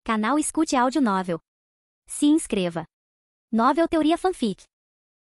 Canal Escute Áudio Novel. Se inscreva. Novel Teoria Fanfic.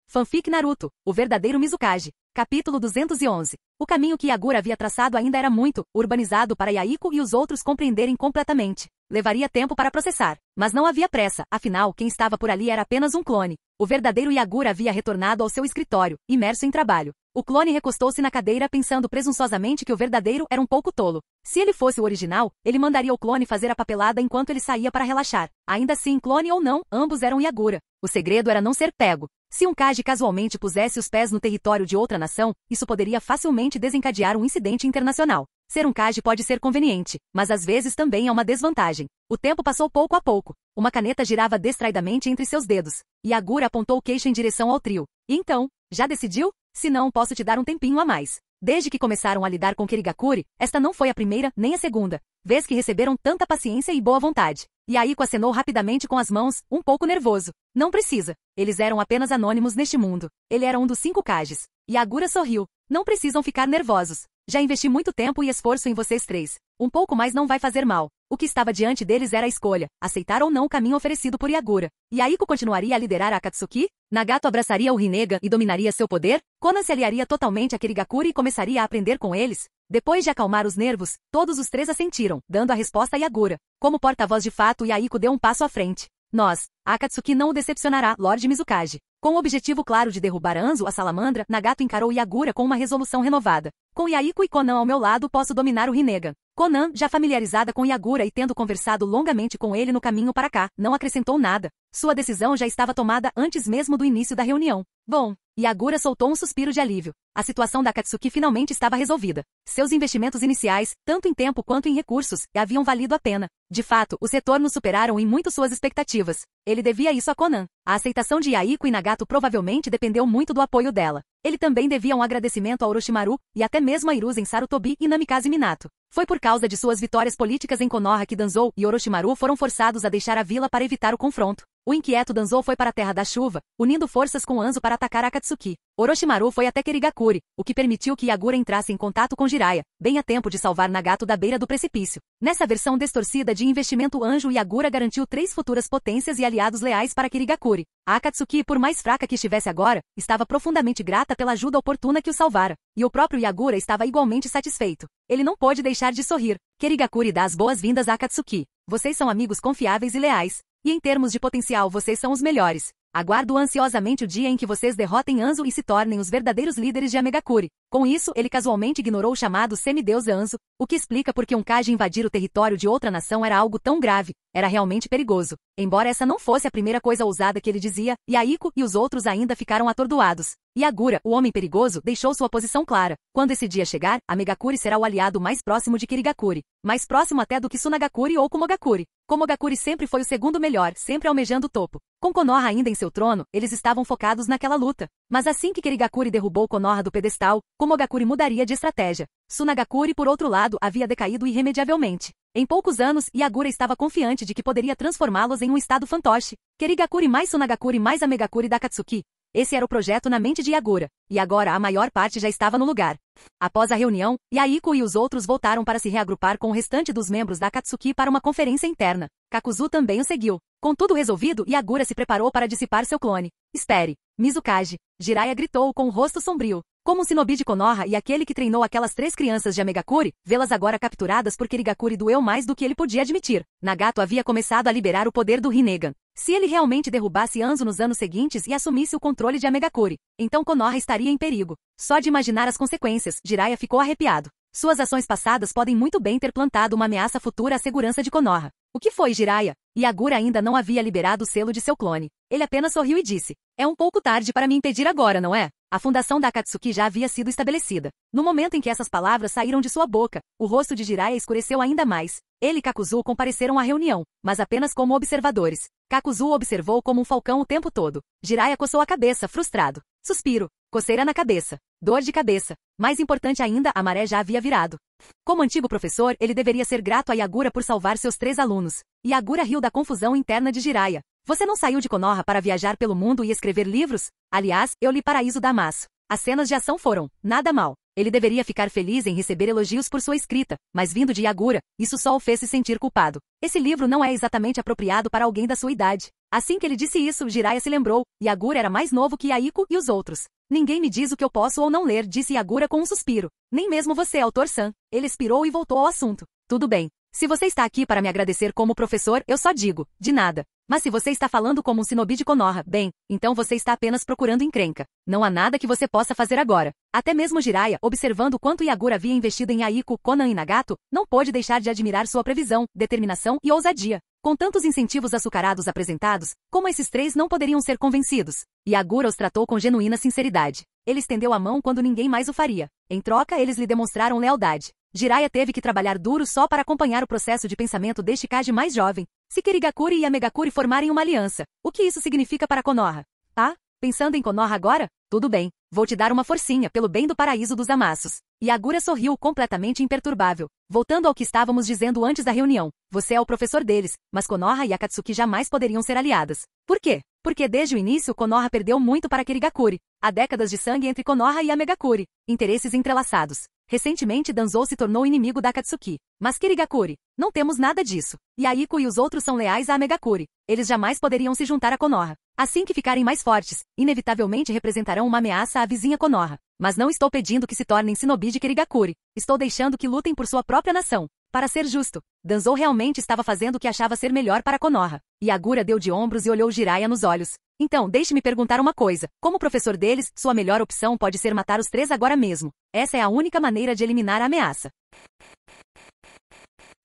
Fanfic Naruto, o verdadeiro Mizukage. Capítulo 211. O caminho que Yagura havia traçado ainda era muito urbanizado para Yaiko e os outros compreenderem completamente. Levaria tempo para processar, mas não havia pressa, afinal, quem estava por ali era apenas um clone. O verdadeiro Yagura havia retornado ao seu escritório, imerso em trabalho. O clone recostou-se na cadeira pensando presunçosamente que o verdadeiro era um pouco tolo. Se ele fosse o original, ele mandaria o clone fazer a papelada enquanto ele saía para relaxar. Ainda assim, clone ou não, ambos eram Yagura. O segredo era não ser pego. Se um Kage casualmente pusesse os pés no território de outra nação, isso poderia facilmente desencadear um incidente internacional. Ser um Kage pode ser conveniente, mas às vezes também é uma desvantagem. O tempo passou pouco a pouco. Uma caneta girava distraidamente entre seus dedos. Yagura apontou o queixo em direção ao trio. E então, já decidiu? Se não, posso te dar um tempinho a mais. Desde que começaram a lidar com Kirigakuri, esta não foi a primeira, nem a segunda vez que receberam tanta paciência e boa vontade. Yaiko acenou rapidamente com as mãos, um pouco nervoso. Não precisa. Eles eram apenas anônimos neste mundo. Ele era um dos 5 Kages. Yagura sorriu. Não precisam ficar nervosos. Já investi muito tempo e esforço em vocês 3. Um pouco mais não vai fazer mal. O que estava diante deles era a escolha, aceitar ou não o caminho oferecido por Yagura. Yaiko continuaria a liderar a Akatsuki? Nagato abraçaria o Rinnegan e dominaria seu poder? Konan se aliaria totalmente a Kirigakuri e começaria a aprender com eles? Depois de acalmar os nervos, todos os 3 assentiram, dando a resposta a Yagura. Como porta-voz de fato, Yaiko deu um passo à frente. Nós, a Akatsuki não o decepcionará, Lord Mizukage. Com o objetivo claro de derrubar Anzo, a salamandra, Nagato encarou Yagura com uma resolução renovada. Com Yaiko e Konan ao meu lado posso dominar o Rinnegan. Konan, já familiarizada com Yagura e tendo conversado longamente com ele no caminho para cá, não acrescentou nada. Sua decisão já estava tomada antes mesmo do início da reunião. Bom, Yagura soltou um suspiro de alívio. A situação da Akatsuki finalmente estava resolvida. Seus investimentos iniciais, tanto em tempo quanto em recursos, haviam valido a pena. De fato, os retornos superaram em muito suas expectativas. Ele devia isso a Konan. A aceitação de Yaiko e Nagato provavelmente dependeu muito do apoio dela. Ele também devia um agradecimento a Orochimaru, e até mesmo a Hiruzen Sarutobi e Namikaze Minato. Foi por causa de suas vitórias políticas em Konoha que Danzou e Orochimaru foram forçados a deixar a vila para evitar o confronto. O inquieto Danzou foi para a Terra da Chuva, unindo forças com Anzo para atacar Akatsuki. Orochimaru foi até Kirigakuri, o que permitiu que Yagura entrasse em contato com Jiraiya, bem a tempo de salvar Nagato da beira do precipício. Nessa versão distorcida de investimento Anjo, Yagura garantiu 3 futuras potências e aliados leais para Kirigakuri. A Akatsuki, por mais fraca que estivesse agora, estava profundamente grata pela ajuda oportuna que o salvara. E o próprio Yagura estava igualmente satisfeito. Ele não pôde deixar de sorrir. Kirigakuri dá as boas-vindas a Akatsuki. Vocês são amigos confiáveis e leais. E em termos de potencial vocês são os melhores. Aguardo ansiosamente o dia em que vocês derrotem Anzo e se tornem os verdadeiros líderes de Amegakuri. Com isso, ele casualmente ignorou o chamado semideus Anzo, o que explica porque um Kage invadir o território de outra nação era algo tão grave. Era realmente perigoso. Embora essa não fosse a primeira coisa ousada que ele dizia, Yaiko e os outros ainda ficaram atordoados. Yagura, o homem perigoso, deixou sua posição clara. Quando esse dia chegar, Amegakuri será o aliado mais próximo de Kirigakuri. Mais próximo até do que Tsunagakuri ou Kumogakuri. Kumogakuri sempre foi o segundo melhor, sempre almejando o topo. Com Konoha ainda em seu trono, eles estavam focados naquela luta. Mas assim que Kirigakuri derrubou Konoha do pedestal, Kumogakuri mudaria de estratégia. Tsunagakuri, por outro lado, havia decaído irremediavelmente. Em poucos anos, Yagura estava confiante de que poderia transformá-los em um estado fantoche. Kirigakuri mais Tsunagakuri mais Amegakuri da Akatsuki. Esse era o projeto na mente de Yagura, e agora a maior parte já estava no lugar. Após a reunião, Yaiko e os outros voltaram para se reagrupar com o restante dos membros da Akatsuki para uma conferência interna. Kakuzu também o seguiu. Com tudo resolvido, Yagura se preparou para dissipar seu clone. Espere, Mizukage. Jiraiya gritou com o rosto sombrio. Como um shinobi de Konoha e aquele que treinou aquelas 3 crianças de Amegakuri, vê-las agora capturadas por Kirigakuri doeu mais do que ele podia admitir. Nagato havia começado a liberar o poder do Rinnegan. Se ele realmente derrubasse Anzo nos anos seguintes e assumisse o controle de Amegakuri, então Konoha estaria em perigo. Só de imaginar as consequências, Jiraiya ficou arrepiado. Suas ações passadas podem muito bem ter plantado uma ameaça futura à segurança de Konoha. O que foi, Jiraiya? Yagura ainda não havia liberado o selo de seu clone. Ele apenas sorriu e disse: é um pouco tarde para me impedir agora, não é? A fundação da Akatsuki já havia sido estabelecida. No momento em que essas palavras saíram de sua boca, o rosto de Jiraiya escureceu ainda mais. Ele e Kakuzu compareceram à reunião, mas apenas como observadores. Kakuzu observou como um falcão o tempo todo. Jiraiya coçou a cabeça, frustrado. Suspiro. Coceira na cabeça. Dor de cabeça. Mais importante ainda, a maré já havia virado. Como antigo professor, ele deveria ser grato a Yagura por salvar seus 3 alunos. Yagura riu da confusão interna de Jiraiya. Você não saiu de Konoha para viajar pelo mundo e escrever livros? Aliás, eu li Paraíso Damaso. As cenas de ação foram nada mal. Ele deveria ficar feliz em receber elogios por sua escrita, mas vindo de Yagura, isso só o fez se sentir culpado. Esse livro não é exatamente apropriado para alguém da sua idade. Assim que ele disse isso, Jiraiya se lembrou. Yagura era mais novo que Yaiko e os outros. Ninguém me diz o que eu posso ou não ler, disse Yagura com um suspiro. Nem mesmo você, autor-san. Ele expirou e voltou ao assunto. Tudo bem. Se você está aqui para me agradecer como professor, eu só digo, de nada. Mas se você está falando como um shinobi de Konoha, bem, então você está apenas procurando encrenca. Não há nada que você possa fazer agora. Até mesmo Jiraiya, observando quanto Yagura havia investido em Yaiko, Konan e Nagato, não pôde deixar de admirar sua previsão, determinação e ousadia. Com tantos incentivos açucarados apresentados, como esses três não poderiam ser convencidos? Yagura os tratou com genuína sinceridade. Ele estendeu a mão quando ninguém mais o faria. Em troca, eles lhe demonstraram lealdade. Jiraiya teve que trabalhar duro só para acompanhar o processo de pensamento deste Kage mais jovem. Se Kirigakuri e Amegakuri formarem uma aliança, o que isso significa para Konoha? Ah, pensando em Konoha agora? Tudo bem, vou te dar uma forcinha pelo bem do paraíso dos amassos. Yagura sorriu completamente imperturbável. Voltando ao que estávamos dizendo antes da reunião, você é o professor deles, mas Konoha e Akatsuki jamais poderiam ser aliadas. Por quê? Porque desde o início Konoha perdeu muito para Kirigakuri. Há décadas de sangue entre Konoha e Amegakuri. Interesses entrelaçados. Recentemente Danzou se tornou inimigo da Akatsuki. Mas Kirigakuri, não temos nada disso. Yaiko e os outros são leais a Amegakuri. Eles jamais poderiam se juntar a Konoha. Assim que ficarem mais fortes, inevitavelmente representarão uma ameaça à vizinha Konoha. Mas não estou pedindo que se tornem shinobi de Kirigakuri. Estou deixando que lutem por sua própria nação. Para ser justo, Danzou realmente estava fazendo o que achava ser melhor para Konoha. Yagura deu de ombros e olhou Jiraiya nos olhos. Então, deixe-me perguntar uma coisa. Como professor deles, sua melhor opção pode ser matar os três agora mesmo. Essa é a única maneira de eliminar a ameaça.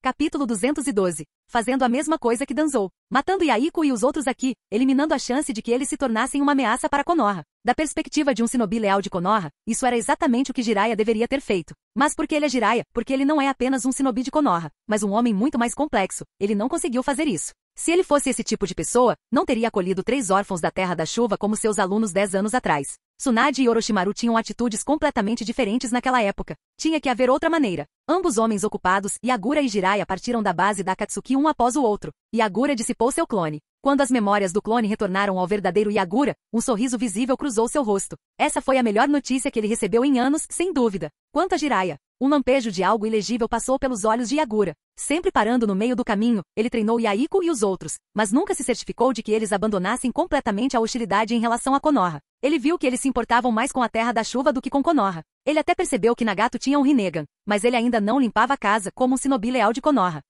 Capítulo 212. Fazendo a mesma coisa que Danzou. Matando Yaiko e os outros aqui, eliminando a chance de que eles se tornassem uma ameaça para Konoha. Da perspectiva de um shinobi leal de Konoha, isso era exatamente o que Jiraiya deveria ter feito. Mas porque ele é Jiraiya, porque ele não é apenas um shinobi de Konoha, mas um homem muito mais complexo, ele não conseguiu fazer isso. Se ele fosse esse tipo de pessoa, não teria acolhido 3 órfãos da Terra da Chuva como seus alunos 10 anos atrás. Tsunade e Orochimaru tinham atitudes completamente diferentes naquela época. Tinha que haver outra maneira. Ambos homens ocupados, Yagura e Jiraiya partiram da base da Akatsuki um após o outro. Yagura dissipou seu clone. Quando as memórias do clone retornaram ao verdadeiro Yagura, um sorriso visível cruzou seu rosto. Essa foi a melhor notícia que ele recebeu em anos, sem dúvida. Quanto a Jiraiya, um lampejo de algo ilegível passou pelos olhos de Yagura. Sempre parando no meio do caminho, ele treinou Yaiko e os outros, mas nunca se certificou de que eles abandonassem completamente a hostilidade em relação a Konoha. Ele viu que eles se importavam mais com a Terra da Chuva do que com Konoha. Ele até percebeu que Nagato tinha um Rinnegan, mas ele ainda não limpava a casa como um shinobi leal de Konoha.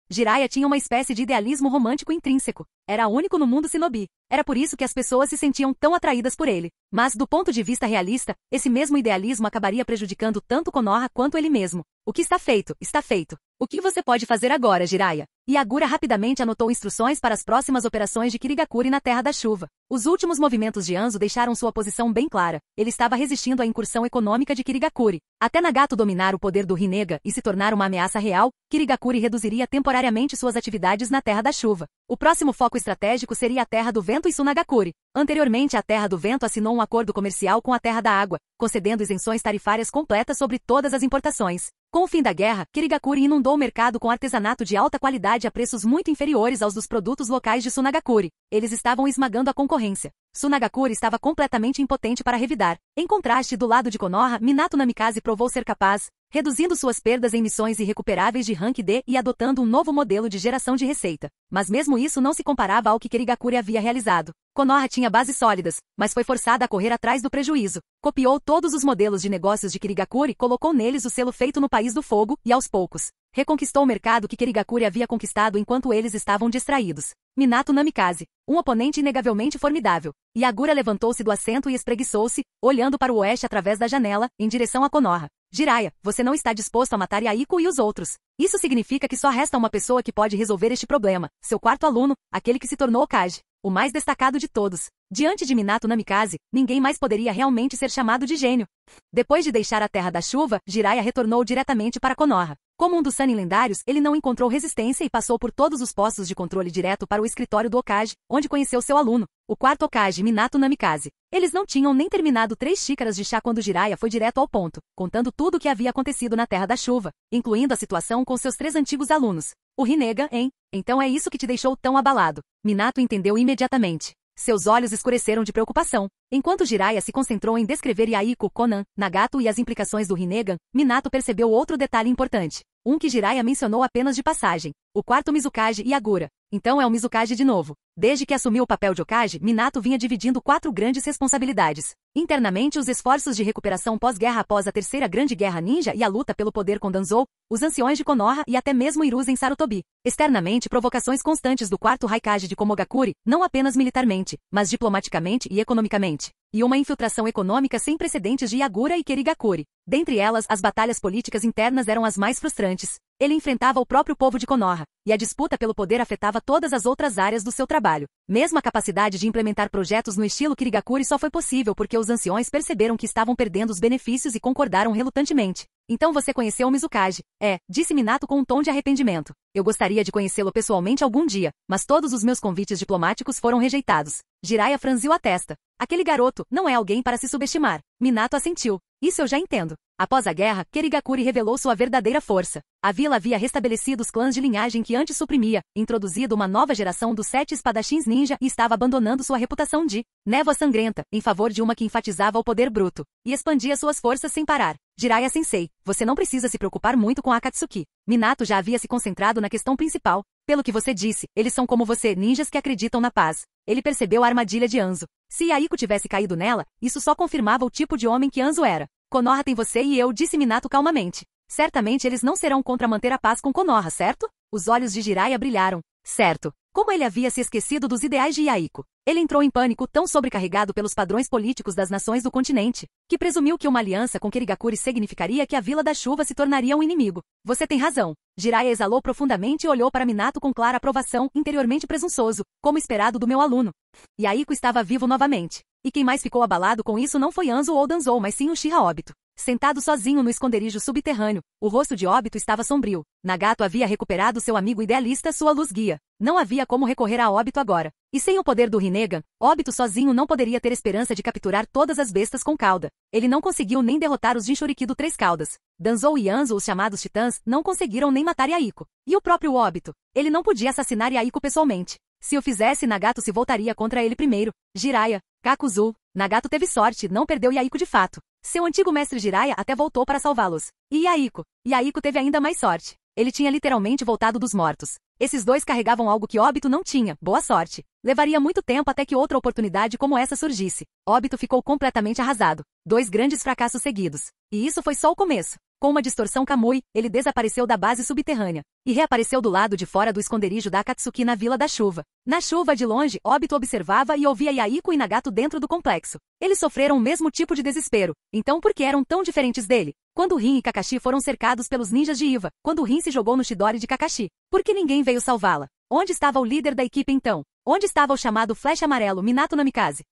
Jiraiya tinha uma espécie de idealismo romântico intrínseco. Era único no mundo shinobi. Era por isso que as pessoas se sentiam tão atraídas por ele. Mas, do ponto de vista realista, esse mesmo idealismo acabaria prejudicando tanto Konoha quanto ele mesmo. O que está feito, está feito. O que você pode fazer agora, Jiraiya? Yagura rapidamente anotou instruções para as próximas operações de Kirigakuri na Terra da Chuva. Os últimos movimentos de Anzo deixaram sua posição bem clara. Ele estava resistindo à incursão econômica de Kirigakuri. Até Nagato dominar o poder do Rinnegan e se tornar uma ameaça real, Kirigakuri reduziria temporariamente suas atividades na Terra da Chuva. O próximo foco estratégico seria a Terra do Vento e Tsunagakuri. Anteriormente, a Terra do Vento assinou um acordo comercial com a Terra da Água, concedendo isenções tarifárias completas sobre todas as importações. Com o fim da guerra, Kirigakuri inundou o mercado com artesanato de alta qualidade a preços muito inferiores aos dos produtos locais de Tsunagakuri. Eles estavam esmagando a concorrência. Tsunagakuri estava completamente impotente para revidar. Em contraste, do lado de Konoha, Minato Namikaze provou ser capaz, reduzindo suas perdas em missões irrecuperáveis de Rank D e adotando um novo modelo de geração de receita. Mas mesmo isso não se comparava ao que Kirigakuri havia realizado. Konoha tinha bases sólidas, mas foi forçada a correr atrás do prejuízo. Copiou todos os modelos de negócios de Kirigakuri e colocou neles o selo feito no País do Fogo, e aos poucos, reconquistou o mercado que Kirigakuri havia conquistado enquanto eles estavam distraídos. Minato Namikaze, um oponente inegavelmente formidável. Yagura levantou-se do assento e espreguiçou-se, olhando para o oeste através da janela, em direção a Konoha. Jiraiya, você não está disposto a matar Yaiko e os outros. Isso significa que só resta uma pessoa que pode resolver este problema, seu quarto aluno, aquele que se tornou Hokage, o mais destacado de todos. Diante de Minato Namikaze, ninguém mais poderia realmente ser chamado de gênio. Depois de deixar a Terra da Chuva, Jiraiya retornou diretamente para Konoha. Como um dos Sannin lendários, ele não encontrou resistência e passou por todos os postos de controle direto para o escritório do Hokage, onde conheceu seu aluno, o quarto Hokage Minato Namikaze. Eles não tinham nem terminado 3 xícaras de chá quando Jiraiya foi direto ao ponto, contando tudo o que havia acontecido na Terra da Chuva, incluindo a situação com seus 3 antigos alunos. O Rinnegan, hein? Então é isso que te deixou tão abalado. Minato entendeu imediatamente. Seus olhos escureceram de preocupação. Enquanto Jiraiya se concentrou em descrever Yaiko, Konan, Nagato e as implicações do Rinnegan, Minato percebeu outro detalhe importante. Um que Jiraiya mencionou apenas de passagem. O quarto Mizukage e Agura. Então é o Mizukage de novo. Desde que assumiu o papel de Hokage, Minato vinha dividindo 4 grandes responsabilidades. Internamente, os esforços de recuperação pós-guerra após a Terceira Grande Guerra Ninja e a luta pelo poder com Danzou, os anciões de Konoha e até mesmo Hiruzen Sarutobi. Externamente, provocações constantes do quarto Raikage de Komogakure, não apenas militarmente, mas diplomaticamente e economicamente. E uma infiltração econômica sem precedentes de Yagura e Kerigakure. Dentre elas, as batalhas políticas internas eram as mais frustrantes. Ele enfrentava o próprio povo de Konoha, e a disputa pelo poder afetava todas as outras áreas do seu trabalho. Mesmo a capacidade de implementar projetos no estilo Kirigakure só foi possível porque os anciões perceberam que estavam perdendo os benefícios e concordaram relutantemente. Então você conheceu o Mizukage. Disse Minato com um tom de arrependimento. Eu gostaria de conhecê-lo pessoalmente algum dia, mas todos os meus convites diplomáticos foram rejeitados. Jiraiya franziu a testa. Aquele garoto não é alguém para se subestimar. Minato assentiu. Isso eu já entendo. Após a guerra, Kerigakure revelou sua verdadeira força. A vila havia restabelecido os clãs de linhagem que antes suprimia, introduzido uma nova geração dos 7 espadachins ninja e estava abandonando sua reputação de névoa sangrenta, em favor de uma que enfatizava o poder bruto, e expandia suas forças sem parar. Jiraiya Sensei, você não precisa se preocupar muito com Akatsuki. Minato já havia se concentrado na questão principal. Pelo que você disse, eles são como você, ninjas que acreditam na paz. Ele percebeu a armadilha de Anzo. Se Yaiko tivesse caído nela, isso só confirmava o tipo de homem que Anzo era. Konoha tem você e eu, disse Minato calmamente. Certamente eles não serão contra manter a paz com Konoha, certo? Os olhos de Jiraiya brilharam. Certo. Como ele havia se esquecido dos ideais de Yaiko. Ele entrou em pânico tão sobrecarregado pelos padrões políticos das nações do continente, que presumiu que uma aliança com Kerigakure significaria que a Vila da Chuva se tornaria um inimigo. Você tem razão. Jiraiya exalou profundamente e olhou para Minato com clara aprovação, interiormente presunçoso, como esperado do meu aluno. Yaiko estava vivo novamente. E quem mais ficou abalado com isso não foi Anzo ou Danzou, mas sim Uchiha Obito. Sentado sozinho no esconderijo subterrâneo, o rosto de Obito estava sombrio. Nagato havia recuperado seu amigo idealista, sua luz guia. Não havia como recorrer a Obito agora. E sem o poder do Rinnegan, Obito sozinho não poderia ter esperança de capturar todas as bestas com cauda. Ele não conseguiu nem derrotar os Jinchuriki do Três Caudas. Danzou e Anzo, os chamados titãs, não conseguiram nem matar Yaiko. E o próprio Obito? Ele não podia assassinar Yaiko pessoalmente. Se o fizesse, Nagato se voltaria contra ele primeiro. Jiraiya, Kakuzu. Nagato teve sorte, não perdeu Yaiko de fato. Seu antigo mestre Jiraiya até voltou para salvá-los. E Yaiko? Yaiko teve ainda mais sorte. Ele tinha literalmente voltado dos mortos. Esses dois carregavam algo que Obito não tinha, boa sorte. Levaria muito tempo até que outra oportunidade como essa surgisse. Obito ficou completamente arrasado. 2 grandes fracassos seguidos. E isso foi só o começo. Com uma distorção Kamui, ele desapareceu da base subterrânea. E reapareceu do lado de fora do esconderijo da Akatsuki na Vila da Chuva. Na chuva de longe, Obito observava e ouvia Yaiko e Nagato dentro do complexo. Eles sofreram o mesmo tipo de desespero. Então por que eram tão diferentes dele? Quando Rin e Kakashi foram cercados pelos ninjas de Iva, quando Rin se jogou no Chidori de Kakashi, por que ninguém veio salvá-la? Onde estava o líder da equipe então? Onde estava o chamado Flecha Amarelo, Minato Namikaze?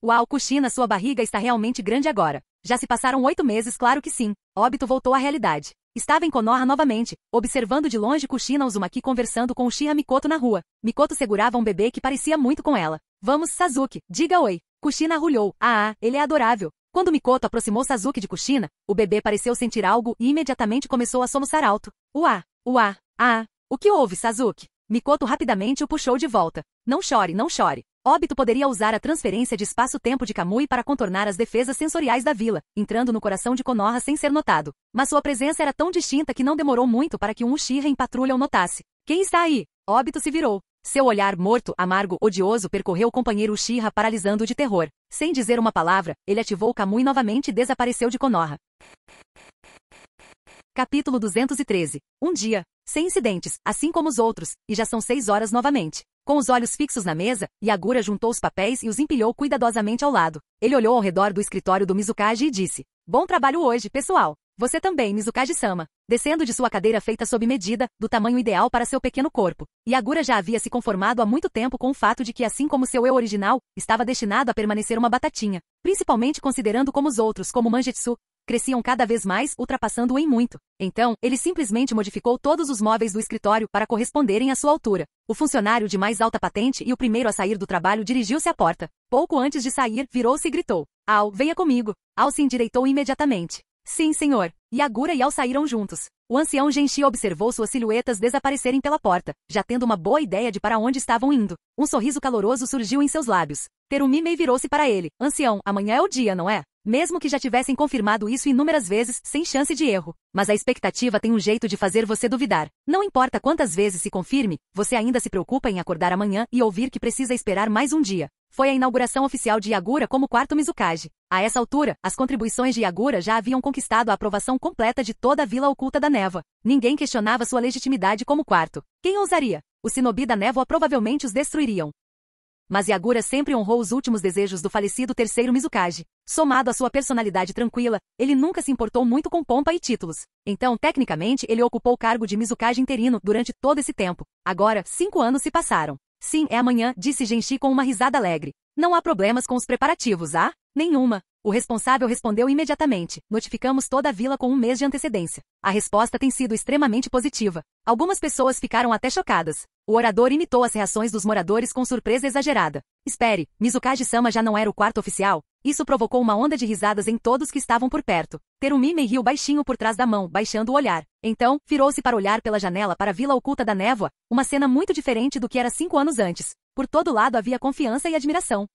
Uau, Kushina, sua barriga está realmente grande agora. Já se passaram 8 meses, claro que sim. Obito voltou à realidade. Estava em Konoha novamente, observando de longe Kushina Uzumaki conversando com Uchiha Mikoto na rua. Mikoto segurava um bebê que parecia muito com ela. Vamos, Sasuke, diga oi. Kushina arrulhou. Ele é adorável. Quando Mikoto aproximou Sasuke de Kushina, o bebê pareceu sentir algo e imediatamente começou a soluçar alto. O que houve, Sasuke? Mikoto rapidamente o puxou de volta. Não chore, não chore. Obito poderia usar a transferência de espaço-tempo de Kamui para contornar as defesas sensoriais da vila, entrando no coração de Konoha sem ser notado. Mas sua presença era tão distinta que não demorou muito para que um Uchiha em patrulha o notasse. Quem está aí? Obito se virou. Seu olhar morto, amargo, odioso percorreu o companheiro Uchiha paralisando-o de terror. Sem dizer uma palavra, ele ativou o Kamui novamente e desapareceu de Konoha. Capítulo 213. Um dia, sem incidentes, assim como os outros, e já são 6 horas novamente. Com os olhos fixos na mesa, Yagura juntou os papéis e os empilhou cuidadosamente ao lado. Ele olhou ao redor do escritório do Mizukage e disse: Bom trabalho hoje, pessoal. Você também, Mizukage-sama. Descendo de sua cadeira feita sob medida, do tamanho ideal para seu pequeno corpo. Yagura já havia se conformado há muito tempo com o fato de que, assim como seu eu original, estava destinado a permanecer uma batatinha. Principalmente considerando como os outros, como Mangetsu, cresciam cada vez mais, ultrapassando-o em muito. Então, ele simplesmente modificou todos os móveis do escritório para corresponderem à sua altura. O funcionário de mais alta patente e o primeiro a sair do trabalho dirigiu-se à porta. Pouco antes de sair, virou-se e gritou: Al, venha comigo. Al se endireitou imediatamente. Sim, senhor. Yagura e Al saíram juntos. O ancião Genshi observou suas silhuetas desaparecerem pela porta, já tendo uma boa ideia de para onde estavam indo. Um sorriso caloroso surgiu em seus lábios. Terumi Mei virou-se para ele. Ancião, amanhã é o dia, não é? Mesmo que já tivessem confirmado isso inúmeras vezes, sem chance de erro. Mas a expectativa tem um jeito de fazer você duvidar. Não importa quantas vezes se confirme, você ainda se preocupa em acordar amanhã e ouvir que precisa esperar mais um dia. Foi a inauguração oficial de Yagura como quarto Mizukage. A essa altura, as contribuições de Yagura já haviam conquistado a aprovação completa de toda a Vila Oculta da Névoa. Ninguém questionava sua legitimidade como quarto. Quem ousaria? Os Shinobi da Névoa provavelmente os destruiriam. Mas Yagura sempre honrou os últimos desejos do falecido terceiro Mizukage. Somado à sua personalidade tranquila, ele nunca se importou muito com pompa e títulos. Então, tecnicamente, ele ocupou o cargo de Mizukage interino durante todo esse tempo. Agora, 5 anos se passaram. Sim, é amanhã, disse Genshi com uma risada alegre. Não há problemas com os preparativos, ah? Nenhuma. O responsável respondeu imediatamente. Notificamos toda a vila com um mês de antecedência. A resposta tem sido extremamente positiva. Algumas pessoas ficaram até chocadas. O orador imitou as reações dos moradores com surpresa exagerada. Espere, Mizukage-sama já não era o quarto oficial? Isso provocou uma onda de risadas em todos que estavam por perto. Terumi Mei riu baixinho por trás da mão, baixando o olhar. Então, virou-se para olhar pela janela para a Vila Oculta da Névoa, uma cena muito diferente do que era 5 anos antes. Por todo lado havia confiança e admiração.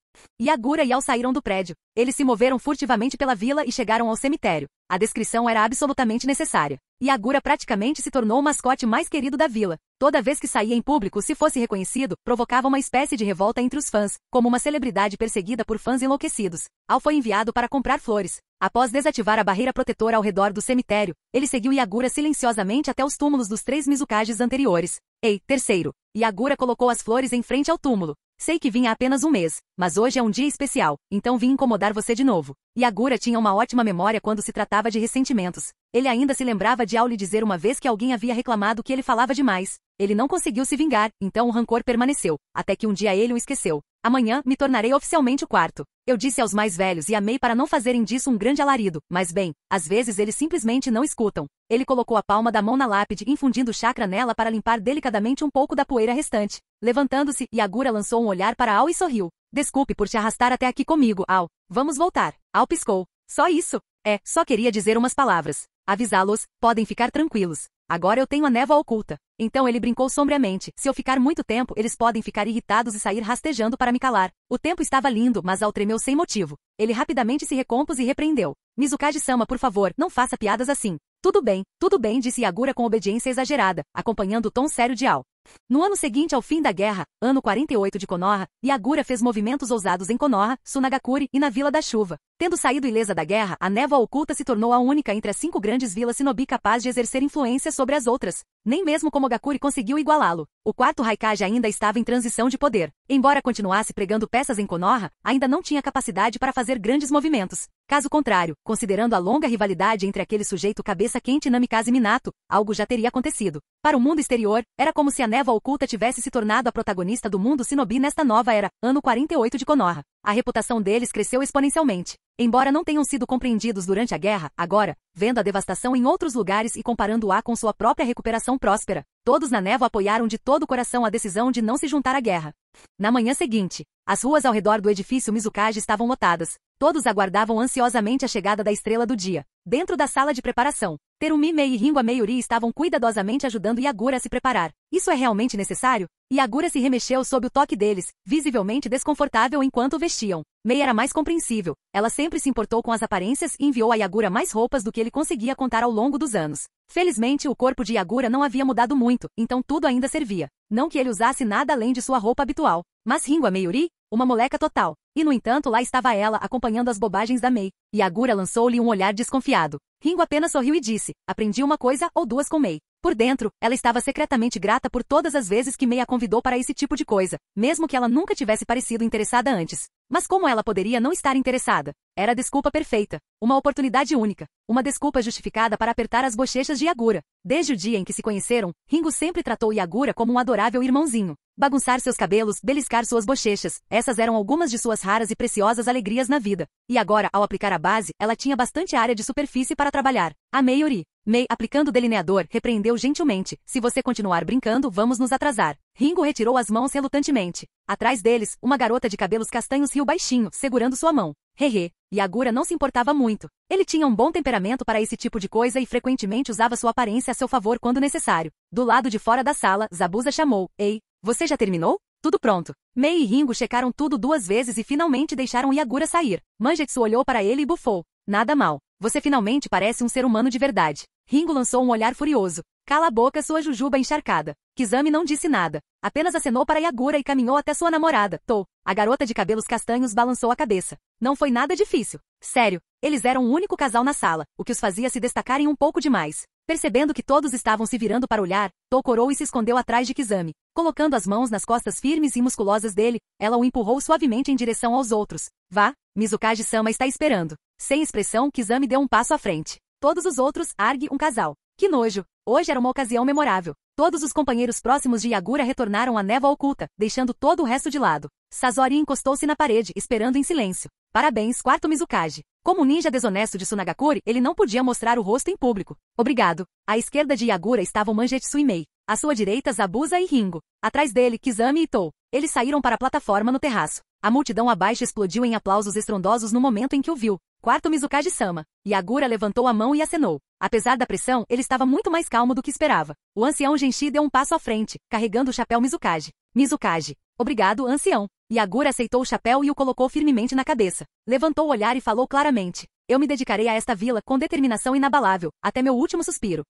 Yagura e Yao saíram do prédio. Eles se moveram furtivamente pela vila e chegaram ao cemitério. A descrição era absolutamente necessária. Yagura praticamente se tornou o mascote mais querido da vila. Toda vez que saía em público, se fosse reconhecido, provocava uma espécie de revolta entre os fãs, como uma celebridade perseguida por fãs enlouquecidos. Ao foi enviado para comprar flores. Após desativar a barreira protetora ao redor do cemitério, ele seguiu Yagura silenciosamente até os túmulos dos 3 Mizukages anteriores. Ei, terceiro. Yagura colocou as flores em frente ao túmulo. Sei que vinha há apenas um mês, mas hoje é um dia especial, então vim incomodar você de novo. Yagura tinha uma ótima memória quando se tratava de ressentimentos. Ele ainda se lembrava de Ao lhe dizer uma vez que alguém havia reclamado que ele falava demais. Ele não conseguiu se vingar, então o rancor permaneceu, até que um dia ele o esqueceu. Amanhã, me tornarei oficialmente o quarto. Eu disse aos mais velhos e amei para não fazerem disso um grande alarido, mas bem, às vezes eles simplesmente não escutam. Ele colocou a palma da mão na lápide, infundindo chakra nela para limpar delicadamente um pouco da poeira restante. Levantando-se, Yagura lançou um olhar para Ao e sorriu. Desculpe por te arrastar até aqui comigo, Ao. Vamos voltar. Ao piscou. Só isso? Só queria dizer umas palavras. Avisá-los, podem ficar tranquilos. Agora eu tenho a névoa oculta. Então ele brincou sombriamente. Se eu ficar muito tempo, eles podem ficar irritados e sair rastejando para me calar. O tempo estava lindo, mas Ao tremeu sem motivo. Ele rapidamente se recompôs e repreendeu. Mizukage-sama, por favor, não faça piadas assim. Tudo bem, disse Yagura com obediência exagerada, acompanhando o tom sério de Ao. No ano seguinte ao fim da guerra, ano 48 de Konoha, Yagura fez movimentos ousados em Konoha, Sunagakure e na Vila da Chuva. Tendo saído ilesa da guerra, a névoa oculta se tornou a única entre as 5 grandes vilas shinobi capaz de exercer influência sobre as outras. Nem mesmo Komogakure conseguiu igualá-lo. O quarto Raikage ainda estava em transição de poder. Embora continuasse pregando peças em Konoha, ainda não tinha capacidade para fazer grandes movimentos. Caso contrário, considerando a longa rivalidade entre aquele sujeito cabeça quente e Namikaze Minato, algo já teria acontecido. Para o mundo exterior, era como se a névoa oculta tivesse se tornado a protagonista do mundo shinobi nesta nova era, ano 48 de Konoha. A reputação deles cresceu exponencialmente. Embora não tenham sido compreendidos durante a guerra, agora, vendo a devastação em outros lugares e comparando-a com sua própria recuperação próspera, todos na névoa apoiaram de todo o coração a decisão de não se juntar à guerra. Na manhã seguinte, as ruas ao redor do edifício Mizukage estavam lotadas. Todos aguardavam ansiosamente a chegada da estrela do dia. Dentro da sala de preparação, Terumi Mei e Ringo Meiuri estavam cuidadosamente ajudando Yagura a se preparar. Isso é realmente necessário? Yagura se remexeu sob o toque deles, visivelmente desconfortável enquanto o vestiam. Mei era mais compreensível. Ela sempre se importou com as aparências e enviou a Yagura mais roupas do que ele conseguia contar ao longo dos anos. Felizmente, o corpo de Yagura não havia mudado muito, então tudo ainda servia. Não que ele usasse nada além de sua roupa habitual. Mas Ringo Meiuri? Uma moleca total. E no entanto lá estava ela, acompanhando as bobagens da Mei. Yagura lançou-lhe um olhar desconfiado. Ringo apenas sorriu e disse, aprendi uma coisa ou duas com Mei. Por dentro, ela estava secretamente grata por todas as vezes que Mei a convidou para esse tipo de coisa, mesmo que ela nunca tivesse parecido interessada antes. Mas como ela poderia não estar interessada? Era a desculpa perfeita. Uma oportunidade única. Uma desculpa justificada para apertar as bochechas de Yagura. Desde o dia em que se conheceram, Ringo sempre tratou Yagura como um adorável irmãozinho. Bagunçar seus cabelos, beliscar suas bochechas, essas eram algumas de suas raras e preciosas alegrias na vida. E agora, ao aplicar a base, ela tinha bastante área de superfície para trabalhar. A Meiuri. Mei, aplicando o delineador, repreendeu gentilmente. Se você continuar brincando, vamos nos atrasar. Ringo retirou as mãos relutantemente. Atrás deles, uma garota de cabelos castanhos riu baixinho, segurando sua mão. Hehe, Yagura não se importava muito. Ele tinha um bom temperamento para esse tipo de coisa e frequentemente usava sua aparência a seu favor quando necessário. Do lado de fora da sala, Zabuza chamou. Ei, você já terminou? Tudo pronto. Mei e Ringo checaram tudo 2 vezes e finalmente deixaram Yagura sair. Mangetsu olhou para ele e bufou. Nada mal. Você finalmente parece um ser humano de verdade. Ringo lançou um olhar furioso. Cala a boca, sua jujuba encharcada. Kizami não disse nada. Apenas acenou para Yagura e caminhou até sua namorada, To. A garota de cabelos castanhos balançou a cabeça. Não foi nada difícil. Sério, eles eram o único casal na sala, o que os fazia se destacarem um pouco demais. Percebendo que todos estavam se virando para olhar, To corou e se escondeu atrás de Kizami. Colocando as mãos nas costas firmes e musculosas dele, ela o empurrou suavemente em direção aos outros. Vá, Mizukage-sama está esperando. Sem expressão, Kizami deu um passo à frente. Todos os outros, Arg, um casal. Que nojo! Hoje era uma ocasião memorável. Todos os companheiros próximos de Yagura retornaram à névoa oculta, deixando todo o resto de lado. Sazori encostou-se na parede, esperando em silêncio. Parabéns, quarto Mizukage. Como um ninja desonesto de Tsunagakure, ele não podia mostrar o rosto em público. Obrigado. À esquerda de Yagura estavam Mangetsu e Mei. À sua direita, Zabuza e Ringo. Atrás dele, Kizami e To. Eles saíram para a plataforma no terraço. A multidão abaixo explodiu em aplausos estrondosos no momento em que o viu. Quarto Mizukage-sama. Yagura levantou a mão e acenou. Apesar da pressão, ele estava muito mais calmo do que esperava. O ancião Genshi deu um passo à frente, carregando o chapéu Mizukage. Mizukage. Obrigado, ancião. Yagura aceitou o chapéu e o colocou firmemente na cabeça. Levantou o olhar e falou claramente. Eu me dedicarei a esta vila com determinação inabalável, até meu último suspiro.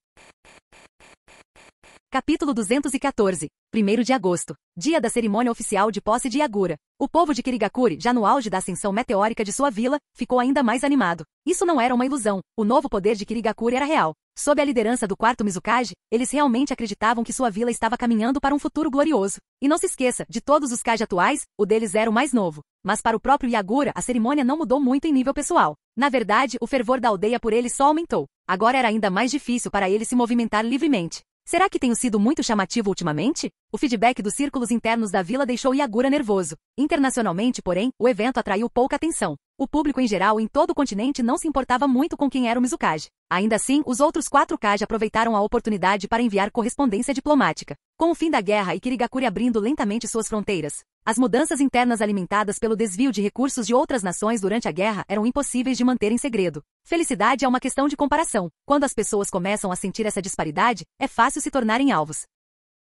Capítulo 214. 1º de agosto. Dia da cerimônia oficial de posse de Yagura. O povo de Kirigakure, já no auge da ascensão meteórica de sua vila, ficou ainda mais animado. Isso não era uma ilusão. O novo poder de Kirigakure era real. Sob a liderança do quarto Mizukage, eles realmente acreditavam que sua vila estava caminhando para um futuro glorioso. E não se esqueça, de todos os Kage atuais, o deles era o mais novo. Mas para o próprio Yagura, a cerimônia não mudou muito em nível pessoal. Na verdade, o fervor da aldeia por ele só aumentou. Agora era ainda mais difícil para ele se movimentar livremente. Será que tenho sido muito chamativo ultimamente? O feedback dos círculos internos da vila deixou Yagura nervoso. Internacionalmente, porém, o evento atraiu pouca atenção. O público em geral em todo o continente não se importava muito com quem era o Mizukage. Ainda assim, os outros 4 Kage aproveitaram a oportunidade para enviar correspondência diplomática. Com o fim da guerra e Kirigakure abrindo lentamente suas fronteiras, as mudanças internas alimentadas pelo desvio de recursos de outras nações durante a guerra eram impossíveis de manter em segredo. Felicidade é uma questão de comparação. Quando as pessoas começam a sentir essa disparidade, é fácil se tornarem alvos.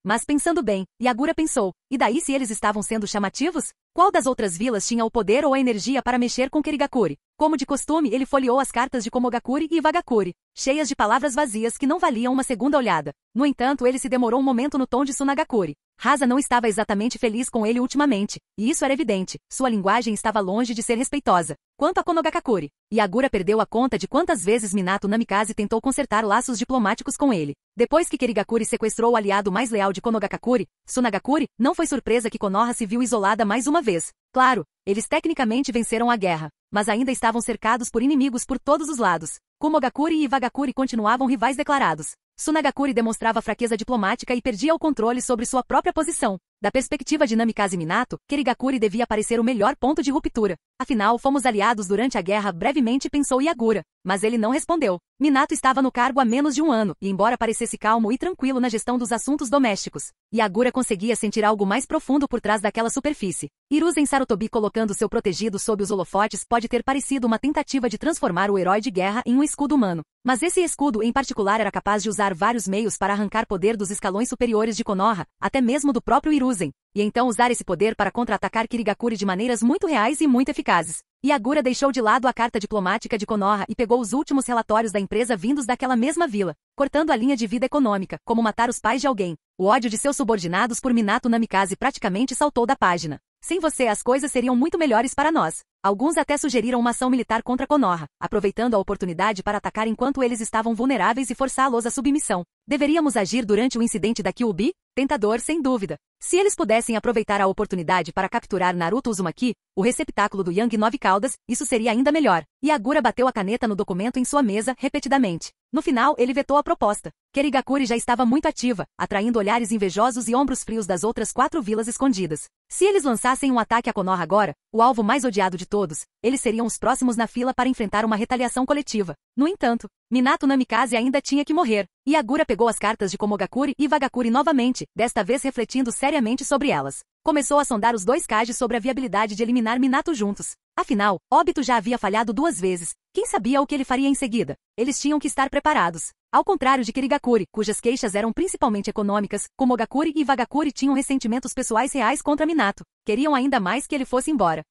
Mas pensando bem, Yagura pensou, e daí se eles estavam sendo chamativos? Qual das outras vilas tinha o poder ou a energia para mexer com Kirigakure? Como de costume, ele folheou as cartas de Komogakure e Iwagakure, cheias de palavras vazias que não valiam uma segunda olhada. No entanto, ele se demorou um momento no tom de Tsunagakure. Hasa não estava exatamente feliz com ele ultimamente, e isso era evidente. Sua linguagem estava longe de ser respeitosa. Quanto a Konogakure, Yagura perdeu a conta de quantas vezes Minato Namikaze tentou consertar laços diplomáticos com ele. Depois que Kirigakure sequestrou o aliado mais leal de Konogakure, Tsunagakure, não foi surpresa que Konoha se viu isolada mais uma vez. Claro, eles tecnicamente venceram a guerra, mas ainda estavam cercados por inimigos por todos os lados. Komogakure e Iwagakure continuavam rivais declarados. Tsunagakure demonstrava fraqueza diplomática e perdia o controle sobre sua própria posição. Da perspectiva de Namikaze Minato, Kirigakure devia parecer o melhor ponto de ruptura. Afinal, fomos aliados durante a guerra, brevemente pensou Yagura. Mas ele não respondeu. Minato estava no cargo há menos de um ano, e embora parecesse calmo e tranquilo na gestão dos assuntos domésticos, Yagura conseguia sentir algo mais profundo por trás daquela superfície. Hiruzen Sarutobi colocando seu protegido sob os holofotes pode ter parecido uma tentativa de transformar o herói de guerra em um escudo humano. Mas esse escudo em particular era capaz de usar vários meios para arrancar poder dos escalões superiores de Konoha, até mesmo do próprio Hiruzen, e então usar esse poder para contra-atacar Kirigakure de maneiras muito reais e muito eficazes. Yagura deixou de lado a carta diplomática de Konoha e pegou os últimos relatórios da empresa vindos daquela mesma vila, cortando a linha de vida econômica, como matar os pais de alguém. O ódio de seus subordinados por Minato Namikaze praticamente saltou da página. Sem você as coisas seriam muito melhores para nós. Alguns até sugeriram uma ação militar contra Konoha, aproveitando a oportunidade para atacar enquanto eles estavam vulneráveis e forçá-los à submissão. Deveríamos agir durante o incidente da Kyuubi? Tentador, sem dúvida. Se eles pudessem aproveitar a oportunidade para capturar Naruto Uzumaki, o receptáculo do Yang Nove Caudas, isso seria ainda melhor. Yagura bateu a caneta no documento em sua mesa, repetidamente. No final, ele vetou a proposta. Kirigakure já estava muito ativa, atraindo olhares invejosos e ombros frios das outras 4 vilas escondidas. Se eles lançassem um ataque a Konoha agora, o alvo mais odiado de todos, eles seriam os próximos na fila para enfrentar uma retaliação coletiva. No entanto, Minato Namikaze ainda tinha que morrer. Yagura pegou as cartas de Komogakure e Iwagakure novamente, desta vez refletindo seriamente sobre elas. Começou a sondar os dois Kages sobre a viabilidade de eliminar Minato juntos. Afinal, Obito já havia falhado 2 vezes. Quem sabia o que ele faria em seguida? Eles tinham que estar preparados. Ao contrário de Kirigakuri, cujas queixas eram principalmente econômicas, Komogakuri e Vagakuri tinham ressentimentos pessoais reais contra Minato. Queriam ainda mais que ele fosse embora.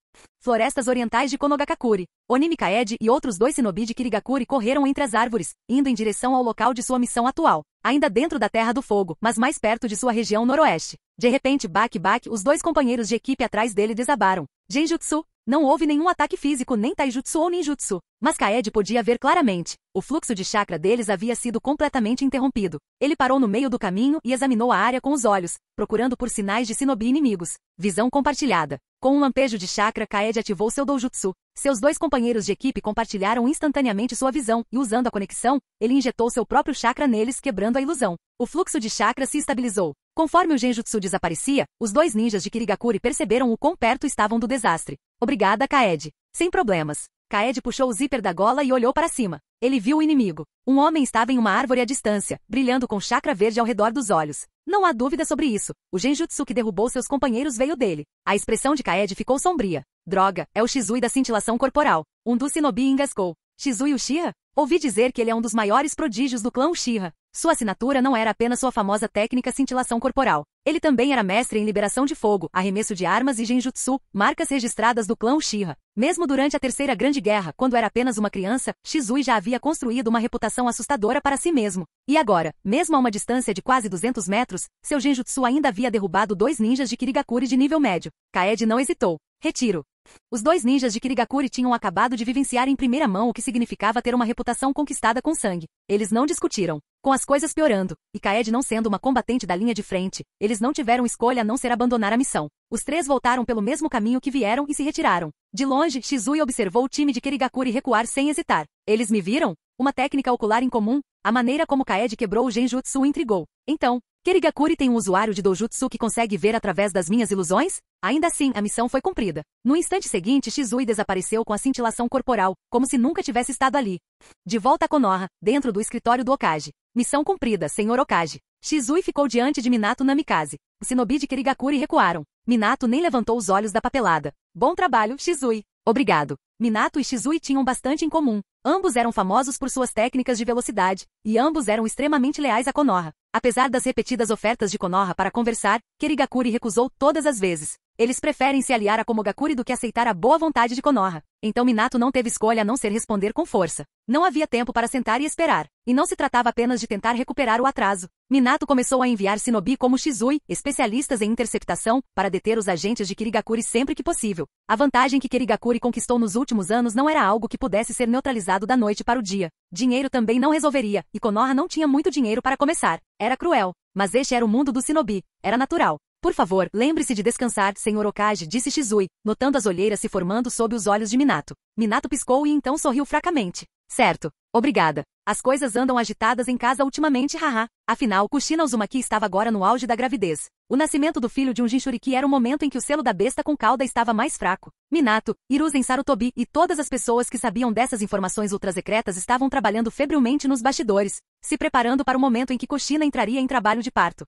Florestas orientais de Konogakakuri. Onimi Kaede e outros 2 shinobi de Kirigakuri correram entre as árvores, indo em direção ao local de sua missão atual. Ainda dentro da Terra do Fogo, mas mais perto de sua região noroeste. De repente, Baki, os 2 companheiros de equipe atrás dele desabaram. Genjutsu. Não houve nenhum ataque físico, nem taijutsu ou ninjutsu. Mas Kaede podia ver claramente. O fluxo de chakra deles havia sido completamente interrompido. Ele parou no meio do caminho e examinou a área com os olhos, procurando por sinais de shinobi inimigos. Visão compartilhada. Com um lampejo de chakra, Kaede ativou seu doujutsu. Seus 2 companheiros de equipe compartilharam instantaneamente sua visão, e usando a conexão, ele injetou seu próprio chakra neles, quebrando a ilusão. O fluxo de chakra se estabilizou. Conforme o genjutsu desaparecia, os 2 ninjas de Kirigakuri perceberam o quão perto estavam do desastre. Obrigada, Kaede. Sem problemas. Kaede puxou o zíper da gola e olhou para cima. Ele viu o inimigo. Um homem estava em uma árvore à distância, brilhando com chakra verde ao redor dos olhos. Não há dúvida sobre isso. O genjutsu que derrubou seus companheiros veio dele. A expressão de Kaede ficou sombria. Droga, é o Shizui da cintilação corporal. Um dos shinobi engasgou. Shizui Uchiha? Ouvi dizer que ele é um dos maiores prodígios do clã Uchiha. Sua assinatura não era apenas sua famosa técnica cintilação corporal. Ele também era mestre em liberação de fogo, arremesso de armas e genjutsu, marcas registradas do clã Uchiha. Mesmo durante a Terceira Grande Guerra, quando era apenas uma criança, Shizui já havia construído uma reputação assustadora para si mesmo. E agora, mesmo a uma distância de quase 200 metros, seu genjutsu ainda havia derrubado 2 ninjas de Kirigakuri de nível médio. Kaede não hesitou. Retiro. Os 2 ninjas de Kirigakuri tinham acabado de vivenciar em primeira mão o que significava ter uma reputação conquistada com sangue. Eles não discutiram. Com as coisas piorando, e Kaede não sendo uma combatente da linha de frente, eles não tiveram escolha a não ser abandonar a missão. Os 3 voltaram pelo mesmo caminho que vieram e se retiraram. De longe, Shizui observou o time de Kirigakuri recuar sem hesitar. Eles me viram? Uma técnica ocular incomum? A maneira como Kaede quebrou o genjutsu o intrigou. Então, Kirigakuri tem um usuário de doujutsu que consegue ver através das minhas ilusões? Ainda assim, a missão foi cumprida. No instante seguinte, Shizui desapareceu com a cintilação corporal, como se nunca tivesse estado ali. De volta a Konoha, dentro do escritório do Hokage. Missão cumprida, Senhor Hokage. Shizui ficou diante de Minato Namikaze. Os shinobi de Kirigakuri recuaram. Minato nem levantou os olhos da papelada. Bom trabalho, Shizui. Obrigado. Minato e Shizui tinham bastante em comum. Ambos eram famosos por suas técnicas de velocidade, e ambos eram extremamente leais a Konoha. Apesar das repetidas ofertas de Konoha para conversar, Kirigakuri recusou todas as vezes. Eles preferem se aliar a Komogakuri do que aceitar a boa vontade de Konoha. Então Minato não teve escolha a não ser responder com força. Não havia tempo para sentar e esperar. E não se tratava apenas de tentar recuperar o atraso. Minato começou a enviar shinobi como Shizui, especialistas em interceptação, para deter os agentes de Kirigakuri sempre que possível. A vantagem que Kirigakuri conquistou nos últimos anos não era algo que pudesse ser neutralizado da noite para o dia. Dinheiro também não resolveria, e Konoha não tinha muito dinheiro para começar. Era cruel. Mas este era o mundo do shinobi. Era natural. Por favor, lembre-se de descansar, Senhor Hokage, disse Shizui, notando as olheiras se formando sob os olhos de Minato. Minato piscou e então sorriu fracamente. Certo. Obrigada. As coisas andam agitadas em casa ultimamente, haha. Afinal, Kushina Uzumaki estava agora no auge da gravidez. O nascimento do filho de um Jinchuriki era o momento em que o selo da besta com cauda estava mais fraco. Minato, Hiruzen Sarutobi e todas as pessoas que sabiam dessas informações ultrasecretas estavam trabalhando febrilmente nos bastidores, se preparando para o momento em que Kushina entraria em trabalho de parto.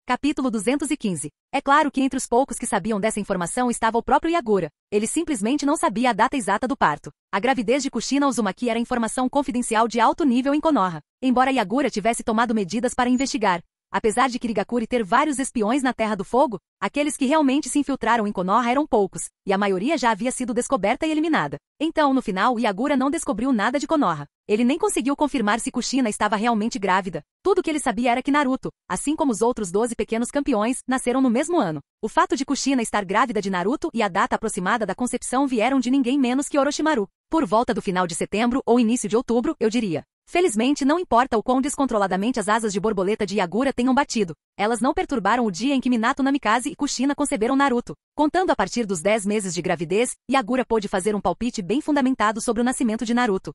Capítulo 215. É claro que entre os poucos que sabiam dessa informação estava o próprio Yagura. Ele simplesmente não sabia a data exata do parto. A gravidez de Kushina Uzumaki era informação confidencial de alto nível em Konoha. Embora Yagura tivesse tomado medidas para investigar, apesar de Kirigakuri ter vários espiões na Terra do Fogo, aqueles que realmente se infiltraram em Konoha eram poucos, e a maioria já havia sido descoberta e eliminada. Então, no final, Yagura não descobriu nada de Konoha. Ele nem conseguiu confirmar se Kushina estava realmente grávida. Tudo o que ele sabia era que Naruto, assim como os outros 12 pequenos campeões, nasceram no mesmo ano. O fato de Kushina estar grávida de Naruto e a data aproximada da concepção vieram de ninguém menos que Orochimaru. Por volta do final de setembro ou início de outubro, eu diria. Felizmente, não importa o quão descontroladamente as asas de borboleta de Yagura tenham batido. Elas não perturbaram o dia em que Minato Namikaze e Kushina conceberam Naruto. Contando a partir dos 10 meses de gravidez, Yagura pôde fazer um palpite bem fundamentado sobre o nascimento de Naruto.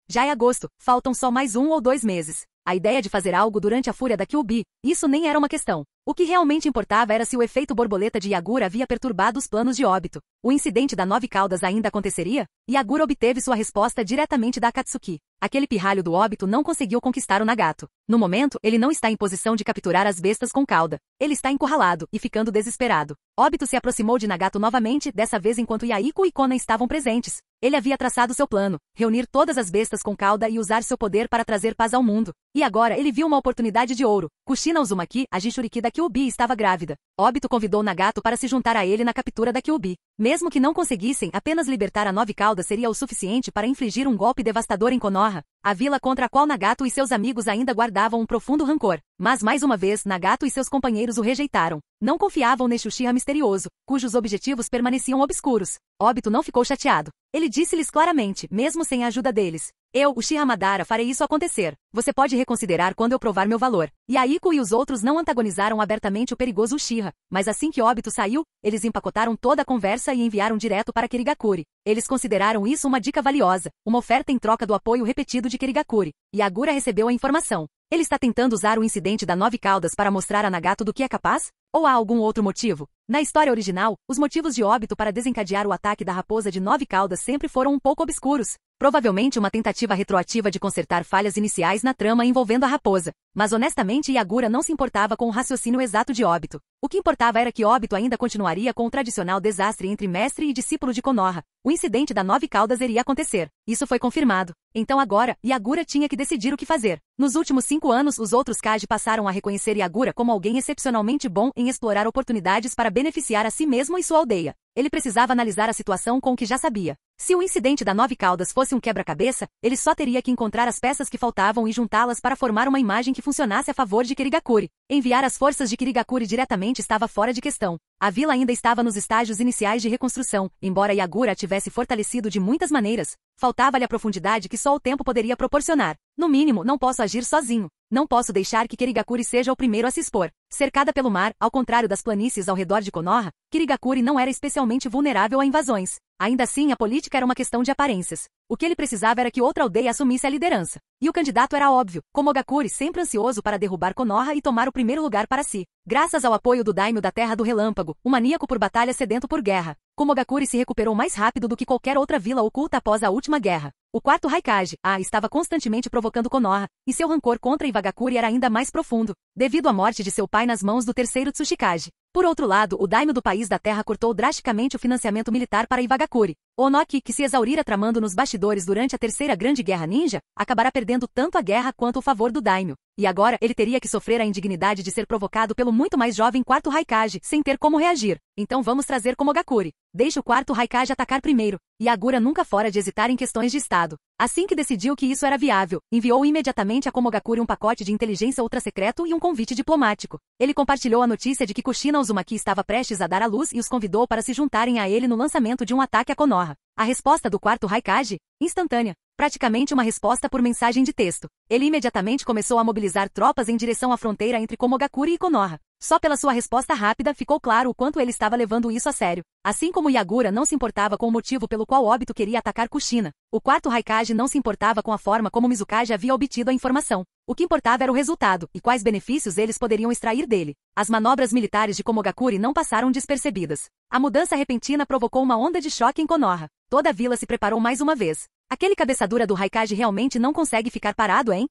Já é agosto, faltam só mais 1 ou 2 meses. A ideia de fazer algo durante a fúria da Kyuubi, isso nem era uma questão. O que realmente importava era se o efeito borboleta de Yagura havia perturbado os planos de Obito. O incidente da 9 caudas ainda aconteceria? Yagura obteve sua resposta diretamente da Akatsuki. Aquele pirralho do óbito não conseguiu conquistar o Nagato. No momento, ele não está em posição de capturar as bestas com cauda. Ele está encurralado e ficando desesperado. Óbito se aproximou de Nagato novamente, dessa vez enquanto Yahiko e Konan estavam presentes. Ele havia traçado seu plano, reunir todas as bestas com cauda e usar seu poder para trazer paz ao mundo. E agora ele viu uma oportunidade de ouro. Kushina Uzumaki, a Jinchuriki da Kyuubi, estava grávida. Óbito convidou Nagato para se juntar a ele na captura da Kyuubi. Mesmo que não conseguissem, apenas libertar a 9 caudas seria o suficiente para infligir um golpe devastador em Konoha, a vila contra a qual Nagato e seus amigos ainda guardavam um profundo rancor. Mas mais uma vez, Nagato e seus companheiros o rejeitaram. Não confiavam neste Uchiha misterioso, cujos objetivos permaneciam obscuros. Óbito não ficou chateado. Ele disse-lhes claramente, mesmo sem a ajuda deles: eu, Uchiha Madara, farei isso acontecer. Você pode reconsiderar quando eu provar meu valor. Yahiko e os outros não antagonizaram abertamente o perigoso Uchiha, mas assim que Óbito saiu, eles empacotaram toda a conversa e enviaram direto para Kirigakuri. Eles consideraram isso uma dica valiosa, uma oferta em troca do apoio repetido de Kirigakuri. Yagura recebeu a informação. Ele está tentando usar o incidente da 9 caudas para mostrar a Nagato do que é capaz? Ou há algum outro motivo? Na história original, os motivos de Óbito para desencadear o ataque da raposa de 9 caudas sempre foram um pouco obscuros. Provavelmente uma tentativa retroativa de consertar falhas iniciais na trama envolvendo a raposa. Mas honestamente Yagura não se importava com o raciocínio exato de Óbito. O que importava era que Óbito ainda continuaria com o tradicional desastre entre mestre e discípulo de Konoha. O incidente da 9 caudas iria acontecer. Isso foi confirmado. Então agora, Yagura tinha que decidir o que fazer. Nos últimos 5 anos, os outros Kage passaram a reconhecer Yagura como alguém excepcionalmente bom em explorar oportunidades para beneficiar a si mesmo e sua aldeia. Ele precisava analisar a situação com o que já sabia. Se o incidente da 9 caudas fosse um quebra-cabeça, ele só teria que encontrar as peças que faltavam e juntá-las para formar uma imagem que funcionasse a favor de Kirigakuri. Enviar as forças de Kirigakuri diretamente estava fora de questão. A vila ainda estava nos estágios iniciais de reconstrução, embora Yagura a tivesse fortalecido de muitas maneiras. Faltava-lhe a profundidade que só o tempo poderia proporcionar. No mínimo, não posso agir sozinho. Não posso deixar que Kirigakuri seja o primeiro a se expor. Cercada pelo mar, ao contrário das planícies ao redor de Konoha, Kirigakuri não era especialmente vulnerável a invasões. Ainda assim, a política era uma questão de aparências. O que ele precisava era que outra aldeia assumisse a liderança. E o candidato era óbvio, Komogakuri, sempre ansioso para derrubar Konoha e tomar o primeiro lugar para si. Graças ao apoio do daimyo da Terra do Relâmpago, um maníaco por batalha sedento por guerra, Komogakuri se recuperou mais rápido do que qualquer outra vila oculta após a última guerra. O quarto Raikage, estava constantemente provocando Konoha, e seu rancor contra Iwagakuri era ainda mais profundo, devido à morte de seu pai nas mãos do terceiro Tsuchikage. Por outro lado, o daimyo do país da Terra cortou drasticamente o financiamento militar para Iwagakuri. Onoki, que se exaurira tramando nos bastidores durante a terceira grande guerra ninja, acabará perdendo tanto a guerra quanto o favor do daimyo. E agora, ele teria que sofrer a indignidade de ser provocado pelo muito mais jovem quarto Raikage, sem ter como reagir. Então vamos trazer Komogakuri. Deixe o quarto Raikage atacar primeiro. Yagura nunca fora de hesitar em questões de estado. Assim que decidiu que isso era viável, enviou imediatamente a Komogakuri um pacote de inteligência ultra-secreto e um convite diplomático. Ele compartilhou a notícia de que Kushina Uzumaki estava prestes a dar à luz e os convidou para se juntarem a ele no lançamento de um ataque a Konoha. A resposta do quarto Raikage? Instantânea. Praticamente uma resposta por mensagem de texto. Ele imediatamente começou a mobilizar tropas em direção à fronteira entre Komogakuri e Konoha. Só pela sua resposta rápida ficou claro o quanto ele estava levando isso a sério. Assim como Yagura não se importava com o motivo pelo qual Óbito queria atacar Kushina, o quarto Raikage não se importava com a forma como Mizukage havia obtido a informação. O que importava era o resultado, e quais benefícios eles poderiam extrair dele. As manobras militares de Komogakuri não passaram despercebidas. A mudança repentina provocou uma onda de choque em Konoha. Toda a vila se preparou mais uma vez. Aquele cabeçadura do Raikage realmente não consegue ficar parado, hein?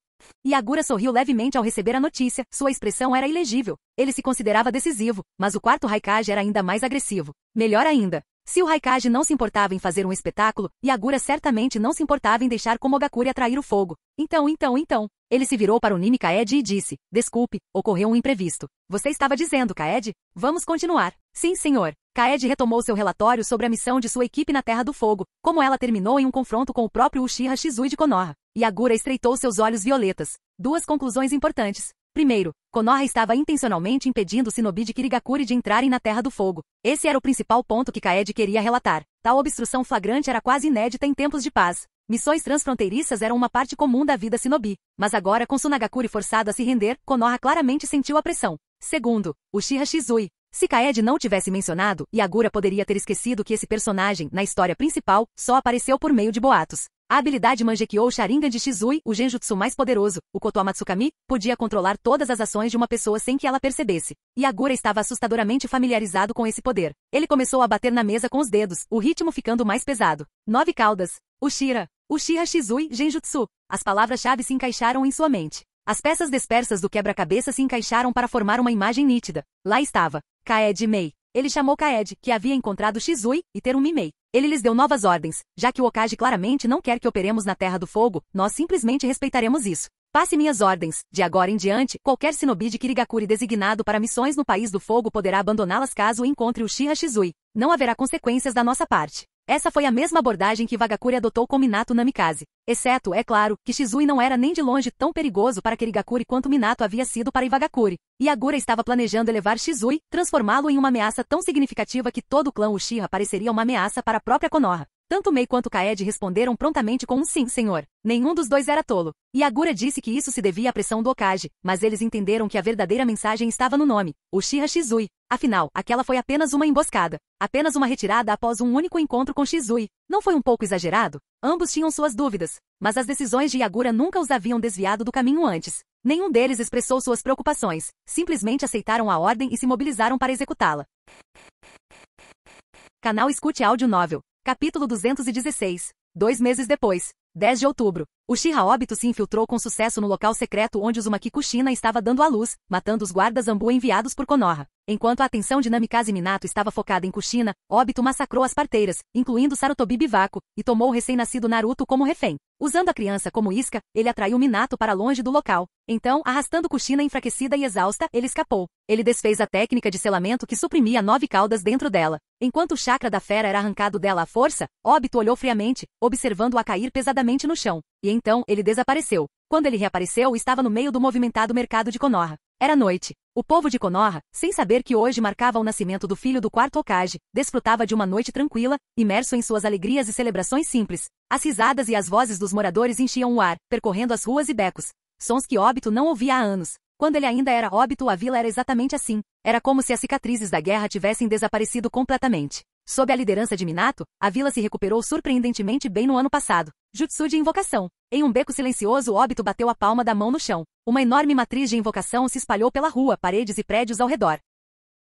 Yagura sorriu levemente ao receber a notícia, sua expressão era ilegível. Ele se considerava decisivo, mas o quarto Raikage era ainda mais agressivo. Melhor ainda. Se o Raikage não se importava em fazer um espetáculo, Yagura certamente não se importava em deixar Komogakuri atrair o fogo. Então. Ele se virou para o Nimi Kaede e disse: desculpe, ocorreu um imprevisto. Você estava dizendo, Kaede? Vamos continuar. Sim, senhor. Kaede retomou seu relatório sobre a missão de sua equipe na Terra do Fogo, como ela terminou em um confronto com o próprio Uchiha Shizui de Konoha. Yagura estreitou seus olhos violetas. 2 conclusões importantes. Primeiro, Konoha estava intencionalmente impedindo o shinobi de Kirigakuri de entrarem na Terra do Fogo. Esse era o principal ponto que Kaede queria relatar. Tal obstrução flagrante era quase inédita em tempos de paz. Missões transfronteiriças eram uma parte comum da vida shinobi. Mas agora, com Tsunagakuri forçado a se render, Konoha claramente sentiu a pressão. Segundo, Uchiha Shizui. Se Kaede não tivesse mencionado, Yagura poderia ter esquecido que esse personagem, na história principal, só apareceu por meio de boatos. A habilidade Mangekyou Sharingan de Shizui, o genjutsu mais poderoso, o Kotoamatsukami, podia controlar todas as ações de uma pessoa sem que ela percebesse. Yagura estava assustadoramente familiarizado com esse poder. Ele começou a bater na mesa com os dedos, o ritmo ficando mais pesado. 9 caudas. Ushira. Uchiha Shizui Genjutsu. As palavras-chave se encaixaram em sua mente. As peças dispersas do quebra-cabeça se encaixaram para formar uma imagem nítida. Lá estava. Kaede Mei. Ele chamou Kaede, que havia encontrado Shizui, e Terumi Mei. Ele lhes deu novas ordens. Já que o Hokage claramente não quer que operemos na Terra do Fogo, nós simplesmente respeitaremos isso. Passe minhas ordens. De agora em diante, qualquer shinobi de Kirigakuri designado para missões no País do Fogo poderá abandoná-las caso encontre o Uchiha Shizui. Não haverá consequências da nossa parte. Essa foi a mesma abordagem que Wagakuri adotou com Minato Namikaze. Exceto, é claro, que Shizui não era nem de longe tão perigoso para Kirigakuri quanto Minato havia sido para Iwagakuri. E Agura estava planejando elevar Shizui, transformá-lo em uma ameaça tão significativa que todo o clã Uchiha pareceria uma ameaça para a própria Konoha. Tanto Mei quanto Kaede responderam prontamente com um sim, senhor. Nenhum dos dois era tolo. E Agura disse que isso se devia à pressão do Hokage, mas eles entenderam que a verdadeira mensagem estava no nome, Uchiha Shizui. Afinal, aquela foi apenas uma emboscada. Apenas uma retirada após um único encontro com Shizui. Não foi um pouco exagerado? Ambos tinham suas dúvidas, mas as decisões de Agura nunca os haviam desviado do caminho antes. Nenhum deles expressou suas preocupações, simplesmente aceitaram a ordem e se mobilizaram para executá-la. Canal Escute Áudio Novel. Capítulo 216. 2 meses depois. 10 de outubro. Uchiha Obito se infiltrou com sucesso no local secreto onde Uzumaki Kushina estava dando à luz, matando os guardas Anbu enviados por Konoha. Enquanto a atenção de Namikaze Minato estava focada em Kushina, Obito massacrou as parteiras, incluindo Sarutobi Bivaco, e tomou o recém-nascido Naruto como refém. Usando a criança como isca, ele atraiu Minato para longe do local. Então, arrastando Kushina enfraquecida e exausta, ele escapou. Ele desfez a técnica de selamento que suprimia 9 caudas dentro dela. Enquanto o chakra da fera era arrancado dela à força, Obito olhou friamente, observando-a cair pesadamente no chão. E então, ele desapareceu. Quando ele reapareceu, estava no meio do movimentado mercado de Konoha. Era noite. O povo de Konoha, sem saber que hoje marcava o nascimento do filho do quarto Hokage, desfrutava de uma noite tranquila, imerso em suas alegrias e celebrações simples. As risadas e as vozes dos moradores enchiam o ar, percorrendo as ruas e becos. Sons que Obito não ouvia há anos. Quando ele ainda era Obito, a vila era exatamente assim. Era como se as cicatrizes da guerra tivessem desaparecido completamente. Sob a liderança de Minato, a vila se recuperou surpreendentemente bem no ano passado. Jutsu de invocação. Em um beco silencioso, Obito bateu a palma da mão no chão. Uma enorme matriz de invocação se espalhou pela rua, paredes e prédios ao redor.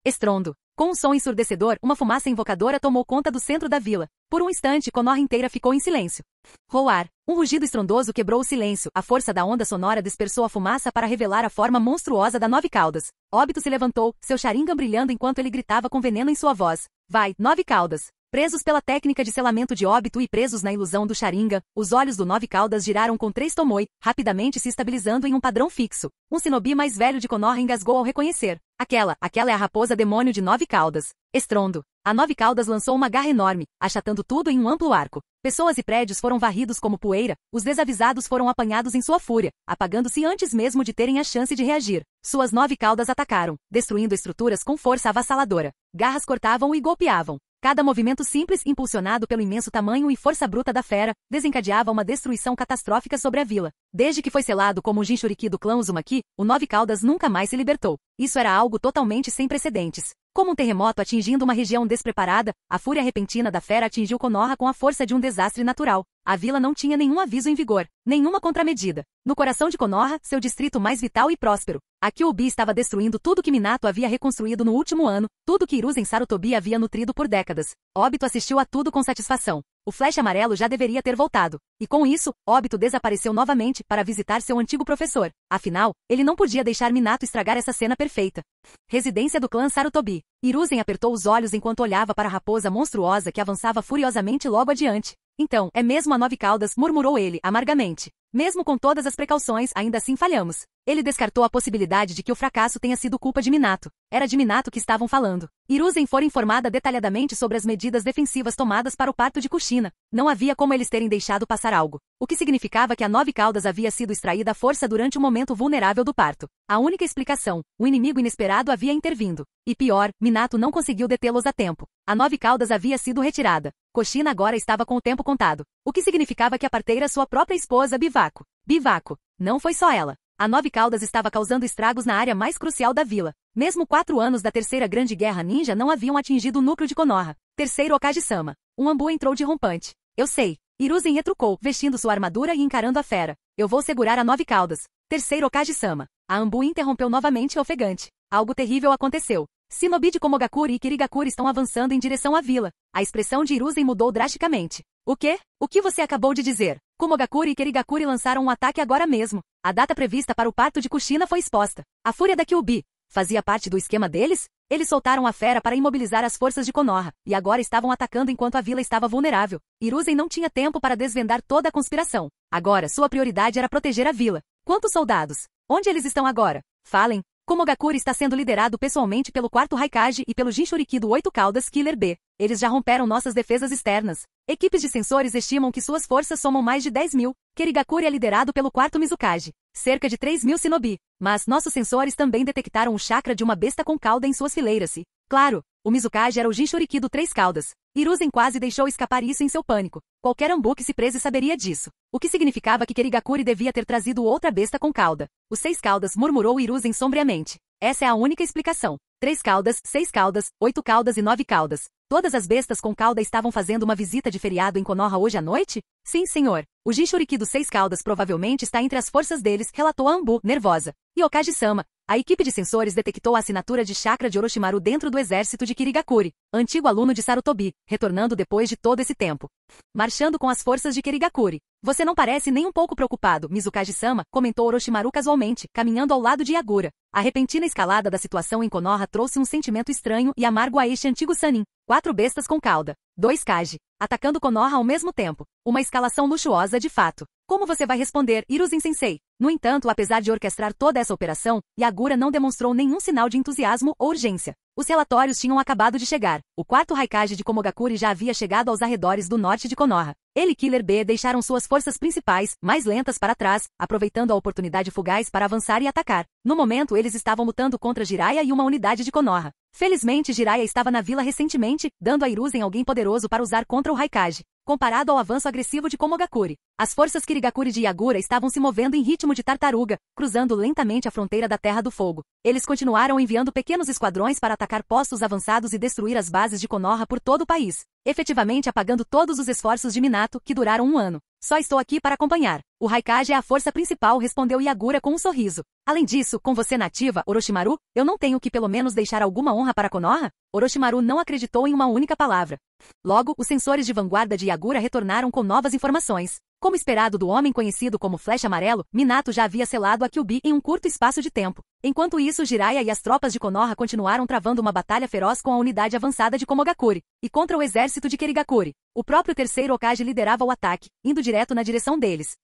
Estrondo. Com um som ensurdecedor, uma fumaça invocadora tomou conta do centro da vila. Por um instante, Konoha inteira ficou em silêncio. Roar. Um rugido estrondoso quebrou o silêncio. A força da onda sonora dispersou a fumaça para revelar a forma monstruosa da 9 caudas. Obito se levantou, seu Sharingan brilhando enquanto ele gritava com veneno em sua voz. Vai, 9 caudas. Presos pela técnica de selamento de Obito e presos na ilusão do Sharingan, os olhos do 9 caudas giraram com 3 Tomoe, rapidamente se estabilizando em um padrão fixo. Um shinobi mais velho de Konoha engasgou ao reconhecer. Aquela é a raposa demônio de 9 caudas. Estrondo. A 9 caudas lançou uma garra enorme, achatando tudo em um amplo arco. Pessoas e prédios foram varridos como poeira, os desavisados foram apanhados em sua fúria, apagando-se antes mesmo de terem a chance de reagir. Suas 9 caudas atacaram, destruindo estruturas com força avassaladora. Garras cortavam e golpeavam. Cada movimento simples, impulsionado pelo imenso tamanho e força bruta da fera, desencadeava uma destruição catastrófica sobre a vila. Desde que foi selado como o Jinchuriki do clã Uzumaki, o 9 caudas nunca mais se libertou. Isso era algo totalmente sem precedentes. Como um terremoto atingindo uma região despreparada, a fúria repentina da fera atingiu Konoha com a força de um desastre natural. A vila não tinha nenhum aviso em vigor, nenhuma contramedida. No coração de Konoha, seu distrito mais vital e próspero, a Kyuubi estava destruindo tudo que Minato havia reconstruído no último ano, tudo que Hiruzen Sarutobi havia nutrido por décadas. Obito assistiu a tudo com satisfação. O Flash amarelo já deveria ter voltado. E com isso, Obito desapareceu novamente para visitar seu antigo professor. Afinal, ele não podia deixar Minato estragar essa cena perfeita. Residência do clã Sarutobi. Hiruzen apertou os olhos enquanto olhava para a raposa monstruosa que avançava furiosamente logo adiante. Então, é mesmo a 9 caudas, murmurou ele, amargamente. Mesmo com todas as precauções, ainda assim falhamos. Ele descartou a possibilidade de que o fracasso tenha sido culpa de Minato. Era de Minato que estavam falando. Hiruzen fora informada detalhadamente sobre as medidas defensivas tomadas para o parto de Kushina. Não havia como eles terem deixado passar algo. O que significava que a 9 caudas havia sido extraída à força durante o momento vulnerável do parto. A única explicação, o inimigo inesperado havia intervindo. E pior, Minato não conseguiu detê-los a tempo. A 9 caudas havia sido retirada. Kushina agora estava com o tempo contado. O que significava que a parteira sua própria esposa Bivaco. Bivaco. Não foi só ela. A 9 caudas estava causando estragos na área mais crucial da vila. Mesmo 4 anos da terceira grande guerra ninja não haviam atingido o núcleo de Konoha. Terceiro Okage-sama. Um Anbu entrou de rompante. Eu sei. Hiruzen retrucou, vestindo sua armadura e encarando a fera. Eu vou segurar a 9 caudas. Terceiro Okage-sama. A Anbu interrompeu novamente ofegante. Algo terrível aconteceu. Shinobi de Komogakuri e Kirigakuri estão avançando em direção à vila. A expressão de Hiruzen mudou drasticamente. O quê? O que você acabou de dizer? Komogakure e Kirigakure lançaram um ataque agora mesmo. A data prevista para o parto de Kushina foi exposta. A fúria da Kyuubi fazia parte do esquema deles? Eles soltaram a fera para imobilizar as forças de Konoha, e agora estavam atacando enquanto a vila estava vulnerável. Hiruzen não tinha tempo para desvendar toda a conspiração. Agora, sua prioridade era proteger a vila. Quantos soldados? Onde eles estão agora? Falem. Komogakure está sendo liderado pessoalmente pelo 4º Raikage e pelo Jinchuriki do 8 Caudas Killer B. Eles já romperam nossas defesas externas. Equipes de sensores estimam que suas forças somam mais de 10.000. Kirigakure é liderado pelo 4º Mizukage. Cerca de 3.000 shinobi. Mas nossos sensores também detectaram o chakra de uma besta com cauda em suas fileiras e, claro, o Mizukage era o Jinchuriki do 3 Caudas. Hiruzen quase deixou escapar isso em seu pânico. Qualquer Anbu que se preze saberia disso. O que significava que Kirigakure devia ter trazido outra besta com cauda. Os 6 Caudas, murmurou Hiruzen sombriamente. Essa é a única explicação. 3 caudas, 6 caudas, 8 caudas e 9 caudas. Todas as bestas com cauda estavam fazendo uma visita de feriado em Konoha hoje à noite? Sim, senhor. O Jinchuriki dos 6 caudas provavelmente está entre as forças deles, relatou a Anbu, nervosa. E Okage-sama. A equipe de sensores detectou a assinatura de chakra de Orochimaru dentro do exército de Kirigakure, antigo aluno de Sarutobi, retornando depois de todo esse tempo. Marchando com as forças de Kirigakure. Você não parece nem um pouco preocupado, Mizukage-sama, comentou Orochimaru casualmente, caminhando ao lado de Yagura. A repentina escalada da situação em Konoha trouxe um sentimento estranho e amargo a este antigo Sannin. 4 bestas com cauda. 2 Kage. Atacando Konoha ao mesmo tempo. Uma escalação luxuosa de fato. Como você vai responder, Hiruzen-sensei? No entanto, apesar de orquestrar toda essa operação, Yagura não demonstrou nenhum sinal de entusiasmo ou urgência. Os relatórios tinham acabado de chegar. O 4º Raikage de Komogakure já havia chegado aos arredores do norte de Konoha. Ele e Killer B deixaram suas forças principais, mais lentas, para trás, aproveitando a oportunidade fugaz para avançar e atacar. No momento, eles estavam lutando contra Jiraiya e uma unidade de Konoha. Felizmente, Jiraiya estava na vila recentemente, dando a Hiruzen alguém poderoso para usar contra o Raikage. Comparado ao avanço agressivo de Komogakure, as forças Kirigakure de Yagura estavam se movendo em ritmo de tartaruga, cruzando lentamente a fronteira da Terra do Fogo. Eles continuaram enviando pequenos esquadrões para atacar postos avançados e destruir as bases de Konoha por todo o país, efetivamente apagando todos os esforços de Minato, que duraram um ano. Só estou aqui para acompanhar. O Raikage é a força principal, respondeu Yagura com um sorriso. Além disso, com você nativa, Orochimaru, eu não tenho que pelo menos deixar alguma honra para Konoha? Orochimaru não acreditou em uma única palavra. Logo, os sensores de vanguarda de Yagura retornaram com novas informações. Como esperado do homem conhecido como Flecha Amarelo, Minato já havia selado a Kyuubi em um curto espaço de tempo. Enquanto isso, Jiraiya e as tropas de Konoha continuaram travando uma batalha feroz com a unidade avançada de Komogakure e contra o exército de Kirigakure. O próprio 3º Hokage liderava o ataque, indo direto na direção deles.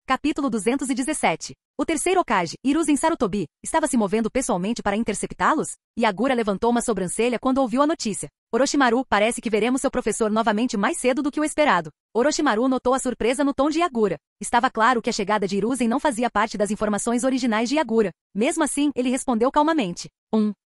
Capítulo 217. O 3º Hokage, Hiruzen Sarutobi, estava se movendo pessoalmente para interceptá-los? Yagura levantou uma sobrancelha quando ouviu a notícia. Orochimaru, parece que veremos seu professor novamente mais cedo do que o esperado. Orochimaru notou a surpresa no tom de Yagura. Estava claro que a chegada de Hiruzen não fazia parte das informações originais de Yagura. Mesmo assim, ele respondeu calmamente.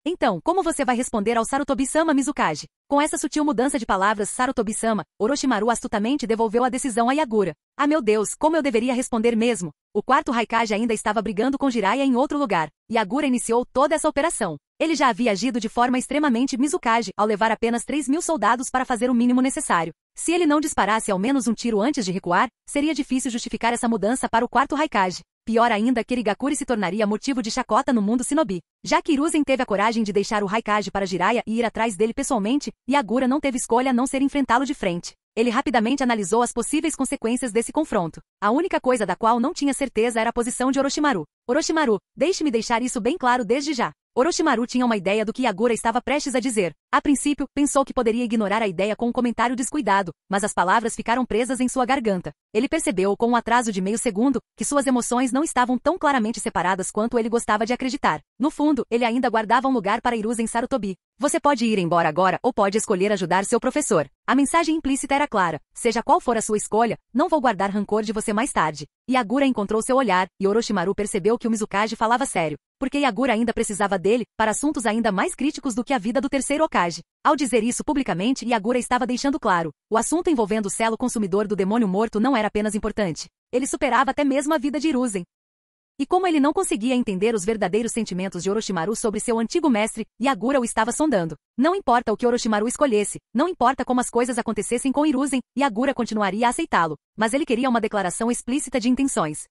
Então, como você vai responder ao Sarutobi-sama, Mizukage? Com essa sutil mudança de palavras, Sarutobi-sama, Orochimaru astutamente devolveu a decisão a Yagura. Ah, meu Deus, como eu deveria responder mesmo? O 4º Raikage ainda estava brigando com Jiraiya em outro lugar. Yagura iniciou toda essa operação. Ele já havia agido de forma extremamente Mizukage ao levar apenas 3.000 soldados para fazer o mínimo necessário. Se ele não disparasse ao menos um tiro antes de recuar, seria difícil justificar essa mudança para o 4º Raikage. Pior ainda, Kirigakure se tornaria motivo de chacota no mundo shinobi. Já que Hiruzen teve a coragem de deixar o Raikage para Jiraiya e ir atrás dele pessoalmente, Yagura não teve escolha a não ser enfrentá-lo de frente. Ele rapidamente analisou as possíveis consequências desse confronto. A única coisa da qual não tinha certeza era a posição de Orochimaru. Orochimaru, deixe-me deixar isso bem claro desde já. Orochimaru tinha uma ideia do que Yagura estava prestes a dizer. A princípio, pensou que poderia ignorar a ideia com um comentário descuidado, mas as palavras ficaram presas em sua garganta. Ele percebeu, com um atraso de meio segundo, que suas emoções não estavam tão claramente separadas quanto ele gostava de acreditar. No fundo, ele ainda guardava um lugar para Hiruzen Sarutobi. Você pode ir embora agora ou pode escolher ajudar seu professor. A mensagem implícita era clara. Seja qual for a sua escolha, não vou guardar rancor de você mais tarde. Yagura encontrou seu olhar, e Orochimaru percebeu que o Mizukage falava sério. Porque Yagura ainda precisava dele, para assuntos ainda mais críticos do que a vida do 3º Hokage. Ao dizer isso publicamente, Yagura estava deixando claro. O assunto envolvendo o selo consumidor do demônio morto não era apenas importante. Ele superava até mesmo a vida de Hiruzen. E como ele não conseguia entender os verdadeiros sentimentos de Orochimaru sobre seu antigo mestre, Yagura o estava sondando. Não importa o que Orochimaru escolhesse, não importa como as coisas acontecessem com Hiruzen, Yagura continuaria a aceitá-lo. Mas ele queria uma declaração explícita de intenções.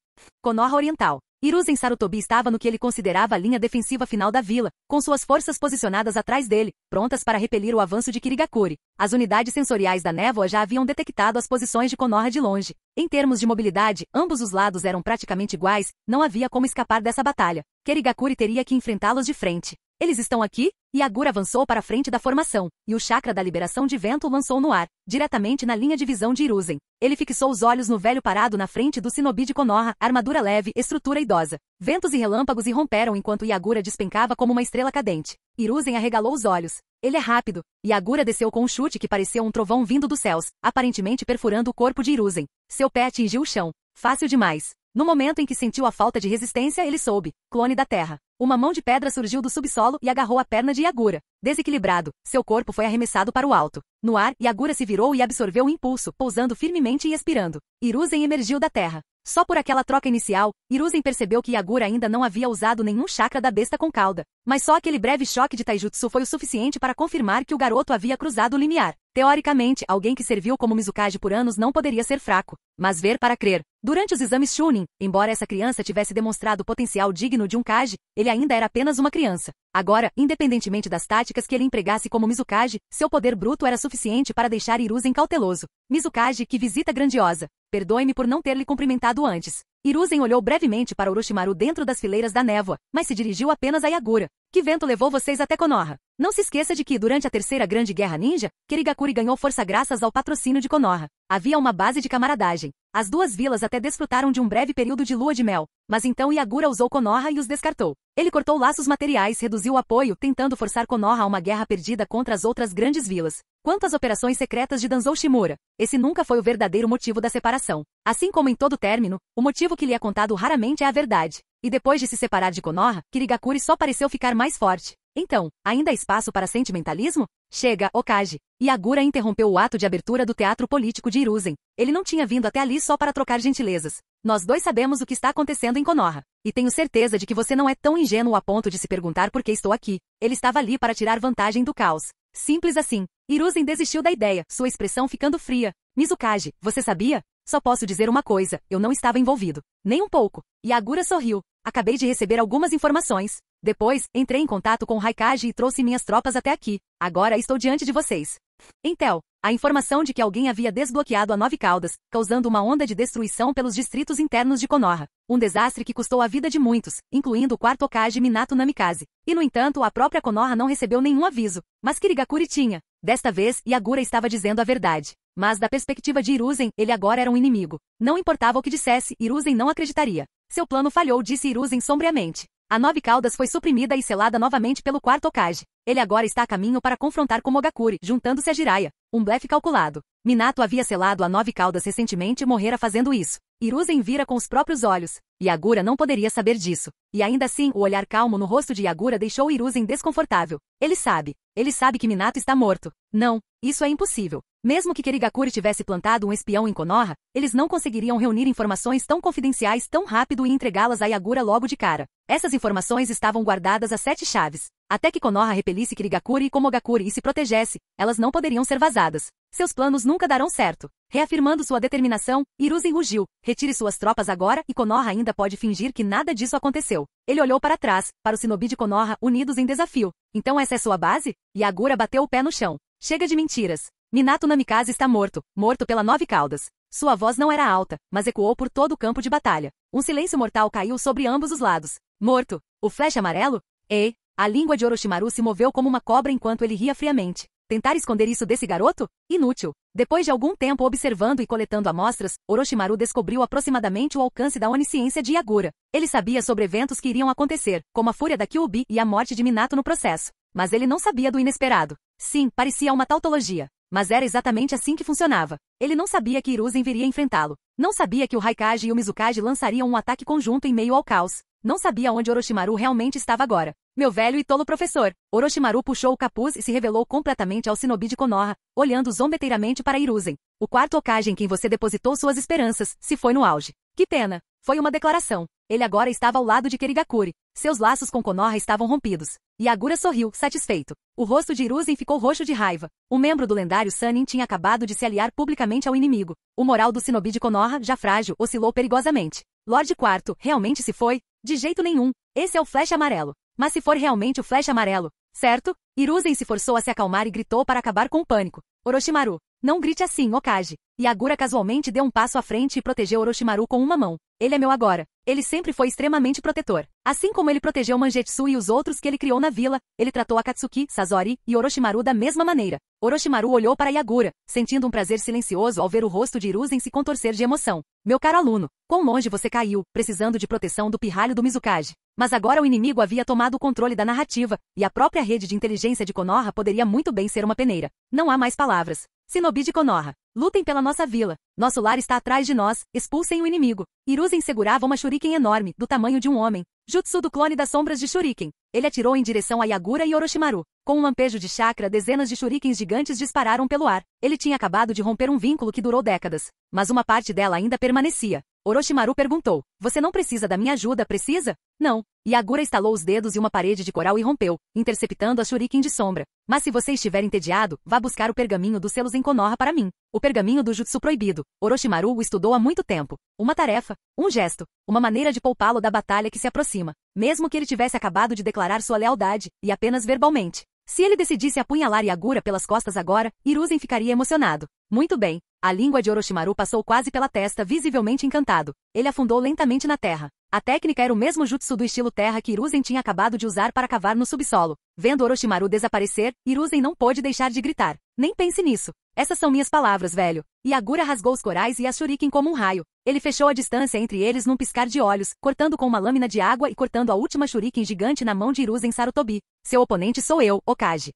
Konoha Oriental. Hiruzen Sarutobi estava no que ele considerava a linha defensiva final da vila, com suas forças posicionadas atrás dele, prontas para repelir o avanço de Kirigakuri. As unidades sensoriais da névoa já haviam detectado as posições de Konoha de longe. Em termos de mobilidade, ambos os lados eram praticamente iguais, não havia como escapar dessa batalha. Kirigakuri teria que enfrentá-los de frente. Eles estão aqui? Yagura avançou para a frente da formação, e o chakra da liberação de vento lançou no ar, diretamente na linha de visão de Hiruzen. Ele fixou os olhos no velho parado na frente do shinobi de Konoha, armadura leve, estrutura idosa. Ventos e relâmpagos irromperam enquanto Yagura despencava como uma estrela cadente. Hiruzen arregalou os olhos. Ele é rápido. Yagura desceu com um chute que pareceu um trovão vindo dos céus, aparentemente perfurando o corpo de Hiruzen. Seu pé atingiu o chão. Fácil demais. No momento em que sentiu a falta de resistência, ele soube. Clone da terra. Uma mão de pedra surgiu do subsolo e agarrou a perna de Yagura. Desequilibrado, seu corpo foi arremessado para o alto. No ar, Yagura se virou e absorveu o impulso, pousando firmemente e expirando. Hiruzen emergiu da terra. Só por aquela troca inicial, Hiruzen percebeu que Yagura ainda não havia usado nenhum chakra da besta com cauda. Mas só aquele breve choque de taijutsu foi o suficiente para confirmar que o garoto havia cruzado o limiar. Teoricamente, alguém que serviu como Mizukage por anos não poderia ser fraco. Mas ver para crer. Durante os exames Chunin, embora essa criança tivesse demonstrado potencial digno de um Kage, ele ainda era apenas uma criança. Agora, independentemente das táticas que ele empregasse como Mizukage, seu poder bruto era suficiente para deixar Hiruzen cauteloso. Mizukage, que visita grandiosa. Perdoe-me por não ter lhe cumprimentado antes. Hiruzen olhou brevemente para Orochimaru dentro das fileiras da névoa, mas se dirigiu apenas a Yagura. Que vento levou vocês até Konoha? Não se esqueça de que, durante a Terceira Grande Guerra Ninja, Kirigakuri ganhou força graças ao patrocínio de Konoha. Havia uma base de camaradagem. As duas vilas até desfrutaram de um breve período de lua de mel, mas então Yagura usou Konoha e os descartou. Ele cortou laços materiais, reduziu o apoio, tentando forçar Konoha a uma guerra perdida contra as outras grandes vilas. Quanto às operações secretas de Danzou Shimura, esse nunca foi o verdadeiro motivo da separação. Assim como em todo término, o motivo que lhe é contado raramente é a verdade. E depois de se separar de Konoha, Kirigakuri só pareceu ficar mais forte. Então, ainda há espaço para sentimentalismo? Chega, Okage. Yagura interrompeu o ato de abertura do teatro político de Hiruzen. Ele não tinha vindo até ali só para trocar gentilezas. Nós dois sabemos o que está acontecendo em Konoha. E tenho certeza de que você não é tão ingênuo a ponto de se perguntar por que estou aqui. Ele estava ali para tirar vantagem do caos. Simples assim. Hiruzen desistiu da ideia, sua expressão ficando fria. Mizukage, você sabia? Só posso dizer uma coisa, eu não estava envolvido. Nem um pouco. Yagura sorriu. Acabei de receber algumas informações. Depois, entrei em contato com o Raikage e trouxe minhas tropas até aqui. Agora estou diante de vocês. Intel. A informação de que alguém havia desbloqueado a Nove Caudas, causando uma onda de destruição pelos distritos internos de Konoha. Um desastre que custou a vida de muitos, incluindo o quarto Hokage Minato Namikaze. E no entanto, a própria Konoha não recebeu nenhum aviso. Mas Kirigakuri tinha. Desta vez, Yagura estava dizendo a verdade. Mas da perspectiva de Hiruzen, ele agora era um inimigo. Não importava o que dissesse, Hiruzen não acreditaria. Seu plano falhou, disse Hiruzen sombriamente. A Nove Caudas foi suprimida e selada novamente pelo quarto Hokage. Ele agora está a caminho para confrontar Komogakuri, juntando-se a Jiraiya. Um blefe calculado. Minato havia selado a Nove Caudas recentemente e morrera fazendo isso. Hiruzen vira com os próprios olhos. Yagura não poderia saber disso. E ainda assim, o olhar calmo no rosto de Yagura deixou Hiruzen desconfortável. Ele sabe. Ele sabe que Minato está morto. Não, isso é impossível. Mesmo que Kirigakuri tivesse plantado um espião em Konoha, eles não conseguiriam reunir informações tão confidenciais tão rápido e entregá-las a Yagura logo de cara. Essas informações estavam guardadas a 7 chaves. Até que Konoha repelisse Kirigakuri e Komogakuri e se protegesse, elas não poderiam ser vazadas. Seus planos nunca darão certo. Reafirmando sua determinação, Hiruzen rugiu. Retire suas tropas agora e Konoha ainda pode fingir que nada disso aconteceu. Ele olhou para trás, para o shinobi de Konoha unidos em desafio. Então essa é sua base? Yagura bateu o pé no chão. Chega de mentiras. Minato Namikaze está morto, morto pela Nove Caudas. Sua voz não era alta, mas ecoou por todo o campo de batalha. Um silêncio mortal caiu sobre ambos os lados. Morto. O flash amarelo? Ei! A língua de Orochimaru se moveu como uma cobra enquanto ele ria friamente. Tentar esconder isso desse garoto? Inútil. Depois de algum tempo observando e coletando amostras, Orochimaru descobriu aproximadamente o alcance da onisciência de Yagura. Ele sabia sobre eventos que iriam acontecer, como a fúria da Kyuubi e a morte de Minato no processo. Mas ele não sabia do inesperado. Sim, parecia uma tautologia. Mas era exatamente assim que funcionava. Ele não sabia que Hiruzen viria enfrentá-lo. Não sabia que o Raikage e o Mizukage lançariam um ataque conjunto em meio ao caos. Não sabia onde Orochimaru realmente estava agora. Meu velho e tolo professor. Orochimaru puxou o capuz e se revelou completamente ao shinobi de Konoha, olhando zombeteiramente para Hiruzen. O quarto Hokage em quem você depositou suas esperanças, se foi no auge. Que pena. Foi uma declaração. Ele agora estava ao lado de Kirigakuri. Seus laços com Konoha estavam rompidos. Yagura sorriu, satisfeito. O rosto de Hiruzen ficou roxo de raiva. Um membro do lendário Sannin tinha acabado de se aliar publicamente ao inimigo. O moral do shinobi de Konoha, já frágil, oscilou perigosamente. Lorde Quarto, realmente se foi? De jeito nenhum. Esse é o Flash Amarelo. Mas se for realmente o Flash Amarelo, certo? Hiruzen se forçou a se acalmar e gritou para acabar com o pânico. Orochimaru, não grite assim, Hokage. Yagura casualmente deu um passo à frente e protegeu Orochimaru com uma mão. Ele é meu agora. Ele sempre foi extremamente protetor. Assim como ele protegeu Mangetsu e os outros que ele criou na vila, ele tratou Akatsuki, Sasori e Orochimaru da mesma maneira. Orochimaru olhou para Yagura, sentindo um prazer silencioso ao ver o rosto de Hiruzen se contorcer de emoção. Meu caro aluno, quão longe você caiu, precisando de proteção do pirralho do Mizukage. Mas agora o inimigo havia tomado o controle da narrativa, e a própria rede de inteligência de Konoha poderia muito bem ser uma peneira. Não há mais palavras. Shinobi de Konoha, lutem pela nossa vila. Nosso lar está atrás de nós, expulsem o inimigo. Hiruzen segurava uma shuriken enorme, do tamanho de um homem. Jutsu do clone das sombras de shuriken. Ele atirou em direção a Yagura e Orochimaru. Com um lampejo de chakra, dezenas de shurikens gigantes dispararam pelo ar. Ele tinha acabado de romper um vínculo que durou décadas. Mas uma parte dela ainda permanecia. Orochimaru perguntou, você não precisa da minha ajuda, precisa? Não. Yagura estalou os dedos e uma parede de coral irrompeu, interceptando a shuriken de sombra. Mas se você estiver entediado, vá buscar o pergaminho dos selos em Konoha para mim. O pergaminho do Jutsu proibido. Orochimaru o estudou há muito tempo. Uma tarefa, um gesto, uma maneira de poupá-lo da batalha que se aproxima. Mesmo que ele tivesse acabado de declarar sua lealdade, e apenas verbalmente. Se ele decidisse apunhalar Yagura pelas costas agora, Hiruzen ficaria emocionado. Muito bem. A língua de Orochimaru passou quase pela testa, visivelmente encantado. Ele afundou lentamente na terra. A técnica era o mesmo jutsu do estilo terra que Hiruzen tinha acabado de usar para cavar no subsolo. Vendo Orochimaru desaparecer, Hiruzen não pôde deixar de gritar. Nem pense nisso. Essas são minhas palavras, velho. Yagura rasgou os corais e a shuriken como um raio. Ele fechou a distância entre eles num piscar de olhos, cortando com uma lâmina de água e cortando a última shuriken gigante na mão de Hiruzen Sarutobi. Seu oponente sou eu, Hokage.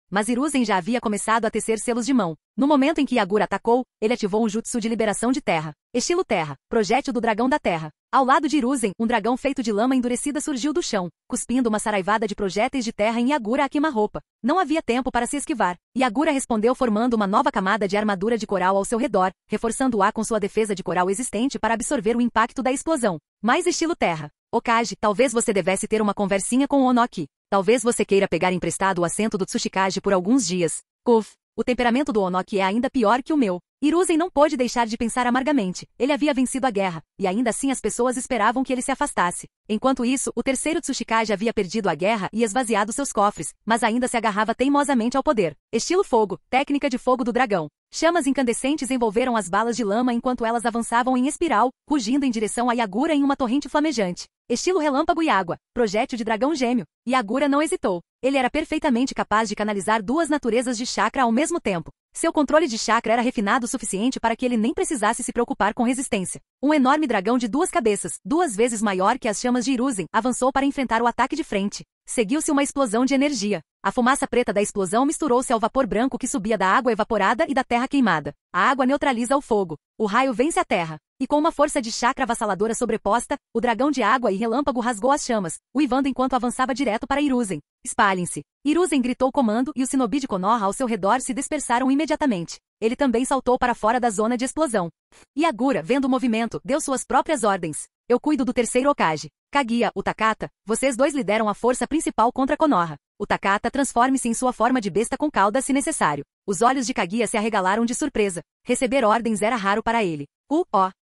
Mas Hiruzen já havia começado a tecer selos de mão. No momento em que Yagura atacou, ele ativou um jutsu de liberação de terra. Estilo terra, projétil do dragão da terra. Ao lado de Hiruzen, um dragão feito de lama endurecida surgiu do chão, cuspindo uma saraivada de projéteis de terra em Yagura a queima-roupa. Não havia tempo para se esquivar. Yagura respondeu formando uma nova camada de armadura de coral ao seu redor, reforçando-a com sua defesa de coral existente para absorver o impacto da explosão. Mais estilo terra. Hokage, talvez você devesse ter uma conversinha com o Onoki. Talvez você queira pegar emprestado o assento do Tsuchikage por alguns dias. Kuf. O temperamento do Onoki é ainda pior que o meu. Hiruzen não pôde deixar de pensar amargamente. Ele havia vencido a guerra, e ainda assim as pessoas esperavam que ele se afastasse. Enquanto isso, o terceiro Tsuchikage havia perdido a guerra e esvaziado seus cofres, mas ainda se agarrava teimosamente ao poder. Estilo fogo, técnica de fogo do dragão. Chamas incandescentes envolveram as balas de lama enquanto elas avançavam em espiral, rugindo em direção a Yagura em uma torrente flamejante. Estilo relâmpago e água, projétil de dragão gêmeo. Yagura não hesitou. Ele era perfeitamente capaz de canalizar duas naturezas de chakra ao mesmo tempo. Seu controle de chakra era refinado o suficiente para que ele nem precisasse se preocupar com resistência. Um enorme dragão de duas cabeças, 2 vezes maior que as chamas de Hiruzen, avançou para enfrentar o ataque de frente. Seguiu-se uma explosão de energia. A fumaça preta da explosão misturou-se ao vapor branco que subia da água evaporada e da terra queimada. A água neutraliza o fogo. O raio vence a terra. E com uma força de chakra avassaladora sobreposta, o dragão de água e relâmpago rasgou as chamas, uivando enquanto avançava direto para Hiruzen. Espalhem-se. Hiruzen gritou o comando e os shinobi de Konoha ao seu redor se dispersaram imediatamente. Ele também saltou para fora da zona de explosão. Yagura, vendo o movimento, deu suas próprias ordens. Eu cuido do terceiro Hokage. Kaguya, o Takata, vocês dois lideram a força principal contra Konoha. O Takata transforme-se em sua forma de besta com cauda se necessário. Os olhos de Kaguya se arregalaram de surpresa. Receber ordens era raro para ele.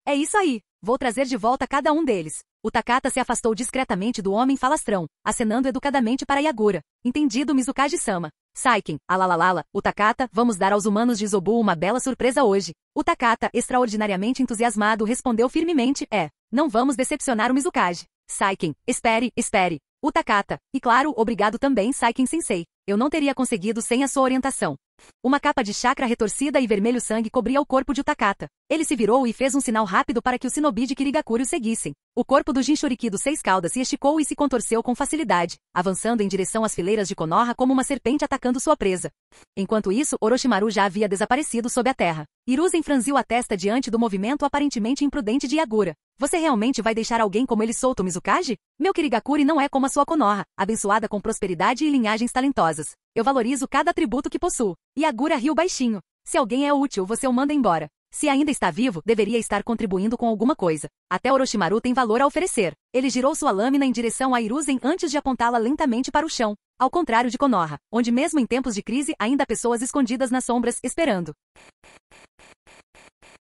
É isso aí. Vou trazer de volta cada um deles. O Takata se afastou discretamente do homem falastrão, acenando educadamente para Yagura. Entendido, Mizukage-sama. Saiken, alalalala, o Takata, vamos dar aos humanos de Izobu uma bela surpresa hoje. O Takata, extraordinariamente entusiasmado, respondeu firmemente, não vamos decepcionar o Mizukage. Saiken, espere. O Takata, e claro, obrigado também, Saiken-sensei. Eu não teria conseguido sem a sua orientação. Uma capa de chakra retorcida e vermelho sangue cobria o corpo de Takata. Ele se virou e fez um sinal rápido para que o shinobi de Kirigakure o seguissem. O corpo do Jinchuriki dos 6 caudas se esticou e se contorceu com facilidade, avançando em direção às fileiras de Konoha como uma serpente atacando sua presa. Enquanto isso, Orochimaru já havia desaparecido sob a terra. Hiruzen franziu a testa diante do movimento aparentemente imprudente de Yagura. Você realmente vai deixar alguém como ele solto, Mizukage? Meu Kirigakure não é como a sua Konoha, abençoada com prosperidade e linhagens talentosas. Eu valorizo cada atributo que possuo. Yagura riu baixinho. Se alguém é útil, você o manda embora. Se ainda está vivo, deveria estar contribuindo com alguma coisa. Até Orochimaru tem valor a oferecer. Ele girou sua lâmina em direção a Hiruzen antes de apontá-la lentamente para o chão. Ao contrário de Konoha, onde mesmo em tempos de crise ainda há pessoas escondidas nas sombras, esperando.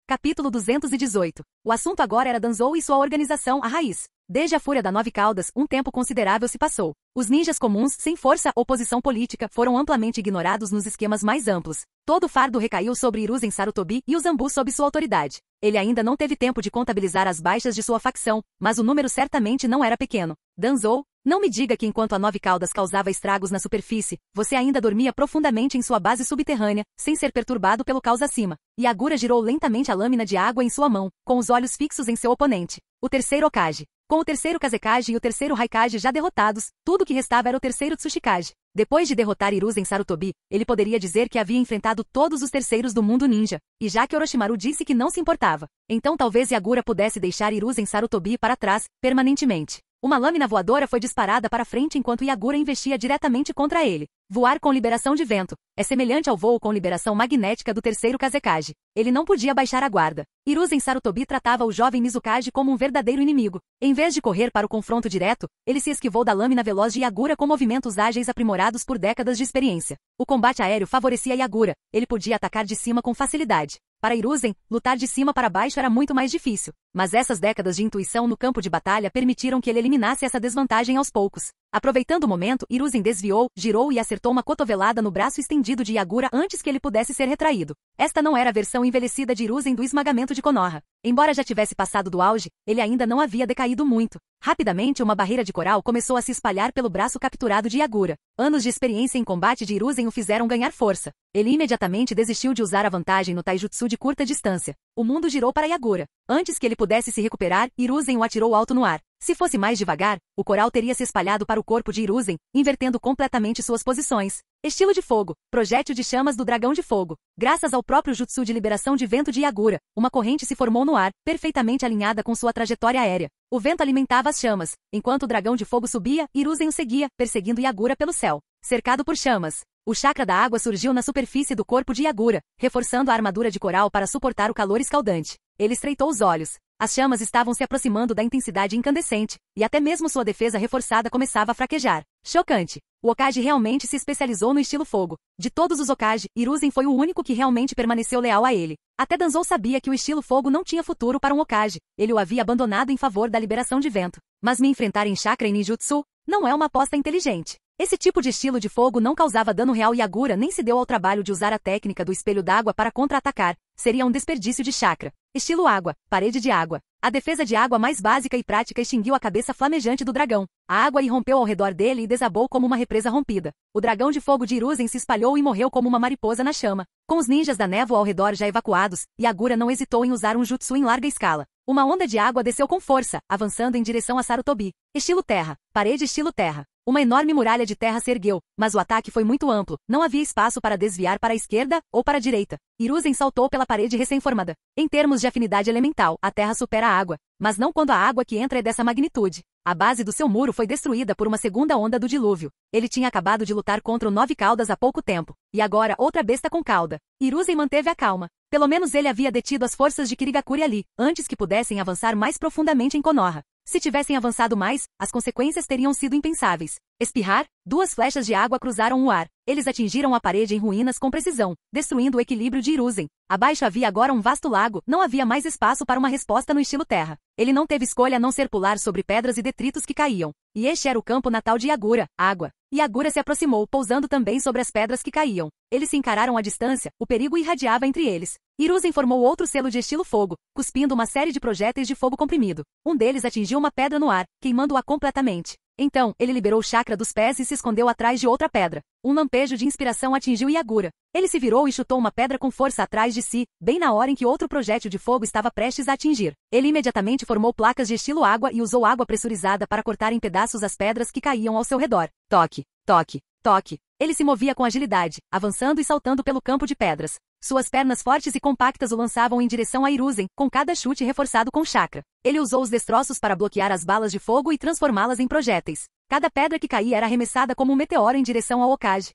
Capítulo 218. O assunto agora era Danzou e sua organização, a raiz. Desde a Fúria da Nove Caudas, um tempo considerável se passou. Os ninjas comuns, sem força ou posição política, foram amplamente ignorados nos esquemas mais amplos. Todo o fardo recaiu sobre Hiruzen Sarutobi e os Zambu sob sua autoridade. Ele ainda não teve tempo de contabilizar as baixas de sua facção, mas o número certamente não era pequeno. Danzou, não me diga que enquanto a Nove Caudas causava estragos na superfície, você ainda dormia profundamente em sua base subterrânea, sem ser perturbado pelo caos acima. Yagura girou lentamente a lâmina de água em sua mão, com os olhos fixos em seu oponente. O terceiro Hokage. Com o terceiro Kazekage e o terceiro Raikage já derrotados, tudo o que restava era o terceiro Tsuchikage. Depois de derrotar Hiruzen Sarutobi, ele poderia dizer que havia enfrentado todos os terceiros do mundo ninja, e já que Orochimaru disse que não se importava, então talvez Yagura pudesse deixar Hiruzen Sarutobi para trás, permanentemente. Uma lâmina voadora foi disparada para frente enquanto Yagura investia diretamente contra ele. Voar com liberação de vento é semelhante ao voo com liberação magnética do terceiro Kazekage. Ele não podia baixar a guarda. Hiruzen Sarutobi tratava o jovem Mizukage como um verdadeiro inimigo. Em vez de correr para o confronto direto, ele se esquivou da lâmina veloz de Yagura com movimentos ágeis aprimorados por décadas de experiência. O combate aéreo favorecia Yagura. Ele podia atacar de cima com facilidade. Para Hiruzen, lutar de cima para baixo era muito mais difícil. Mas essas décadas de intuição no campo de batalha permitiram que ele eliminasse essa desvantagem aos poucos. Aproveitando o momento, Hiruzen desviou, girou e acertou uma cotovelada no braço estendido de Yagura antes que ele pudesse ser retraído. Esta não era a versão envelhecida de Hiruzen do esmagamento de Konoha. Embora já tivesse passado do auge, ele ainda não havia decaído muito. Rapidamente uma barreira de coral começou a se espalhar pelo braço capturado de Yagura. Anos de experiência em combate de Hiruzen o fizeram ganhar força. Ele imediatamente desistiu de usar a vantagem no taijutsu de curta distância. O mundo girou para Yagura. Antes que ele pudesse se recuperar, Hiruzen o atirou alto no ar. Se fosse mais devagar, o coral teria se espalhado para o corpo de Hiruzen, invertendo completamente suas posições. Estilo de fogo, projétil de chamas do dragão de fogo. Graças ao próprio jutsu de liberação de vento de Yagura, uma corrente se formou no ar, perfeitamente alinhada com sua trajetória aérea. O vento alimentava as chamas. Enquanto o dragão de fogo subia, Hiruzen o seguia, perseguindo Yagura pelo céu. Cercado por chamas. O chakra da água surgiu na superfície do corpo de Yagura, reforçando a armadura de coral para suportar o calor escaldante. Ele estreitou os olhos. As chamas estavam se aproximando da intensidade incandescente, e até mesmo sua defesa reforçada começava a fraquejar. Chocante. O Hokage realmente se especializou no estilo fogo. De todos os Hokage, Hiruzen foi o único que realmente permaneceu leal a ele. Até Danzou sabia que o estilo fogo não tinha futuro para um Hokage. Ele o havia abandonado em favor da liberação de vento. Mas me enfrentar em chakra e ninjutsu não é uma aposta inteligente. Esse tipo de estilo de fogo não causava dano real e Yagura nem se deu ao trabalho de usar a técnica do espelho d'água para contra-atacar. Seria um desperdício de chakra. Estilo água, parede de água. A defesa de água mais básica e prática extinguiu a cabeça flamejante do dragão. A água irrompeu ao redor dele e desabou como uma represa rompida. O dragão de fogo de Hiruzen se espalhou e morreu como uma mariposa na chama. Com os ninjas da névoa ao redor já evacuados, Yagura não hesitou em usar um jutsu em larga escala. Uma onda de água desceu com força, avançando em direção a Sarutobi. Estilo terra, parede estilo terra. Uma enorme muralha de terra se ergueu, mas o ataque foi muito amplo, não havia espaço para desviar para a esquerda ou para a direita. Hiruzen saltou pela parede recém-formada. Em termos de afinidade elemental, a terra supera a água, mas não quando a água que entra é dessa magnitude. A base do seu muro foi destruída por uma segunda onda do dilúvio. Ele tinha acabado de lutar contra o Nove Caudas há pouco tempo, e agora outra besta com cauda. Hiruzen manteve a calma. Pelo menos ele havia detido as forças de Kirigakuri ali, antes que pudessem avançar mais profundamente em Konoha. Se tivessem avançado mais, as consequências teriam sido impensáveis. Espirrar, duas flechas de água cruzaram o ar. Eles atingiram a parede em ruínas com precisão, destruindo o equilíbrio de Hiruzen. Abaixo havia agora um vasto lago, não havia mais espaço para uma resposta no estilo terra. Ele não teve escolha a não ser pular sobre pedras e detritos que caíam. E este era o campo natal de Yagura, água. Yagura se aproximou, pousando também sobre as pedras que caíam. Eles se encararam à distância, o perigo irradiava entre eles. Hiruzen formou outro selo de estilo fogo, cuspindo uma série de projéteis de fogo comprimido. Um deles atingiu uma pedra no ar, queimando-a completamente. Então, ele liberou o chakra dos pés e se escondeu atrás de outra pedra. Um lampejo de inspiração atingiu Yagura. Ele se virou e chutou uma pedra com força atrás de si, bem na hora em que outro projétil de fogo estava prestes a atingir. Ele imediatamente formou placas de estilo água e usou água pressurizada para cortar em pedaços as pedras que caíam ao seu redor. Toque, toque, toque. Ele se movia com agilidade, avançando e saltando pelo campo de pedras. Suas pernas fortes e compactas o lançavam em direção a Hiruzen, com cada chute reforçado com chakra. Ele usou os destroços para bloquear as balas de fogo e transformá-las em projéteis. Cada pedra que caía era arremessada como um meteoro em direção ao Hokage.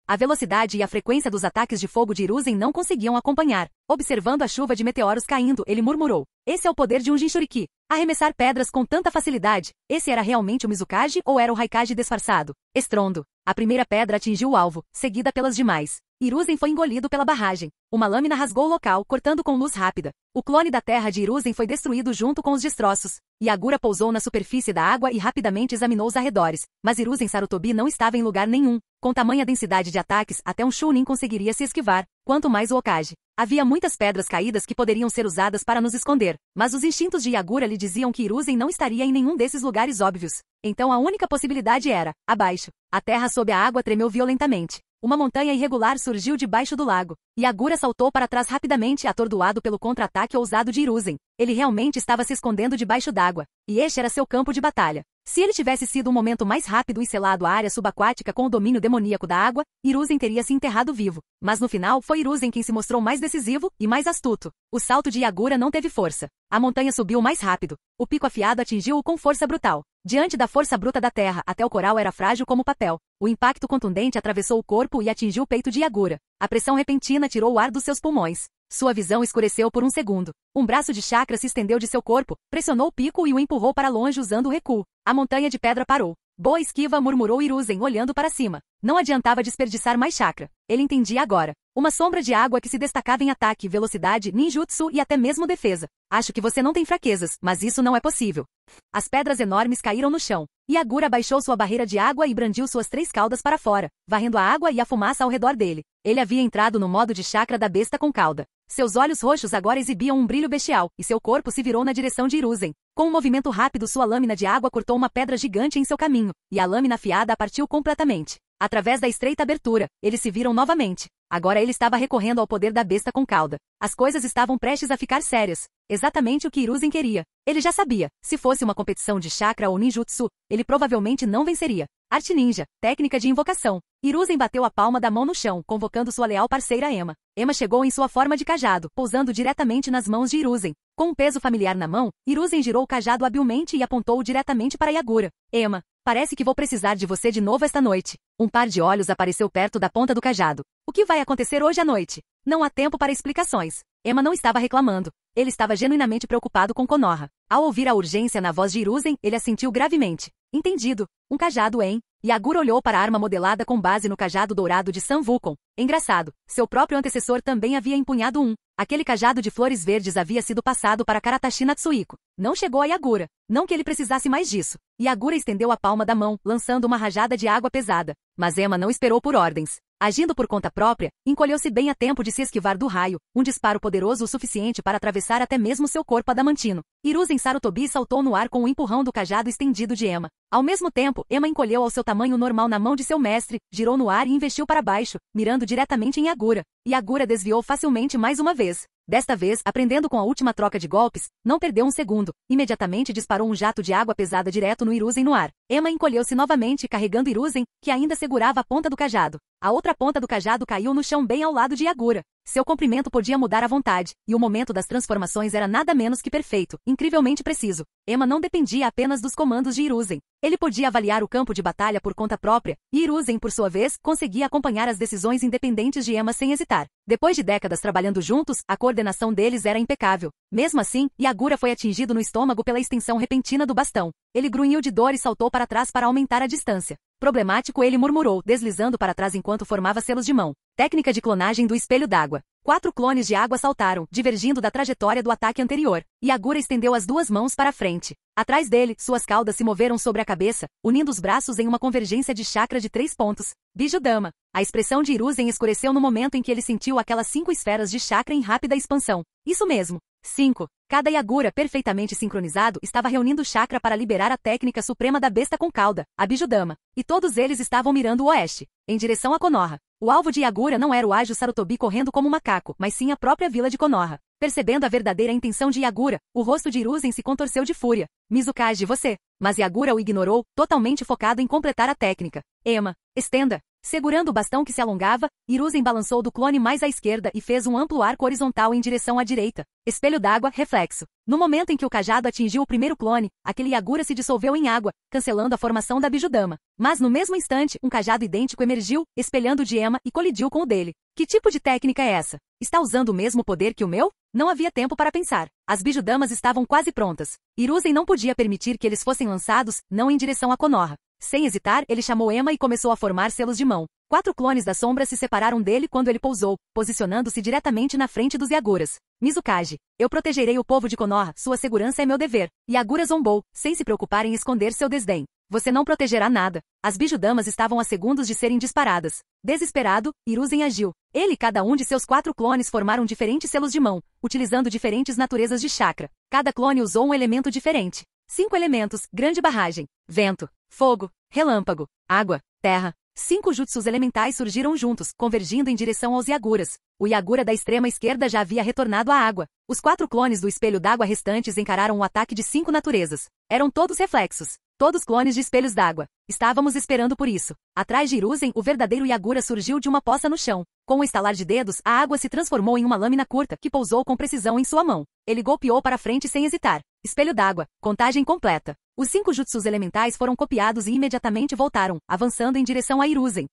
A velocidade e a frequência dos ataques de fogo de Hiruzen não conseguiam acompanhar. Observando a chuva de meteoros caindo, ele murmurou: "Esse é o poder de um Jinchuriki. Arremessar pedras com tanta facilidade. Esse era realmente o Mizukage ou era o Raikage disfarçado?" Estrondo. A primeira pedra atingiu o alvo, seguida pelas demais. Hiruzen foi engolido pela barragem. Uma lâmina rasgou o local, cortando com luz rápida. O clone da terra de Hiruzen foi destruído junto com os destroços. Yagura pousou na superfície da água e rapidamente examinou os arredores. Mas Hiruzen Sarutobi não estava em lugar nenhum. Com tamanha densidade de ataques, até um Chunin conseguiria se esquivar, quanto mais o Hokage. Havia muitas pedras caídas que poderiam ser usadas para nos esconder, mas os instintos de Yagura lhe diziam que Hiruzen não estaria em nenhum desses lugares óbvios. Então a única possibilidade era, abaixo. A terra sob a água tremeu violentamente. Uma montanha irregular surgiu debaixo do lago. Yagura saltou para trás rapidamente, atordoado pelo contra-ataque ousado de Hiruzen. Ele realmente estava se escondendo debaixo d'água, e este era seu campo de batalha. Se ele tivesse sido um momento mais rápido e selado a área subaquática com o domínio demoníaco da água, Hiruzen teria se enterrado vivo. Mas no final foi Hiruzen quem se mostrou mais decisivo e mais astuto. O salto de Yagura não teve força. A montanha subiu mais rápido. O pico afiado atingiu-o com força brutal. Diante da força bruta da terra, até o coral era frágil como papel. O impacto contundente atravessou o corpo e atingiu o peito de Yagura. A pressão repentina tirou o ar dos seus pulmões. Sua visão escureceu por um segundo. Um braço de chakra se estendeu de seu corpo, pressionou o pico e o empurrou para longe usando o recuo. A montanha de pedra parou. Boa esquiva, murmurou Hiruzen, olhando para cima. Não adiantava desperdiçar mais chakra. Ele entendia agora. Uma sombra de água que se destacava em ataque, velocidade, ninjutsu e até mesmo defesa. Acho que você não tem fraquezas, mas isso não é possível. As pedras enormes caíram no chão. Yagura baixou sua barreira de água e brandiu suas 3 caudas para fora, varrendo a água e a fumaça ao redor dele. Ele havia entrado no modo de chakra da besta com cauda. Seus olhos roxos agora exibiam um brilho bestial, e seu corpo se virou na direção de Hiruzen. Com um movimento rápido, sua lâmina de água cortou uma pedra gigante em seu caminho, e a lâmina afiada a partiu completamente. Através da estreita abertura, eles se viram novamente. Agora ele estava recorrendo ao poder da besta com cauda. As coisas estavam prestes a ficar sérias. Exatamente o que Hiruzen queria. Ele já sabia. Se fosse uma competição de chakra ou ninjutsu, ele provavelmente não venceria. Arte ninja, técnica de invocação. Hiruzen bateu a palma da mão no chão, convocando sua leal parceira Ema. Ema chegou em sua forma de cajado, pousando diretamente nas mãos de Hiruzen. Com um peso familiar na mão, Hiruzen girou o cajado habilmente e apontou-o diretamente para Yagura. Ema, parece que vou precisar de você de novo esta noite. Um par de olhos apareceu perto da ponta do cajado. O que vai acontecer hoje à noite? Não há tempo para explicações. Ema não estava reclamando. Ele estava genuinamente preocupado com Konoha. Ao ouvir a urgência na voz de Hiruzen, ele assentiu gravemente. Entendido. Um cajado, hein? Yagura olhou para a arma modelada com base no cajado dourado de San Wukong. Engraçado. Seu próprio antecessor também havia empunhado um. Aquele cajado de flores verdes havia sido passado para Karatashi Natsuhiko. Não chegou a Yagura. Não que ele precisasse mais disso. Yagura estendeu a palma da mão, lançando uma rajada de água pesada. Mas Ema não esperou por ordens. Agindo por conta própria, encolheu-se bem a tempo de se esquivar do raio, um disparo poderoso o suficiente para atravessar até mesmo seu corpo adamantino. Hiruzen Sarutobi saltou no ar com o empurrão do cajado estendido de Ema. Ao mesmo tempo, Ema encolheu ao seu tamanho normal na mão de seu mestre, girou no ar e investiu para baixo, mirando diretamente em Yagura. Yagura desviou facilmente mais uma vez. Desta vez, aprendendo com a última troca de golpes, não perdeu um segundo. Imediatamente disparou um jato de água pesada direto no Hiruzen no ar. Ema encolheu-se novamente, carregando Hiruzen, que ainda segurava a ponta do cajado. A outra ponta do cajado caiu no chão bem ao lado de Yagura. Seu comprimento podia mudar à vontade, e o momento das transformações era nada menos que perfeito, incrivelmente preciso. Ema não dependia apenas dos comandos de Hiruzen. Ele podia avaliar o campo de batalha por conta própria, e Hiruzen, por sua vez, conseguia acompanhar as decisões independentes de Ema sem hesitar. Depois de décadas trabalhando juntos, a coordenação deles era impecável. Mesmo assim, Yagura foi atingido no estômago pela extensão repentina do bastão. Ele grunhiu de dor e saltou para trás para aumentar a distância. Problemático, ele murmurou, deslizando para trás enquanto formava selos de mão. Técnica de clonagem do espelho d'água. 4 clones de água saltaram, divergindo da trajetória do ataque anterior. Yagura estendeu as 2 mãos para frente. Atrás dele, suas caudas se moveram sobre a cabeça, unindo os braços em uma convergência de chakra de 3 pontos. Bijudama. A expressão de Hiruzen escureceu no momento em que ele sentiu aquelas 5 esferas de chakra em rápida expansão. Isso mesmo. 5. Cada Yagura perfeitamente sincronizado estava reunindo chakra para liberar a técnica suprema da besta com cauda, a Bijudama. E todos eles estavam mirando o oeste, em direção a Konoha. O alvo de Yagura não era o ágil Sarutobi correndo como um macaco, mas sim a própria vila de Konoha. Percebendo a verdadeira intenção de Yagura, o rosto de Hiruzen se contorceu de fúria. Mizukage, você. Mas Yagura o ignorou, totalmente focado em completar a técnica. Ema, estenda. Segurando o bastão que se alongava, Hiruzen balançou do clone mais à esquerda e fez um amplo arco horizontal em direção à direita. Espelho d'água, reflexo. No momento em que o cajado atingiu o primeiro clone, aquele Yagura se dissolveu em água, cancelando a formação da Bijudama. Mas no mesmo instante, um cajado idêntico emergiu, espelhando o de Ema e colidiu com o dele. Que tipo de técnica é essa? Está usando o mesmo poder que o meu? Não havia tempo para pensar. As Bijudamas estavam quase prontas. Hiruzen não podia permitir que eles fossem lançados, não em direção a Konoha. Sem hesitar, ele chamou Ema e começou a formar selos de mão. 4 clones da sombra se separaram dele quando ele pousou, posicionando-se diretamente na frente dos Yaguras. Mizukage, eu protegerei o povo de Konoha, sua segurança é meu dever. Yagura zombou, sem se preocupar em esconder seu desdém. Você não protegerá nada. As bijudamas estavam a segundos de serem disparadas. Desesperado, Hiruzen agiu. Ele e cada um de seus 4 clones formaram diferentes selos de mão, utilizando diferentes naturezas de chakra. Cada clone usou um elemento diferente. 5 elementos, grande barragem, vento, fogo, relâmpago, água, terra. 5 jutsus elementais surgiram juntos, convergindo em direção aos Yaguras. O Yagura da extrema esquerda já havia retornado à água. Os 4 clones do espelho d'água restantes encararam o ataque de 5 naturezas. Eram todos reflexos. Todos clones de espelhos d'água. Estávamos esperando por isso. Atrás de Hiruzen, o verdadeiro Yagura surgiu de uma poça no chão. Com um estalar de dedos, a água se transformou em uma lâmina curta que pousou com precisão em sua mão. Ele golpeou para frente sem hesitar. Espelho d'água. Contagem completa. Os 5 jutsus elementais foram copiados e imediatamente voltaram, avançando em direção a Hiruzen.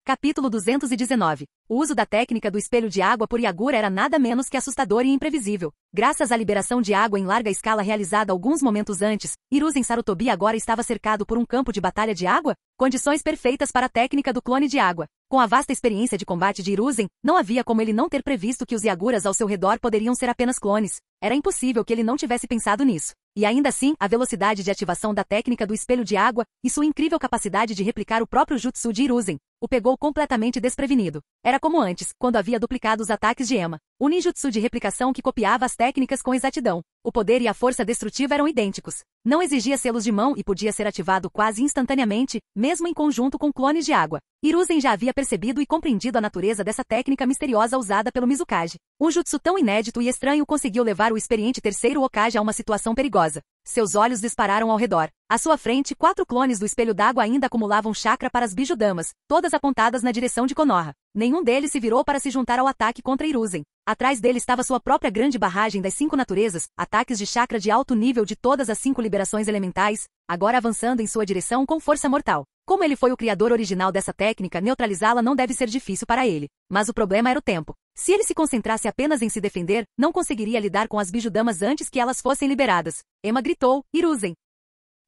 Capítulo 219. O uso da técnica do espelho de água por Yagura era nada menos que assustador e imprevisível. Graças à liberação de água em larga escala realizada alguns momentos antes, Hiruzen Sarutobi agora estava cercado por um campo de batalha de água? Condições perfeitas para a técnica do clone de água. Com a vasta experiência de combate de Hiruzen, não havia como ele não ter previsto que os Yaguras ao seu redor poderiam ser apenas clones. Era impossível que ele não tivesse pensado nisso. E ainda assim, a velocidade de ativação da técnica do espelho de água e sua incrível capacidade de replicar o próprio jutsu de Hiruzen o pegou completamente desprevenido. Era como antes, quando havia duplicado os ataques de Ema. Um ninjutsu de replicação que copiava as técnicas com exatidão. O poder e a força destrutiva eram idênticos. Não exigia selos de mão e podia ser ativado quase instantaneamente, mesmo em conjunto com clones de água. Hiruzen já havia percebido e compreendido a natureza dessa técnica misteriosa usada pelo Mizukage. Um jutsu tão inédito e estranho conseguiu levar o experiente terceiro Hokage a uma situação perigosa. Seus olhos dispararam ao redor. À sua frente, 4 clones do espelho d'água ainda acumulavam chakra para as bijudamas, todas apontadas na direção de Konoha. Nenhum deles se virou para se juntar ao ataque contra Hiruzen. Atrás dele estava sua própria grande barragem das 5 naturezas, ataques de chakra de alto nível de todas as 5 liberações elementais, agora avançando em sua direção com força mortal. Como ele foi o criador original dessa técnica, neutralizá-la não deve ser difícil para ele. Mas o problema era o tempo. Se ele se concentrasse apenas em se defender, não conseguiria lidar com as bijudamas antes que elas fossem liberadas. Ema gritou, Hiruzen.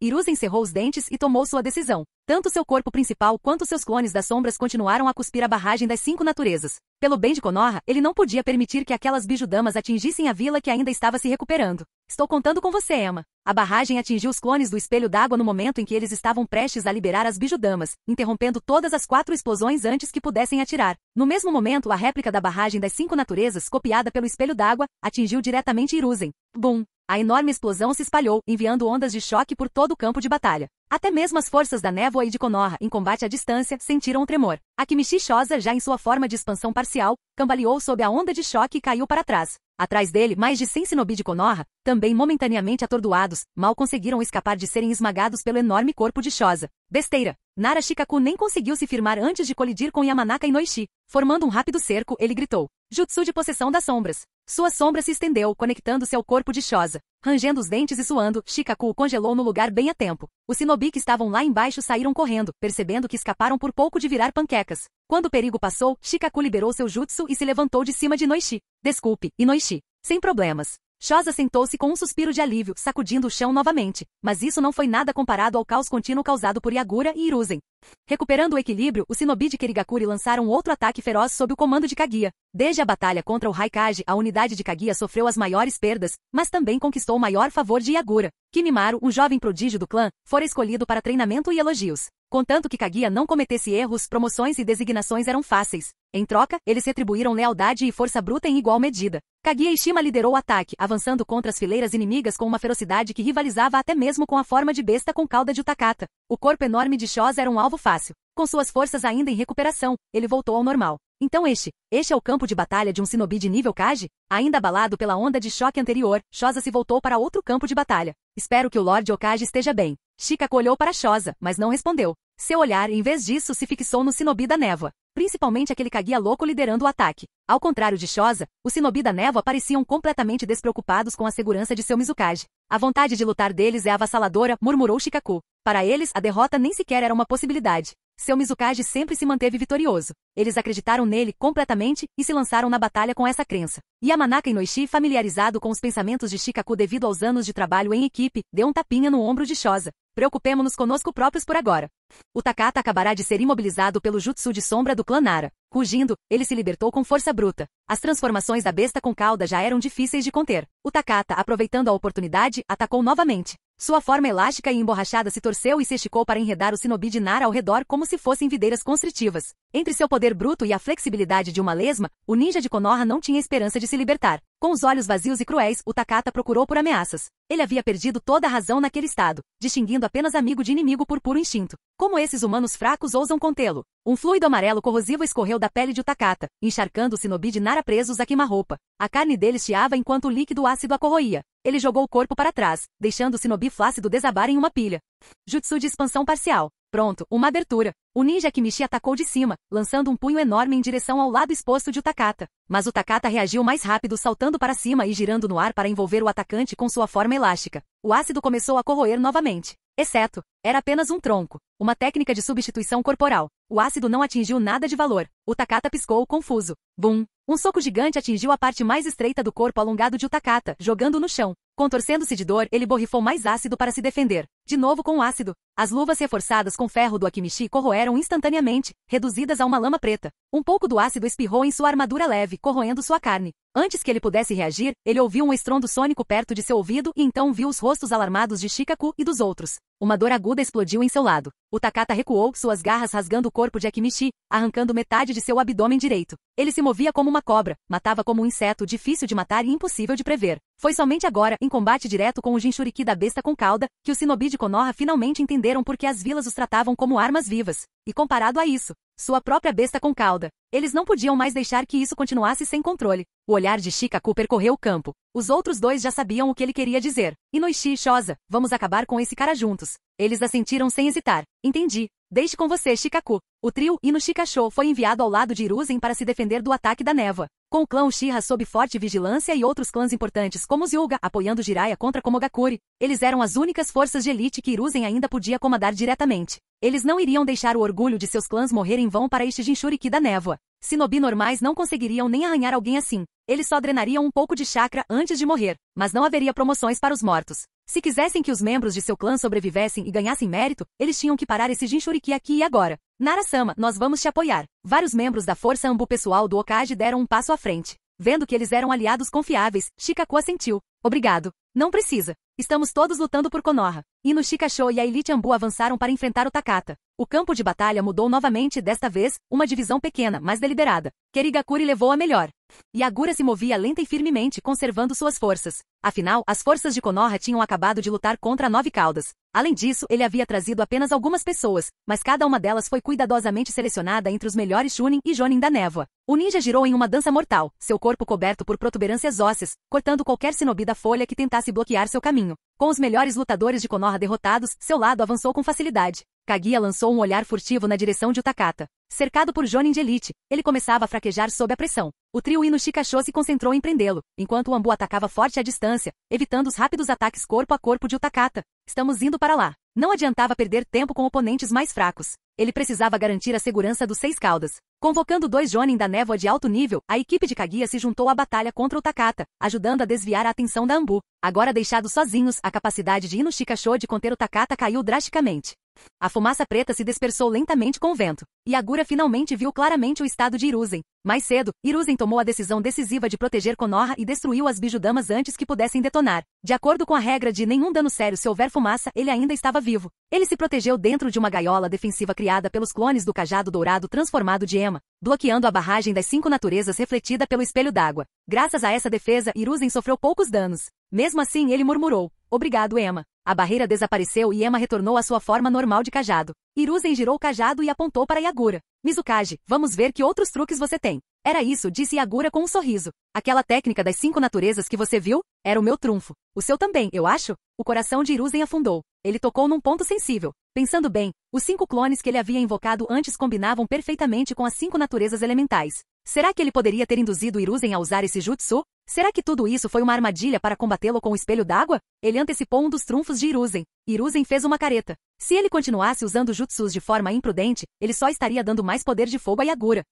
Hiruzen cerrou os dentes e tomou sua decisão. Tanto seu corpo principal quanto seus clones das sombras continuaram a cuspir a barragem das 5 naturezas. Pelo bem de Konoha, ele não podia permitir que aquelas bijudamas atingissem a vila que ainda estava se recuperando. Estou contando com você, Ema. A barragem atingiu os clones do espelho d'água no momento em que eles estavam prestes a liberar as bijudamas, interrompendo todas as 4 explosões antes que pudessem atirar. No mesmo momento, a réplica da barragem das 5 naturezas, copiada pelo espelho d'água, atingiu diretamente Hiruzen. Bum! A enorme explosão se espalhou, enviando ondas de choque por todo o campo de batalha. Até mesmo as forças da névoa e de Konoha, em combate à distância, sentiram um tremor. Akimichi Shoza, já em sua forma de expansão parcial, cambaleou sob a onda de choque e caiu para trás. Atrás dele, mais de 100 shinobi de Konoha, também momentaneamente atordoados, mal conseguiram escapar de serem esmagados pelo enorme corpo de Shoza. Besteira! Nara Shikaku nem conseguiu se firmar antes de colidir com Yamanaka Inoishi. Formando um rápido cerco, ele gritou. Jutsu de possessão das sombras. Sua sombra se estendeu, conectando-se ao corpo de Shoza. Rangendo os dentes e suando, Shikaku o congelou no lugar bem a tempo. Os shinobi que estavam lá embaixo saíram correndo, percebendo que escaparam por pouco de virar panquecas. Quando o perigo passou, Shikaku liberou seu jutsu e se levantou de cima de Inoishi. Desculpe, Inoishi. Sem problemas. Shoza sentou-se com um suspiro de alívio, sacudindo o chão novamente. Mas isso não foi nada comparado ao caos contínuo causado por Yagura e Hiruzen. Recuperando o equilíbrio, os shinobi de Kirigakuri lançaram outro ataque feroz sob o comando de Kaguya. Desde a batalha contra o Raikage, a unidade de Kaguya sofreu as maiores perdas, mas também conquistou o maior favor de Yagura. Kimimaru, um jovem prodígio do clã, fora escolhido para treinamento e elogios. Contanto que Kaguya não cometesse erros, promoções e designações eram fáceis. Em troca, eles retribuíram lealdade e força bruta em igual medida. Kaguya Ishima liderou o ataque, avançando contra as fileiras inimigas com uma ferocidade que rivalizava até mesmo com a forma de besta com cauda de Utakata. O corpo enorme de Shoza era um alvo fácil. Com suas forças ainda em recuperação, ele voltou ao normal. Então este é o campo de batalha de um shinobi de nível Kage? Ainda abalado pela onda de choque anterior, Shoza se voltou para outro campo de batalha. Espero que o Lord Hokage esteja bem. Shikaku olhou para Shoza, mas não respondeu. Seu olhar, em vez disso, se fixou no shinobi da névoa. Principalmente aquele Kaguya louco liderando o ataque. Ao contrário de Shoza, os shinobi da névoa pareciam completamente despreocupados com a segurança de seu Mizukage. A vontade de lutar deles é avassaladora, murmurou Shikaku. Para eles, a derrota nem sequer era uma possibilidade. Seu Mizukage sempre se manteve vitorioso. Eles acreditaram nele completamente e se lançaram na batalha com essa crença. Yamanaka Inoishi, familiarizado com os pensamentos de Shikaku devido aos anos de trabalho em equipe, deu um tapinha no ombro de Shoza. Preocupemo-nos conosco próprios por agora. O Takata acabará de ser imobilizado pelo jutsu de sombra do clã Nara. Rugindo, ele se libertou com força bruta. As transformações da besta com cauda já eram difíceis de conter. O Takata, aproveitando a oportunidade, atacou novamente. Sua forma elástica e emborrachada se torceu e se esticou para enredar o shinobi de Nara ao redor como se fossem videiras constritivas. Entre seu poder bruto e a flexibilidade de uma lesma, o ninja de Konoha não tinha esperança de se libertar. Com os olhos vazios e cruéis, o Takata procurou por ameaças. Ele havia perdido toda a razão naquele estado, distinguindo apenas amigo de inimigo por puro instinto. Como esses humanos fracos ousam contê-lo? Um fluido amarelo corrosivo escorreu da pele de o Takata, encharcando o shinobi de Nara presos à queima-roupa. A carne dele chiava enquanto o líquido ácido a corroía. Ele jogou o corpo para trás, deixando o shinobi flácido desabar em uma pilha. Jutsu de expansão parcial. Pronto, uma abertura. O ninja Kimichi atacou de cima, lançando um punho enorme em direção ao lado exposto de o Takata. Mas o Takata reagiu mais rápido, saltando para cima e girando no ar para envolver o atacante com sua forma elástica. O ácido começou a corroer novamente. Exceto, era apenas um tronco. Uma técnica de substituição corporal. O ácido não atingiu nada de valor. O Takata piscou, confuso. Bum! Um soco gigante atingiu a parte mais estreita do corpo alongado de o Takata, jogando-o no chão. Contorcendo-se de dor, ele borrifou mais ácido para se defender. De novo com o ácido. As luvas reforçadas com ferro do Akimichi corroeram instantaneamente, reduzidas a uma lama preta. Um pouco do ácido espirrou em sua armadura leve, corroendo sua carne. Antes que ele pudesse reagir, ele ouviu um estrondo sônico perto de seu ouvido e então viu os rostos alarmados de Shikaku e dos outros. Uma dor aguda explodiu em seu lado. O Takata recuou, suas garras rasgando o corpo de Akimichi, arrancando metade de seu abdômen direito. Ele se movia como uma cobra, matava como um inseto difícil de matar e impossível de prever. Foi somente agora, em combate direto com o Jinchuriki da besta com cauda, que os shinobi de Konoha finalmente entenderam por que as vilas os tratavam como armas vivas. E comparado a isso, sua própria besta com cauda. Eles não podiam mais deixar que isso continuasse sem controle. O olhar de Shikaku percorreu o campo. Os outros dois já sabiam o que ele queria dizer. Inoishi e Shoza, vamos acabar com esse cara juntos. Eles assentiram sem hesitar. Entendi. Deixe com você, Shikaku. O trio Ino Shikasho foi enviado ao lado de Hiruzen para se defender do ataque da névoa. Com o clã Uchiha sob forte vigilância e outros clãs importantes como os Hyuga apoiando Jiraiya contra Komogakure, eles eram as únicas forças de elite que Hiruzen ainda podia comandar diretamente. Eles não iriam deixar o orgulho de seus clãs morrer em vão para este Jinchuriki da névoa. Shinobi normais não conseguiriam nem arranhar alguém assim. Eles só drenariam um pouco de chakra antes de morrer, mas não haveria promoções para os mortos. Se quisessem que os membros de seu clã sobrevivessem e ganhassem mérito, eles tinham que parar esse Jinchuriki aqui e agora. Nara-sama, nós vamos te apoiar. Vários membros da força Anbu pessoal do Hokage deram um passo à frente. Vendo que eles eram aliados confiáveis, Shikaku assentiu. Obrigado. Não precisa. Estamos todos lutando por Konoha. Ino Shikasho e a elite Anbu avançaram para enfrentar o Takata. O campo de batalha mudou novamente desta vez, uma divisão pequena, mas deliberada. Kerigakure levou a melhor. Yagura se movia lenta e firmemente, conservando suas forças. Afinal, as forças de Konoha tinham acabado de lutar contra a Nove Caudas. Além disso, ele havia trazido apenas algumas pessoas, mas cada uma delas foi cuidadosamente selecionada entre os melhores Chunin e Jonin da névoa. O ninja girou em uma dança mortal, seu corpo coberto por protuberâncias ósseas, cortando qualquer shinobi da folha que tentasse bloquear seu caminho. Com os melhores lutadores de Konoha derrotados, seu lado avançou com facilidade. Kaguya lançou um olhar furtivo na direção de Takata. Cercado por Jonin de elite, ele começava a fraquejar sob a pressão. O trio Ino Shikasho se concentrou em prendê-lo, enquanto o Anbu atacava forte à distância, evitando os rápidos ataques corpo a corpo de Takata. Estamos indo para lá. Não adiantava perder tempo com oponentes mais fracos. Ele precisava garantir a segurança dos Seis Caudas. Convocando dois Jonin da névoa de alto nível, a equipe de Kaguya se juntou à batalha contra o Takata, ajudando a desviar a atenção da Anbu. Agora deixados sozinhos, a capacidade de Ino Shikasho de conter o Takata caiu drasticamente. A fumaça preta se dispersou lentamente com o vento. Yagura finalmente viu claramente o estado de Hiruzen. Mais cedo, Hiruzen tomou a decisão decisiva de proteger Konoha e destruiu as bijudamas antes que pudessem detonar. De acordo com a regra de nenhum dano sério se houver fumaça, ele ainda estava vivo. Ele se protegeu dentro de uma gaiola defensiva criada pelos clones do cajado dourado transformado de Ema, bloqueando a barragem das 5 naturezas refletida pelo espelho d'água. Graças a essa defesa, Hiruzen sofreu poucos danos. Mesmo assim, ele murmurou: "Obrigado, Ema." A barreira desapareceu e Ema retornou à sua forma normal de cajado. Hiruzen girou o cajado e apontou para Yagura. "Mizukage, vamos ver que outros truques você tem." "Era isso", disse Yagura com um sorriso. "Aquela técnica das 5 naturezas que você viu? Era o meu trunfo. O seu também, eu acho?" O coração de Hiruzen afundou. Ele tocou num ponto sensível. Pensando bem, os 5 clones que ele havia invocado antes combinavam perfeitamente com as 5 naturezas elementais. Será que ele poderia ter induzido Hiruzen a usar esse jutsu? Será que tudo isso foi uma armadilha para combatê-lo com o espelho d'água? Ele antecipou um dos trunfos de Hiruzen. Hiruzen fez uma careta. Se ele continuasse usando jutsus de forma imprudente, ele só estaria dando mais poder de fogo a Yagura.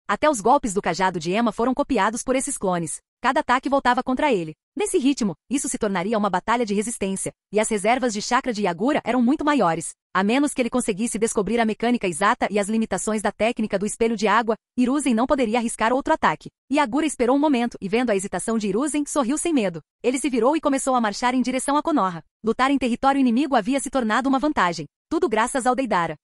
Até os golpes do cajado de Ema foram copiados por esses clones. Cada ataque voltava contra ele. Nesse ritmo, isso se tornaria uma batalha de resistência, e as reservas de chakra de Yagura eram muito maiores. A menos que ele conseguisse descobrir a mecânica exata e as limitações da técnica do espelho de água, Hiruzen não poderia arriscar outro ataque. Yagura esperou um momento e, vendo a hesitação de Hiruzen, sorriu sem medo. Ele se virou e começou a marchar em direção a Konoha. Lutar em território inimigo havia se tornado uma vantagem. Tudo graças ao Deidara.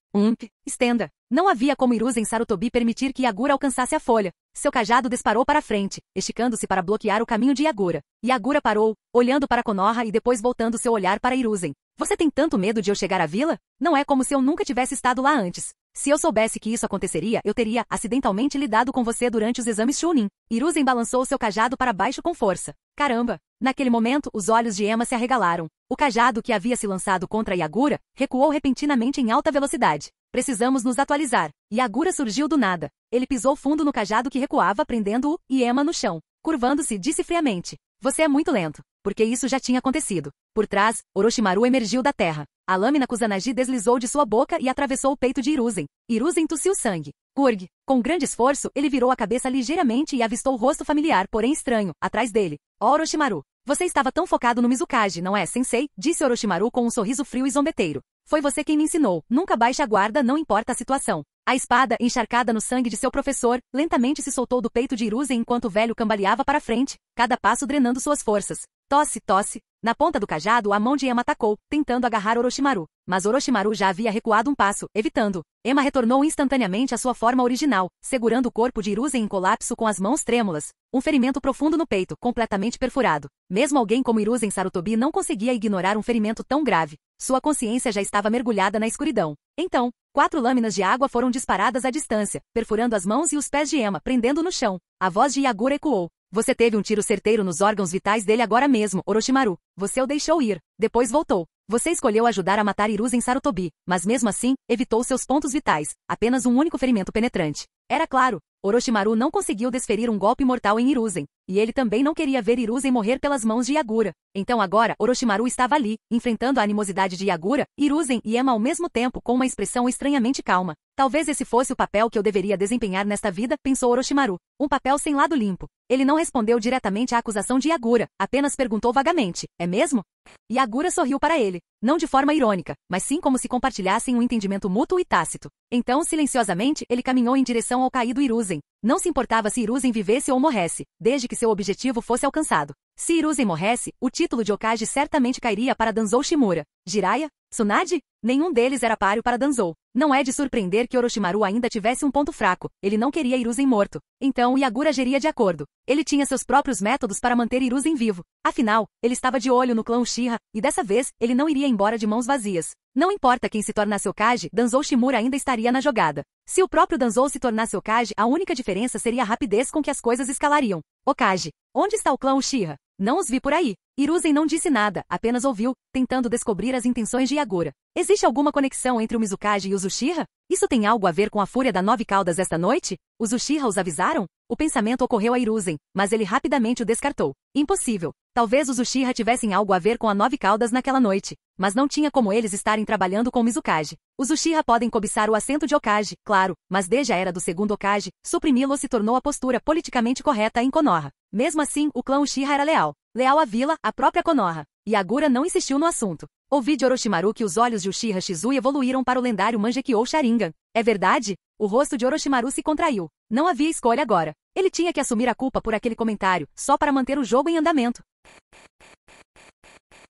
Estenda. Não havia como Hiruzen Sarutobi permitir que Yagura alcançasse a folha. Seu cajado disparou para frente, esticando-se para bloquear o caminho de Yagura. Yagura parou, olhando para Konoha e depois voltando seu olhar para Hiruzen. Você tem tanto medo de eu chegar à vila? Não é como se eu nunca tivesse estado lá antes. Se eu soubesse que isso aconteceria, eu teria acidentalmente lidado com você durante os exames Chunin. Hiruzen balançou seu cajado para baixo com força. Caramba! Naquele momento, os olhos de Emma se arregalaram. O cajado que havia se lançado contra Yagura recuou repentinamente em alta velocidade. Precisamos nos atualizar. Yagura surgiu do nada. Ele pisou fundo no cajado que recuava, prendendo-o e Emma no chão. Curvando-se, disse friamente. Você é muito lento. Porque isso já tinha acontecido. Por trás, Orochimaru emergiu da terra. A lâmina Kusanagi deslizou de sua boca e atravessou o peito de Hiruzen. Hiruzen tossiu sangue. Kurg. Com grande esforço, ele virou a cabeça ligeiramente e avistou o rosto familiar, porém estranho, atrás dele. Ó Orochimaru. Você estava tão focado no Mizukage, não é, sensei? Disse Orochimaru com um sorriso frio e zombeteiro. Foi você quem me ensinou. Nunca baixe a guarda, não importa a situação. A espada, encharcada no sangue de seu professor, lentamente se soltou do peito de Hiruzen enquanto o velho cambaleava para frente, cada passo drenando suas forças. Tosse, tosse. Na ponta do cajado, a mão de Emma atacou, tentando agarrar Orochimaru. Mas Orochimaru já havia recuado um passo, evitando. Emma retornou instantaneamente à sua forma original, segurando o corpo de Hiruzen em colapso com as mãos trêmulas. Um ferimento profundo no peito, completamente perfurado. Mesmo alguém como Hiruzen Sarutobi não conseguia ignorar um ferimento tão grave. Sua consciência já estava mergulhada na escuridão. Então, 4 lâminas de água foram disparadas à distância, perfurando as mãos e os pés de Emma, prendendo no chão. A voz de Yagura ecoou. Você teve um tiro certeiro nos órgãos vitais dele agora mesmo, Orochimaru. Você o deixou ir. Depois voltou. Você escolheu ajudar a matar Hiruzen Sarutobi, mas mesmo assim, evitou seus pontos vitais. Apenas um único ferimento penetrante. Era claro. Orochimaru não conseguiu desferir um golpe mortal em Hiruzen, e ele também não queria ver Hiruzen morrer pelas mãos de Yagura. Então agora, Orochimaru estava ali, enfrentando a animosidade de Yagura, Hiruzen e Emma ao mesmo tempo com uma expressão estranhamente calma. Talvez esse fosse o papel que eu deveria desempenhar nesta vida, pensou Orochimaru. Um papel sem lado limpo. Ele não respondeu diretamente à acusação de Yagura, apenas perguntou vagamente, é mesmo? Yagura sorriu para ele, não de forma irônica, mas sim como se compartilhassem um entendimento mútuo e tácito. Então, silenciosamente, ele caminhou em direção ao caído Hiruzen. Não se importava se Hiruzen vivesse ou morresse, desde que seu objetivo fosse alcançado. Se Hiruzen morresse, o título de Hokage certamente cairia para Danzou Shimura. Jiraiya? Tsunade? Nenhum deles era páreo para Danzou. Não é de surpreender que Orochimaru ainda tivesse um ponto fraco. Ele não queria Hiruzen morto. Então Yagura agiria de acordo. Ele tinha seus próprios métodos para manter Hiruzen vivo. Afinal, ele estava de olho no clã Uchiha, e dessa vez, ele não iria embora de mãos vazias. Não importa quem se tornasse Hokage, Danzou Shimura ainda estaria na jogada. Se o próprio Danzou se tornasse Hokage, a única diferença seria a rapidez com que as coisas escalariam. Hokage. Onde está o clã Uchiha? Não os vi por aí. Hiruzen não disse nada, apenas ouviu, tentando descobrir as intenções de Yagura. Existe alguma conexão entre o Mizukage e os Uchiha? Isso tem algo a ver com a fúria da Nove Caudas esta noite? Os Uchiha os avisaram? O pensamento ocorreu a Hiruzen, mas ele rapidamente o descartou. Impossível. Talvez os Uchiha tivessem algo a ver com a Nove Caudas naquela noite, mas não tinha como eles estarem trabalhando com o Mizukage. Os Uchiha podem cobiçar o assento de Hokage, claro, mas desde a era do segundo Hokage, suprimi-lo se tornou a postura politicamente correta em Konoha. Mesmo assim, o clã Uchiha era leal. Leal à vila, à própria Konoha. Yagura não insistiu no assunto. Ouvi de Orochimaru que os olhos de Uchiha Shizui evoluíram para o lendário Mangekyou Sharingan. É verdade? O rosto de Orochimaru se contraiu. Não havia escolha agora. Ele tinha que assumir a culpa por aquele comentário, só para manter o jogo em andamento.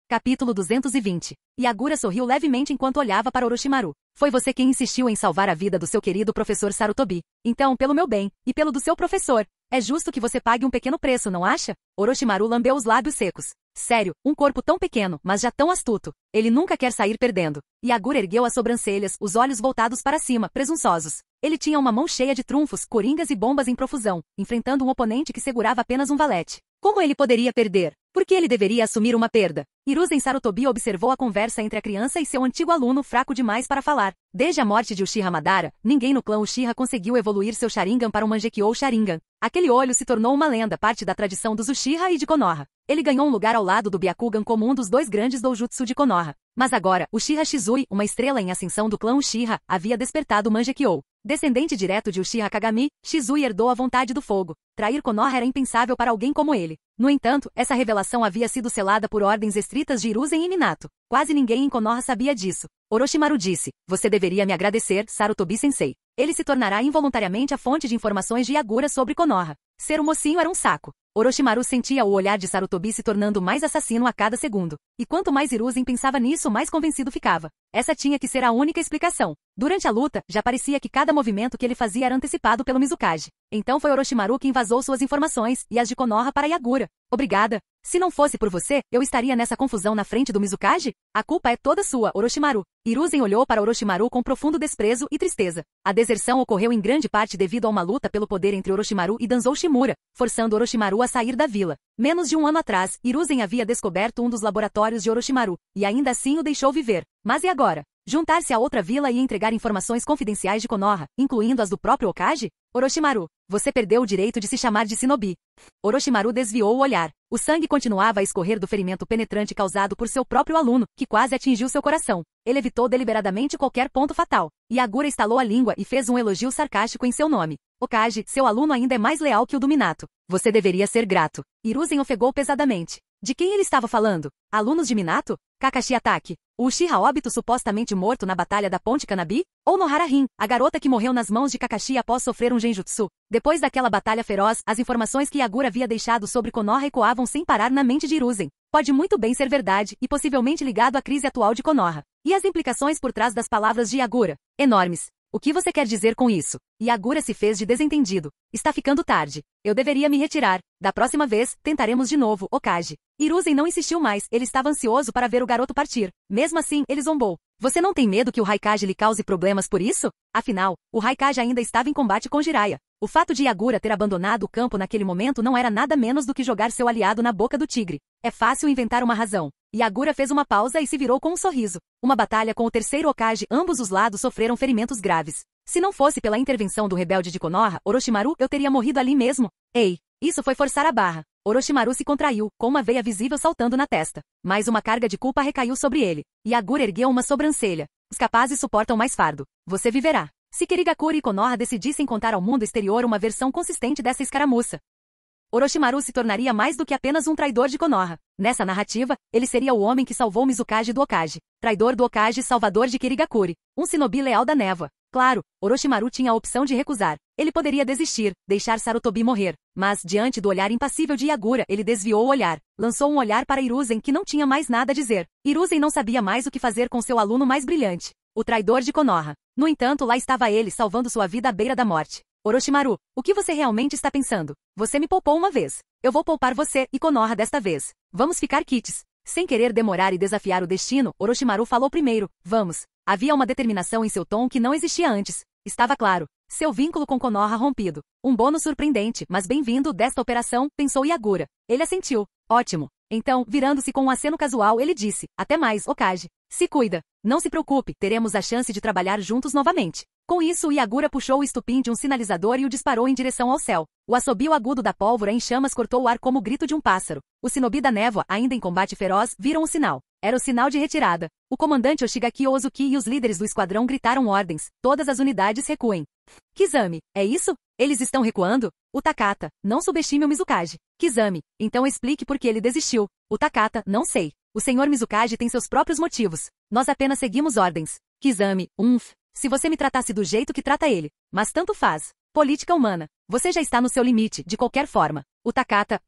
Capítulo 220. Yagura sorriu levemente enquanto olhava para Orochimaru. Foi você quem insistiu em salvar a vida do seu querido professor Sarutobi. Então, pelo meu bem, e pelo do seu professor, é justo que você pague um pequeno preço, não acha? Orochimaru lambeu os lábios secos. Sério, um corpo tão pequeno, mas já tão astuto. Ele nunca quer sair perdendo. Yagura ergueu as sobrancelhas, os olhos voltados para cima, presunçosos. Ele tinha uma mão cheia de trunfos, coringas e bombas em profusão, enfrentando um oponente que segurava apenas um valete. Como ele poderia perder? Por que ele deveria assumir uma perda? Hiruzen Sarutobi observou a conversa entre a criança e seu antigo aluno fraco demais para falar. Desde a morte de Uchiha Madara, ninguém no clã Uchiha conseguiu evoluir seu Sharingan para um Mangekyou Sharingan. Aquele olho se tornou uma lenda, parte da tradição dos Uchiha e de Konoha. Ele ganhou um lugar ao lado do Byakugan como um dos 2 grandes doujutsu de Konoha. Mas agora, Uchiha Shizui, uma estrela em ascensão do clã Uchiha, havia despertado Mangekyo. Descendente direto de Uchiha Kagami, Shizui herdou a vontade do fogo. Trair Konoha era impensável para alguém como ele. No entanto, essa revelação havia sido selada por ordens estritas de Hiruzen e Minato. Quase ninguém em Konoha sabia disso. Orochimaru disse: "Você deveria me agradecer, Sarutobi-sensei. Ele se tornará involuntariamente a fonte de informações de Yagura sobre Konoha." Ser um mocinho era um saco. Orochimaru sentia o olhar de Sarutobi se tornando mais assassino a cada segundo. E quanto mais Hiruzen pensava nisso, mais convencido ficava. Essa tinha que ser a única explicação. Durante a luta, já parecia que cada movimento que ele fazia era antecipado pelo Mizukage. Então foi Orochimaru quem vazou suas informações, e as de Konoha para Yagura. Obrigada. Se não fosse por você, eu estaria nessa confusão na frente do Mizukage? A culpa é toda sua, Orochimaru. Hiruzen olhou para Orochimaru com profundo desprezo e tristeza. A deserção ocorreu em grande parte devido a uma luta pelo poder entre Orochimaru e Danzou Shimura, forçando Orochimaru a sair da vila. Menos de um ano atrás, Hiruzen havia descoberto um dos laboratórios de Orochimaru, e ainda assim o deixou viver. Mas e agora? Juntar-se a outra vila e entregar informações confidenciais de Konoha, incluindo as do próprio Hokage? Orochimaru, você perdeu o direito de se chamar de Shinobi. Orochimaru desviou o olhar. O sangue continuava a escorrer do ferimento penetrante causado por seu próprio aluno, que quase atingiu seu coração. Ele evitou deliberadamente qualquer ponto fatal. Yagura estalou a língua e fez um elogio sarcástico em seu nome. Hokage, seu aluno ainda é mais leal que o do Minato. Você deveria ser grato. Hiruzen ofegou pesadamente. De quem ele estava falando? Alunos de Minato? Kakashi Atake. O Uchiha óbito supostamente morto na batalha da Ponte Kanabi? Ou Nohara Rin, a garota que morreu nas mãos de Kakashi após sofrer um genjutsu? Depois daquela batalha feroz, as informações que Yagura havia deixado sobre Konoha ecoavam sem parar na mente de Hiruzen. Pode muito bem ser verdade, e possivelmente ligado à crise atual de Konoha. E as implicações por trás das palavras de Yagura? Enormes. O que você quer dizer com isso? Yagura se fez de desentendido. Está ficando tarde. Eu deveria me retirar. Da próxima vez, tentaremos de novo, Hokage. Hiruzen não insistiu mais, ele estava ansioso para ver o garoto partir. Mesmo assim, ele zombou. Você não tem medo que o Raikage lhe cause problemas por isso? Afinal, o Raikage ainda estava em combate com Jiraiya. O fato de Yagura ter abandonado o campo naquele momento não era nada menos do que jogar seu aliado na boca do tigre. É fácil inventar uma razão. Yagura fez uma pausa e se virou com um sorriso. Uma batalha com o terceiro Hokage, ambos os lados sofreram ferimentos graves. Se não fosse pela intervenção do rebelde de Konoha, Orochimaru, eu teria morrido ali mesmo. Ei, isso foi forçar a barra. Orochimaru se contraiu, com uma veia visível saltando na testa. Mais uma carga de culpa recaiu sobre ele. Yagura ergueu uma sobrancelha. Os capazes suportam mais fardo. Você viverá. Se Kirigakure e Konoha decidissem contar ao mundo exterior uma versão consistente dessa escaramuça, Orochimaru se tornaria mais do que apenas um traidor de Konoha. Nessa narrativa, ele seria o homem que salvou Mizukage do Hokage. Traidor do Hokage, salvador de Kirigakure. Um shinobi leal da névoa. Claro, Orochimaru tinha a opção de recusar. Ele poderia desistir, deixar Sarutobi morrer. Mas, diante do olhar impassível de Yagura, ele desviou o olhar. Lançou um olhar para Hiruzen que não tinha mais nada a dizer. Hiruzen não sabia mais o que fazer com seu aluno mais brilhante. O traidor de Konoha. No entanto, lá estava ele salvando sua vida à beira da morte. Orochimaru, o que você realmente está pensando? Você me poupou uma vez. Eu vou poupar você e Konoha desta vez. Vamos ficar quites. Sem querer demorar e desafiar o destino, Orochimaru falou primeiro. Vamos. Havia uma determinação em seu tom que não existia antes. Estava claro. Seu vínculo com Konoha rompido. Um bônus surpreendente, mas bem-vindo desta operação, pensou Yagura. Ele assentiu. Ótimo. Então, virando-se com um aceno casual, ele disse, até mais, Hokage. Se cuida. Não se preocupe, teremos a chance de trabalhar juntos novamente. Com isso, Yagura puxou o estupim de um sinalizador e o disparou em direção ao céu. O assobio agudo da pólvora em chamas cortou o ar como o grito de um pássaro. O shinobi da névoa, ainda em combate feroz, viram o sinal. Era o sinal de retirada. O comandante Oshigaki Ozuki e os líderes do esquadrão gritaram ordens. Todas as unidades recuem. Kizami, é isso? Eles estão recuando? O Takata, não subestime o Mizukage. Kizami, então explique por que ele desistiu. O Takata, não sei. O senhor Mizukage tem seus próprios motivos. Nós apenas seguimos ordens. Kizami, se você me tratasse do jeito que trata ele. Mas tanto faz. Política humana. Você já está no seu limite, de qualquer forma. O Takata,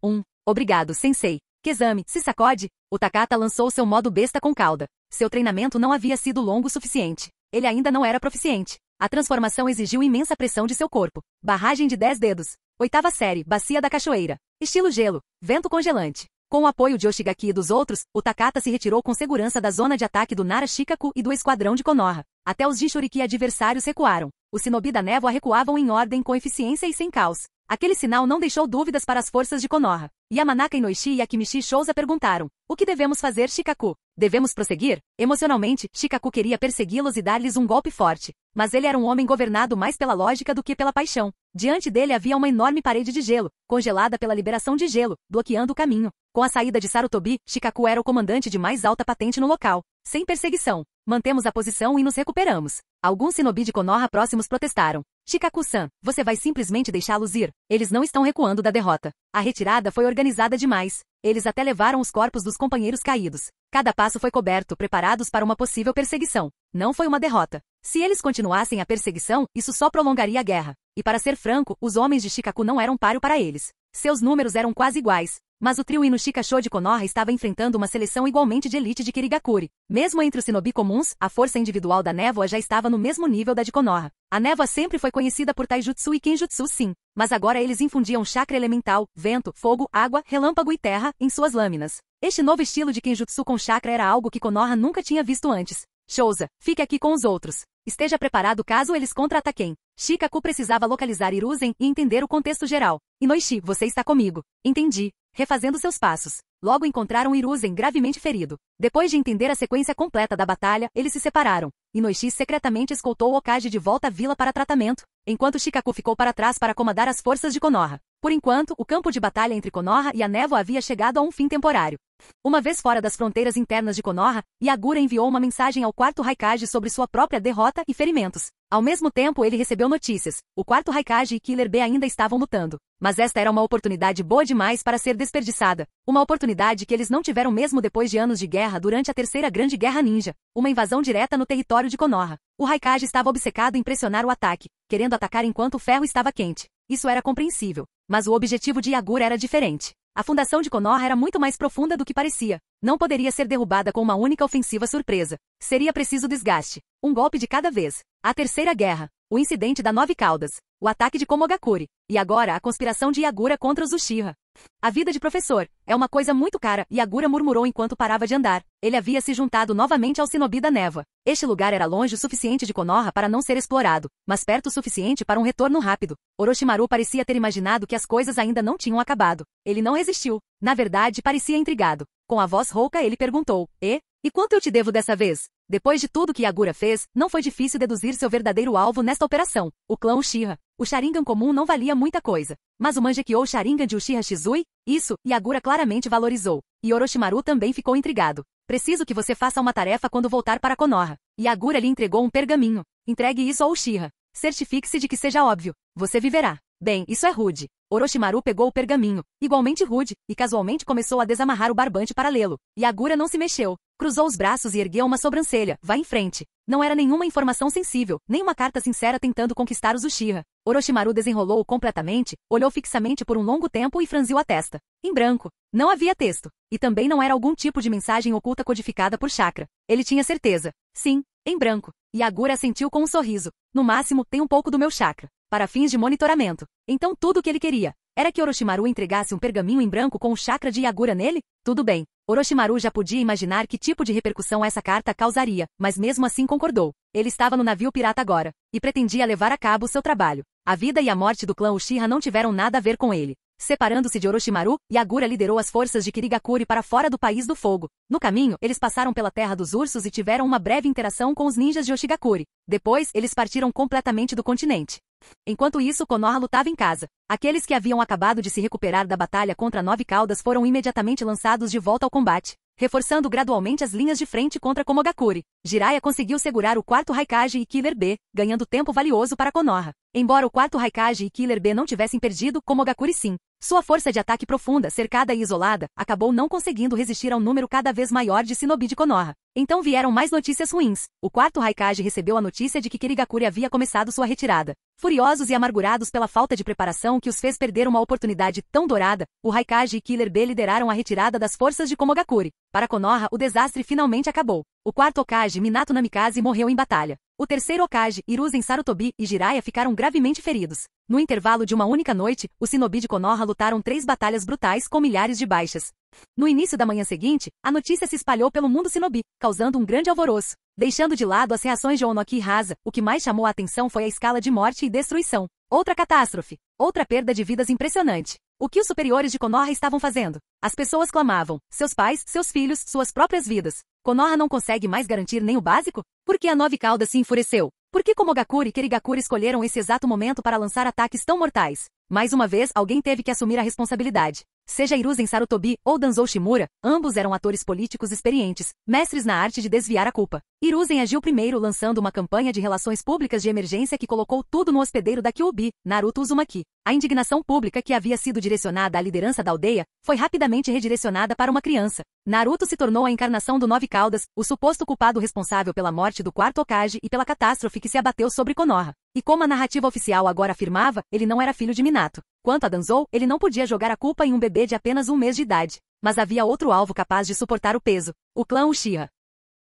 obrigado, sensei. Kizami, se sacode. O Takata lançou seu modo besta com cauda. Seu treinamento não havia sido longo o suficiente. Ele ainda não era proficiente. A transformação exigiu imensa pressão de seu corpo. Barragem de 10 dedos. 8ª série, Bacia da Cachoeira. Estilo gelo. Vento congelante. Com o apoio de Oshigaki e dos outros, o Takata se retirou com segurança da zona de ataque do Nara Shikaku e do esquadrão de Konoha. Até os Jinchuriki adversários recuaram. Os shinobi da névoa recuavam em ordem com eficiência e sem caos. Aquele sinal não deixou dúvidas para as forças de Konoha. Yamanaka Inoishi e Akimichi Shouza perguntaram, o que devemos fazer, Shikaku? Devemos prosseguir? Emocionalmente, Shikaku queria persegui-los e dar-lhes um golpe forte. Mas ele era um homem governado mais pela lógica do que pela paixão. Diante dele havia uma enorme parede de gelo, congelada pela liberação de gelo, bloqueando o caminho. Com a saída de Sarutobi, Shikaku era o comandante de mais alta patente no local. Sem perseguição. Mantemos a posição e nos recuperamos. Alguns shinobi de Konoha próximos protestaram. Shikaku-san, você vai simplesmente deixá-los ir? Eles não estão recuando da derrota. A retirada foi organizada demais. Eles até levaram os corpos dos companheiros caídos. Cada passo foi coberto, preparados para uma possível perseguição. Não foi uma derrota. Se eles continuassem a perseguição, isso só prolongaria a guerra. E para ser franco, os homens de Shikaku não eram páreo para eles. Seus números eram quase iguais. Mas o trio Inushika-sho de Konoha estava enfrentando uma seleção igualmente de elite de Kirigakuri. Mesmo entre os shinobi comuns, a força individual da névoa já estava no mesmo nível da de Konoha. A névoa sempre foi conhecida por taijutsu e kenjutsu sim, mas agora eles infundiam chakra elemental, vento, fogo, água, relâmpago e terra, em suas lâminas. Este novo estilo de kenjutsu com chakra era algo que Konoha nunca tinha visto antes. Shouza, fique aqui com os outros. Esteja preparado caso eles contra-ataquem. Shikaku precisava localizar Hiruzen e entender o contexto geral. Inoishi, você está comigo. Entendi. Refazendo seus passos. Logo encontraram Hiruzen gravemente ferido. Depois de entender a sequência completa da batalha, eles se separaram. Inoishi secretamente escoltou Okage de volta à vila para tratamento, enquanto Shikaku ficou para trás para comandar as forças de Konoha. Por enquanto, o campo de batalha entre Konoha e a névoa havia chegado a um fim temporário. Uma vez fora das fronteiras internas de Konoha, Yagura enviou uma mensagem ao quarto Raikage sobre sua própria derrota e ferimentos. Ao mesmo tempo, ele recebeu notícias. O quarto Raikage e Killer B ainda estavam lutando. Mas esta era uma oportunidade boa demais para ser desperdiçada. Uma oportunidade que eles não tiveram mesmo depois de anos de guerra durante a Terceira Grande Guerra Ninja. Uma invasão direta no território de Konoha. O Raikage estava obcecado em pressionar o ataque, querendo atacar enquanto o ferro estava quente. Isso era compreensível. Mas o objetivo de Yagura era diferente. A fundação de Konoha era muito mais profunda do que parecia. Não poderia ser derrubada com uma única ofensiva surpresa. Seria preciso desgaste. Um golpe de cada vez. A Terceira Guerra. O incidente da Nove Caudas. O ataque de Komogakure. E agora a conspiração de Yagura contra os Uchiha. A vida de professor é uma coisa muito cara, Yagura murmurou enquanto parava de andar. Ele havia se juntado novamente ao shinobi da névoa. Este lugar era longe o suficiente de Konoha para não ser explorado, mas perto o suficiente para um retorno rápido. Orochimaru parecia ter imaginado que as coisas ainda não tinham acabado. Ele não resistiu. Na verdade, parecia intrigado. Com a voz rouca, ele perguntou, E quanto eu te devo dessa vez? Depois de tudo que Yagura fez, não foi difícil deduzir seu verdadeiro alvo nesta operação, o clã Uchiha. O Sharingan comum não valia muita coisa. Mas o Mangekyou Sharingan de Uchiha Shizui? Isso, Yagura claramente valorizou. E Orochimaru também ficou intrigado. Preciso que você faça uma tarefa quando voltar para Konoha. Yagura lhe entregou um pergaminho. Entregue isso ao Uchiha. Certifique-se de que seja óbvio. Você viverá. Bem, isso é rude. Orochimaru pegou o pergaminho, igualmente rude, e casualmente começou a desamarrar o barbante para lê-lo. Yagura não se mexeu. Cruzou os braços e ergueu uma sobrancelha. Vá em frente. Não era nenhuma informação sensível, nem uma carta sincera tentando conquistar os Uchiha. Orochimaru desenrolou-o completamente, olhou fixamente por um longo tempo e franziu a testa. Em branco. Não havia texto. E também não era algum tipo de mensagem oculta codificada por chakra. Ele tinha certeza. Sim, em branco. Yagura assentiu com um sorriso. No máximo, tem um pouco do meu chakra. Para fins de monitoramento. Então tudo o que ele queria era que Orochimaru entregasse um pergaminho em branco com o chakra de Yagura nele? Tudo bem. Orochimaru já podia imaginar que tipo de repercussão essa carta causaria, mas mesmo assim concordou. Ele estava no navio pirata agora, e pretendia levar a cabo seu trabalho. A vida e a morte do clã Uchiha não tiveram nada a ver com ele. Separando-se de Orochimaru, Yagura liderou as forças de Kirigakuri para fora do País do Fogo. No caminho, eles passaram pela Terra dos Ursos e tiveram uma breve interação com os ninjas de Oshigakure. Depois, eles partiram completamente do continente. Enquanto isso, Konoha lutava em casa. Aqueles que haviam acabado de se recuperar da batalha contra Nove Caudas foram imediatamente lançados de volta ao combate, reforçando gradualmente as linhas de frente contra Komogakure. Jiraiya conseguiu segurar o quarto Raikage e Killer B, ganhando tempo valioso para Konoha. Embora o quarto Raikage e Killer B não tivessem perdido, Komogakure sim. Sua força de ataque profunda, cercada e isolada, acabou não conseguindo resistir ao número cada vez maior de shinobi de Konoha. Então vieram mais notícias ruins. O quarto Raikage recebeu a notícia de que Kirigakure havia começado sua retirada. Furiosos e amargurados pela falta de preparação que os fez perder uma oportunidade tão dourada, o Raikage e Killer B lideraram a retirada das forças de Komogakure. Para Konoha, o desastre finalmente acabou. O quarto Hokage, Minato Namikaze, morreu em batalha. O terceiro Hokage, Hiruzen Sarutobi e Jiraiya ficaram gravemente feridos. No intervalo de uma única noite, os shinobi de Konoha lutaram 3 batalhas brutais com milhares de baixas. No início da manhã seguinte, a notícia se espalhou pelo mundo shinobi, causando um grande alvoroço. Deixando de lado as reações de Ono e Hasa, o que mais chamou a atenção foi a escala de morte e destruição. Outra catástrofe. Outra perda de vidas impressionante. O que os superiores de Konoha estavam fazendo? As pessoas clamavam. Seus pais, seus filhos, suas próprias vidas. Konoha não consegue mais garantir nem o básico? Por que a Nove Caudas se enfureceu? Por que Komogakure e Kirigakure escolheram esse exato momento para lançar ataques tão mortais? Mais uma vez, alguém teve que assumir a responsabilidade. Seja Hiruzen Sarutobi ou Danzou Shimura, ambos eram atores políticos experientes, mestres na arte de desviar a culpa. Hiruzen agiu primeiro lançando uma campanha de relações públicas de emergência que colocou tudo no hospedeiro da Kyuubi, Naruto Uzumaki. A indignação pública que havia sido direcionada à liderança da aldeia, foi rapidamente redirecionada para uma criança. Naruto se tornou a encarnação do Nove Caudas, o suposto culpado responsável pela morte do quarto Hokage e pela catástrofe que se abateu sobre Konoha. E como a narrativa oficial agora afirmava, ele não era filho de Minato. Quanto a Danzou, ele não podia jogar a culpa em um bebê de apenas 1 mês de idade. Mas havia outro alvo capaz de suportar o peso: o clã Uchiha.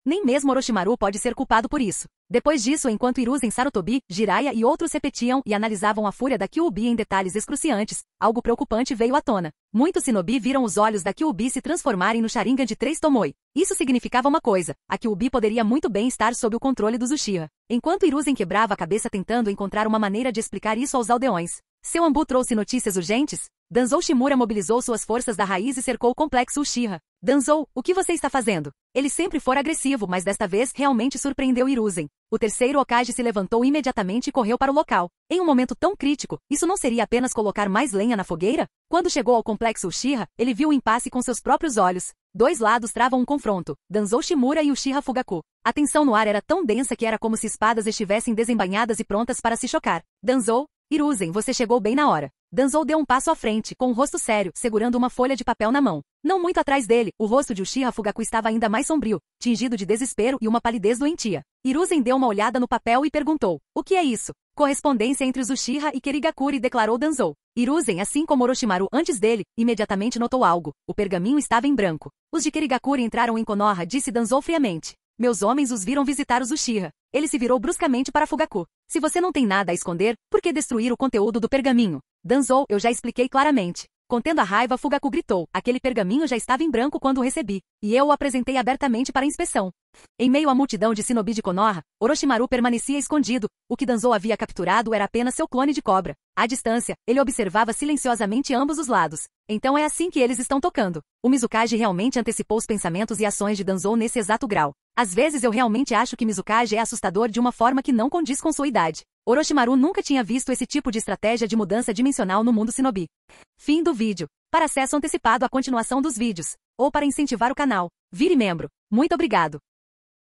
Nem mesmo Orochimaru pode ser culpado por isso. Depois disso, enquanto Hiruzen Sarutobi, Jiraiya e outros repetiam e analisavam a fúria da Kyuubi em detalhes excruciantes, algo preocupante veio à tona. Muitos shinobi viram os olhos da Kyuubi se transformarem no Sharingan de 3 Tomoe. Isso significava uma coisa: a Kyuubi poderia muito bem estar sob o controle dos Uchiha. Enquanto Hiruzen quebrava a cabeça tentando encontrar uma maneira de explicar isso aos aldeões, seu Anbu trouxe notícias urgentes? Danzou Shimura mobilizou suas forças da raiz e cercou o complexo Uchiha. Danzou, o que você está fazendo? Ele sempre fora agressivo, mas desta vez realmente surpreendeu Hiruzen. O terceiro Hokage se levantou imediatamente e correu para o local. Em um momento tão crítico, isso não seria apenas colocar mais lenha na fogueira? Quando chegou ao complexo Uchiha, ele viu o impasse com seus próprios olhos. Dois lados travam um confronto: Danzou Shimura e Uchiha Fugaku. A tensão no ar era tão densa que era como se espadas estivessem desembainhadas e prontas para se chocar. Danzou, Hiruzen, você chegou bem na hora. Danzou deu um passo à frente, com o rosto sério, segurando uma folha de papel na mão. Não muito atrás dele, o rosto de Uchiha Fugaku estava ainda mais sombrio, tingido de desespero e uma palidez doentia. Hiruzen deu uma olhada no papel e perguntou: o que é isso? Correspondência entre os Uchiha e Kirigakure, declarou Danzou. Hiruzen, assim como Orochimaru antes dele, imediatamente notou algo: o pergaminho estava em branco. Os de Kirigakure entraram em Konoha, disse Danzou friamente. Meus homens os viram visitar os Uchiha. Ele se virou bruscamente para Fugaku. Se você não tem nada a esconder, por que destruir o conteúdo do pergaminho? Danzou, eu já expliquei claramente. Contendo a raiva, Fugaku gritou: aquele pergaminho já estava em branco quando o recebi, e eu o apresentei abertamente para inspeção. Em meio à multidão de shinobi de Konoha, Orochimaru permanecia escondido. O que Danzou havia capturado era apenas seu clone de cobra. À distância, ele observava silenciosamente ambos os lados. Então é assim que eles estão tocando. O Mizukage realmente antecipou os pensamentos e ações de Danzou nesse exato grau. Às vezes eu realmente acho que Mizukage é assustador de uma forma que não condiz com sua idade. Orochimaru nunca tinha visto esse tipo de estratégia de mudança dimensional no mundo shinobi. Fim do vídeo. Para acesso antecipado à continuação dos vídeos, ou para incentivar o canal, vire membro. Muito obrigado.